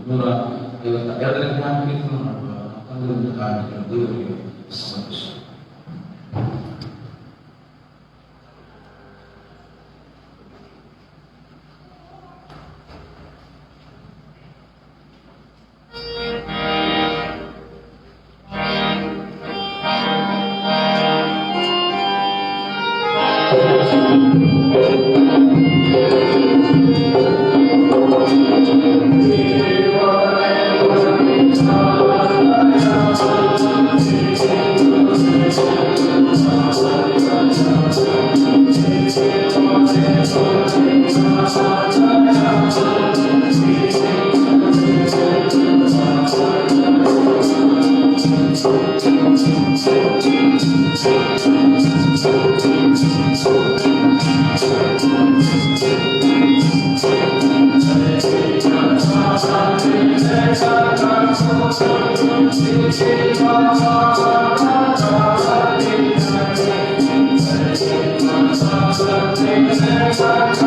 152ನೇ ಕೀರ್ತನೆ ಮಾಡುವ 11 ಕಾಣಿಕೆಗಳು ದೇವರಿಗೆ ಸಮರ್ಪಿಸುವ. Thank you.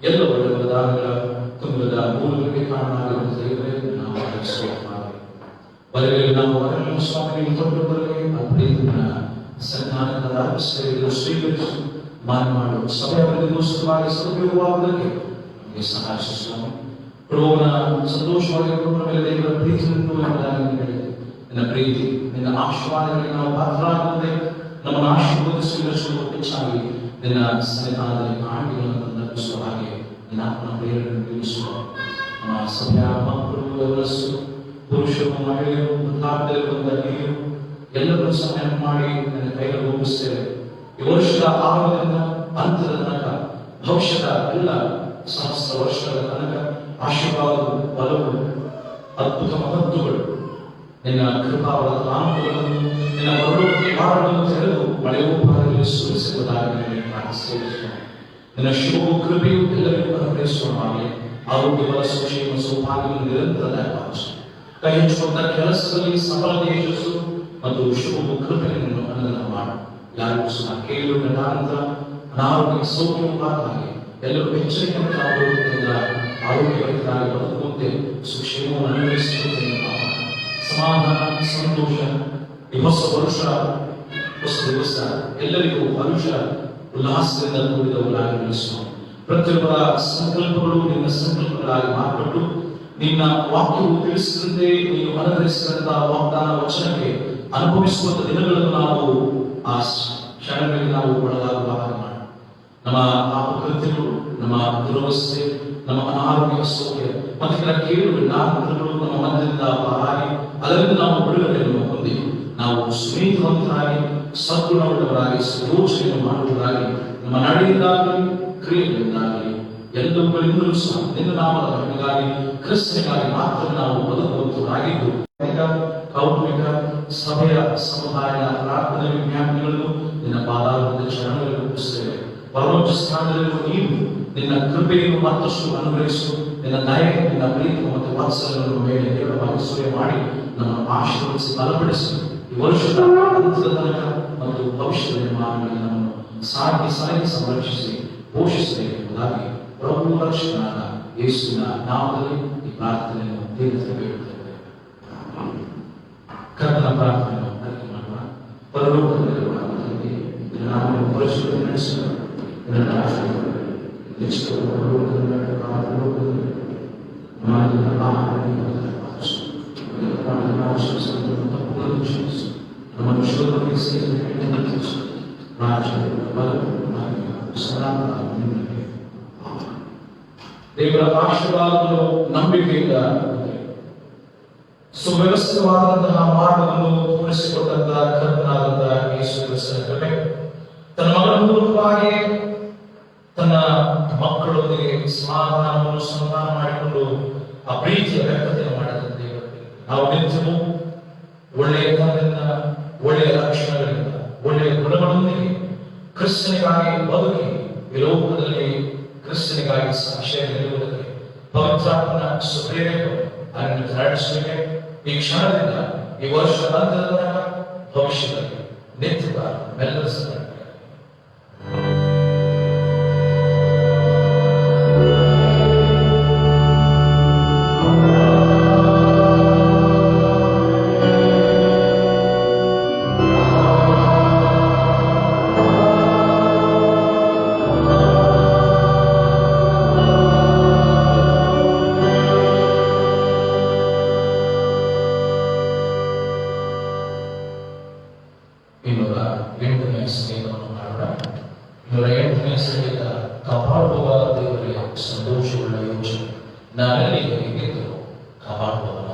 ಎಲ್ಲ ಒಳ್ಳೆಯದಾಗಲ ತುಂಬದ ಮೂಲಗಳಿಗೆ ಕಾರಣವಾಗಿರುವ ದೇವರೇ ನಾವು ಸ್ತೋತ್ರ ಬರಲಿ ನಾವು ಅವರನ್ನು ಸ್ವಾಮಿ ಕೊಟ್ಟು ಬರಲಿ ಅಪ್ರೀತಿನ ಸನ್ಮಾನದ ರಾಜಸೇವೆಯನ್ನು ಸ್ವೀಕರಿಸಿ ಮಾನ ಮಾಡು ಸಭೆಯವರಿಗೋಸ್ಕರವಾಗಿ ಸದುಪಯೋಗವಾಗುವುದಕ್ಕೆ ನಮಗೆ ಸಹಾಯಿಸು ಸ್ವಾಮಿ ಪ್ರಭುವನ ಸಂತೋಷವಾಗಿರುವ ಮೇಲೆ ದೇವರ ಪ್ರೀತಿಯನ್ನು ಎಂಬುದಾಗಿ ಹೇಳಿದೆ ನಿನ್ನ ಪ್ರೀತಿ ನಿನ್ನ ಆಶೀರ್ವಾದಗಳಿಗೆ ನಾವು ಪಾತ್ರರಾಗುವುದೇ ನಮ್ಮನ್ನು ಆಶೀರ್ವದಿಸುವ ಹೆಚ್ಚಾಗಿ ನಿನ್ನ ಸನ್ನಿಧಾನದಲ್ಲಿ ಆಂಟಿಗಳನ್ನು ನಡೆಸುವ ಹಾಗೆ ನಿನ್ನ ಆತ್ಮನ ಪ್ರೇರಣೆ ನಿಲ್ಲಿಸುವ ನಮ್ಮ ಸಭೆಯ ಮಕ್ಕಳು ವಯಸ್ಸು ಪುರುಷರು ಮಹಿಳೆಯರು ವೃದ್ಧಾಪ್ಯದಲ್ಲಿ ಬಂದ ಹಿರಿಯರು ಎಲ್ಲರೂ ಸಹಾಯ ಮಾಡಿ ನನ್ನ ಕೈಯಲ್ಲಿ ಒಪ್ಪಿಸ್ತೇವೆ ಈ ವರ್ಷದ ಆರಂಭದಿಂದ ಅಂತ್ಯದ ತನಕ ಭವಿಷ್ಯದ ಎಲ್ಲ ಸಹಸ್ರ ವರ್ಷಗಳ ತನಕ ಆಶೀರ್ವಾದ ಬಲಗಳು ಅದ್ಭುತ ಮಹತ್ವಗಳು ನಿನ್ನ ಕೃಪಾವರ ನಾಮಗಳನ್ನು ನಿನ್ನ ಮರಳುಗಳನ್ನು ತೆರೆದು ಮಳೆಯೋಪಾದಲ್ಲಿ ಸುರಿಸುವುದಾಗಿ ಪ್ರಾರ್ಥಿಸುತ್ತೇವೆ. ನಿನ್ನ ಶಿವವು ಕೃಪೆಯು ಎಲ್ಲರಿಗೂ ಅನುಗ್ರಹಿಸುವ ಹಾಗೆ ಆರೋಗ್ಯ ಬಲ ಸುಕ್ಷೇಮ ಸೌಭಾಗ್ಯವನ್ನು ನಿರಂತರವಾಗಿ ಕೈ ಹಚ್ಚುವಂತ ಕೆಲಸದಲ್ಲಿ ಸಫಲತೆ ಯಶಸ್ಸು ಮತ್ತು ಶಿವವು ಕೃಪೆಯನ್ನು ಅನುಗ್ರಹ ಮಾಡು. ಯಾರಿಗೂ ಸಹ ಕೇಳು ನಿರಾಂತರ ಅನಾರೋಗ್ಯ ಸೌಖ್ಯವಾದ ಹಾಗೆ ಎಲ್ಲರೂ ಎಚ್ಚರಿಕೆಯಿಂದ ಆರೋಗ್ಯವಂತರಾಗಿ ಬದುಕುವಂತೆ ಸುಕ್ಷೇಮವನ್ನು ಅನುಗ್ರಹಿಸುತ್ತೇವೆ. ಸಮಾಧಾನ ಸಂತೋಷ ಈ ಹೊಸ ವರ್ಷ ಹೊಸ ದಿವಸ ಎಲ್ಲರಿಗೂ ಹರುಷ ಉಲ್ಲಾಸದಿಂದ ಕೂಡಿದವರಾಗಿ ನಡೆಸುವ ಪ್ರತಿಯೊಬ್ಬರ ಸಂಕಲ್ಪಗಳು ನಿನ್ನ ಸಂಕಲ್ಪಗಳಾಗಿ ಮಾರ್ಪಟ್ಟು ನಿನ್ನ ವಾಕ್ಯವು ತಿಳಿಸಿದಂತೆ ನೀನು ಅನುಗ್ರಹಿಸಿದಂತಹ ವಾಗ್ದಾನ ವಚನಕ್ಕೆ ಅನುಭವಿಸುವಂತ ದಿನಗಳನ್ನು ನಾವು ಆ ಕ್ಷಣಗಳಿಗೆ ನಾವು ಒಳಗಾಗುವ ಹಾಗೆ ಮಾಡಿ ನಮ್ಮ ಪಾಪಕೃತ್ಯಗಳು ನಮ್ಮ ದುರವಸ್ಥೆ ನಮ್ಮ ಅನಾರೋಗ್ಯ ಸೌಖ್ಯ ಮತ್ತು ಕೇಳು ನಾಲ್ಕಗಳು ನಮ್ಮ ಮಧ್ಯದಿಂದ ಪಾರಾಗಿ ಅದರಿಂದ ನಾವು ಬಿಡುಗಡೆಯನ್ನು ಹೊಂದಿ ನಾವು ಸ್ನೇಹಿತವಂತರಾಗಿ ಸದ್ಗುಣವುಳ್ಳವರಾಗಿ ಯೋಚನೆಯನ್ನು ಮಾಡುವುದಾಗಿ ನಮ್ಮ ನಡೆಯಿಂದಾಗಲಿ ಕ್ರಿಯೆಗಳಿಂದಾಗಲಿ ಎಲ್ಲವುಗಳಿಂದಲೂ ಸಹ ನಿನ್ನ ನಾಮದ ಮಹಿಮೆಗಾಗಿ ಕ್ರಿಸ್ತನಿಗಾಗಿ ಮಾತ್ರ ನಾವು ಬದುಕುವಂತವರಾಗಿದ್ದು ಕೌಟುಂಬಿಕ ಸಭೆಯ ಸಮುದಾಯ ಪ್ರಾರ್ಥನೆ ವಿಜ್ಞಾಪನೆಗಳನ್ನು ನಿನ್ನ ಪಾದಾರದ ಚರಣಗಳಲ್ಲಿ ಒಪ್ಪಿಸುತ್ತೇವೆ. ಪರಮೋಚ್ಚ ಸ್ಥಾನದಲ್ಲಿರುವ ನೀನು ನಿನ್ನ ಕೃಪೆಯನ್ನು ಮತ್ತಷ್ಟು ಅನುಗ್ರಹಿಸು. ನಿನ್ನ ದಯೆ ನಿನ್ನ ಪ್ರೀತಿ ಮತ್ತು ವಾತ್ಸಲ್ಯವನ್ನು ಮೇಲೆ ನೇರವಾಗಿ ಸೂರ್ಯ ಮಾಡಿ ನಮ್ಮನ್ನು ಆಶೀರ್ವದಿಸಿ ಬಲಪಡಿಸಿ ಈ ವರ್ಷದ ಅಂತ್ಯದ ತನಕ ಮತ್ತು ಭವಿಷ್ಯದ ನಿರ್ಮಾಣದಲ್ಲಿ ನಮ್ಮನ್ನು ಸಾಗಿ ಸಂರಕ್ಷಿಸಿ ಪೋಷಿಸಬೇಕು ಎಂಬುದಾಗಿ ಪ್ರಭು ರಕ್ಷಕನಾದ ಯೇಸುವಿನ ನಾಮದಲ್ಲಿ ಈ ಪ್ರಾರ್ಥನೆಯನ್ನು ಬೇಡುತ್ತೇವೆ. ಕರ್ತನ ಪ್ರಾರ್ಥನೆಯನ್ನು ಅರಿಕೆ ಮಾಡೋಣ. ಪರಲೋಕದಲ್ಲಿರುವ ತಂದೆ, ನಿನ್ನ ನಾಮವನ್ನು ಪರಿಶುದ್ಧ ನಡೆಸುವ ನಿನ್ನ ಆಶೀರ್ವಾದ ದೇವರ ಆಶೀರ್ವಾದಗಳು ನಂಬಿಕೆಯಿಂದ ಸುವ್ಯವಸ್ಥಿತವಾದಂತಹ ಮಾರ್ಗವನ್ನು ತೋರಿಸಿಕೊಟ್ಟಂತಹ ಕರ್ತನಾದಂತಹ ಯೇಸು ಕ್ರಿಸ್ತನ ಕೃಪೆ ತನ್ನ ಮಗನ ಮೂಲಕವಾಗಿ ತನ್ನ ಮಕ್ಕಳೊಂದಿಗೆ ಸಮಾಧಾನವನ್ನು ಸಂಧಾನ ಮಾಡಿಕೊಂಡು ಆ ಪ್ರೀತಿಯ ವ್ಯಕ್ತತೆಯನ್ನು ಮಾಡಿದ ದೇವರಿಗೆ ನಾವು ನಿತ್ಯವೂ ಒಳ್ಳೆಯ ಕನದಿಂದ, ಒಳ್ಳೆಯ ಲಕ್ಷಣಗಳಿಂದ, ಒಳ್ಳೆಯ ಗುಣಗಳೊಂದಿಗೆ ಕ್ರಿಸ್ತನಿಗಾಗಿ ಬದುಕಿ ಈ ಲೋಕದಲ್ಲಿ ಕ್ರಿಸ್ತನಿಗಾಗಿ ಸಾಕ್ಷಿಯಾಗಿ ನಿಲ್ಲುವುದಕ್ಕೆ ಪವಿತ್ರಾತ್ಮನ ಸುಪ್ರೇರಣೆ ಅದನ್ನು ನಡೆಸಲಿಕ್ಕೆ ಈ ಕ್ಷಣದಿಂದ ಈ ವರ್ಷದ ಅಂತ್ಯದ ತನಕ ಭವಿಷ್ಯದಲ್ಲಿ ನಿತ್ಯದ ಮೆಲ್ಲರ ಇನ್ನೂರ 8ನೇ ಸಂಗೀತವನ್ನು ಮಾಡೋಣ. 108ನೇ ಸಂಗೀತ ಕಾಪಾಡುವ ದೇವರೇ ಸಂತೋಷವುಳ್ಳ ಯೋಚನೆ ನಾನೆಲ್ಲಿಗೆ ಹೇಗಿದ್ದರು ಕಾಪಾಡುವವನ.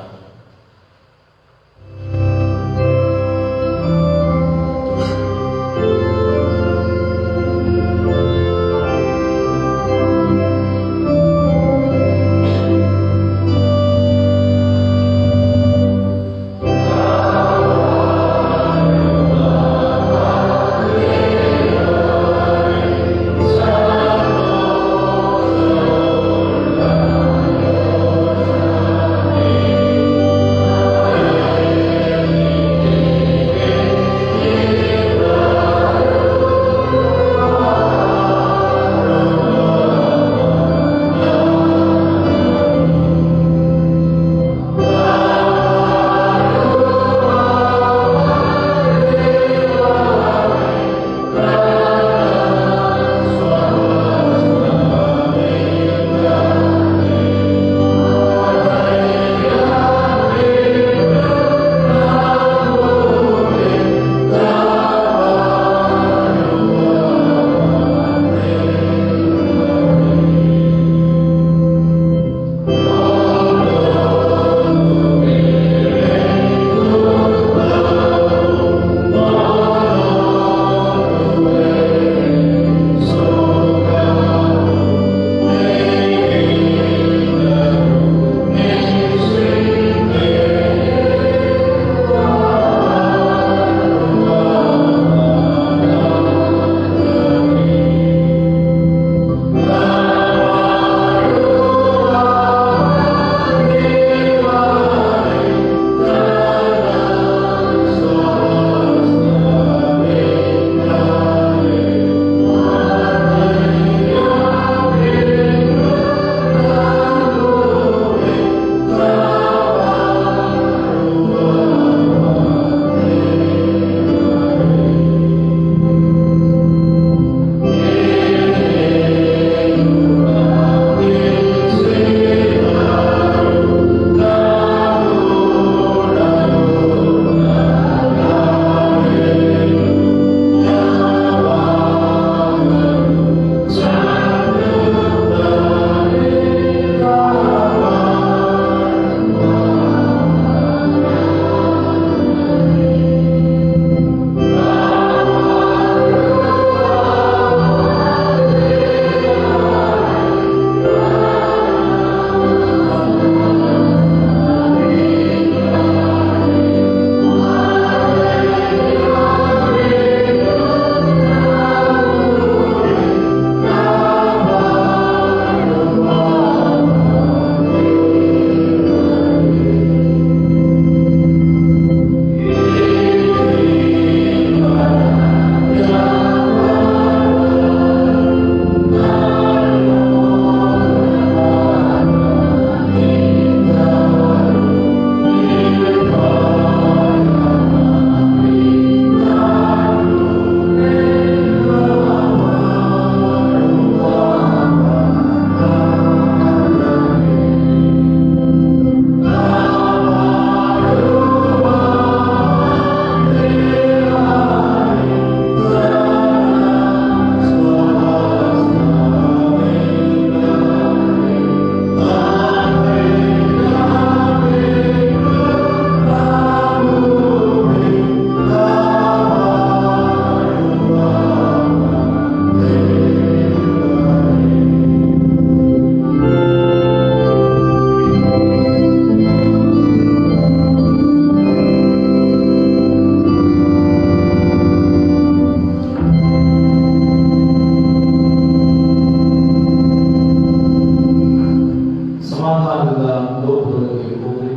ಸಮಾಧಾನದಿಂದ ಲೋಕದೊಳಗೆ ಹೋಗಿ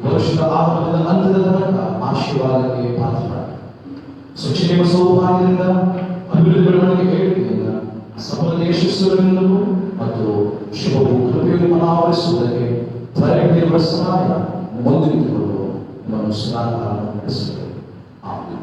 ವರ್ಷದ ಆರಂಭದ ಅಂತ್ಯದ ತನಕ ಆಶೀರ್ವಾದಕ್ಕೆ ಪಾತ್ರ. ಸ್ವಚ್ಛತೆ ಮತ್ತು ಸೌಭಾಗ್ಯದಿಂದ, ಅಭಿವೃದ್ಧಿ ಬೆಳವಣಿಗೆ ಹೇಳಿಕೆಯಿಂದ, ಸಫಲತೆ ಯಶಸ್ಸುಗಳಿಂದಲೂ ಮತ್ತು ಶುಭವು ಕೃಪೆಯನ್ನು ಮನಾವರಿಸುವುದಕ್ಕೆ ತ್ವರೆಗೆ ದೇವರ ಸಹಾಯ ಮುಂದಿಟ್ಟುಕೊಂಡು ನಮ್ಮನ್ನು ಸದಾಕಾಲ ನಡೆಸುತ್ತದೆ. ಆಮೆನ್.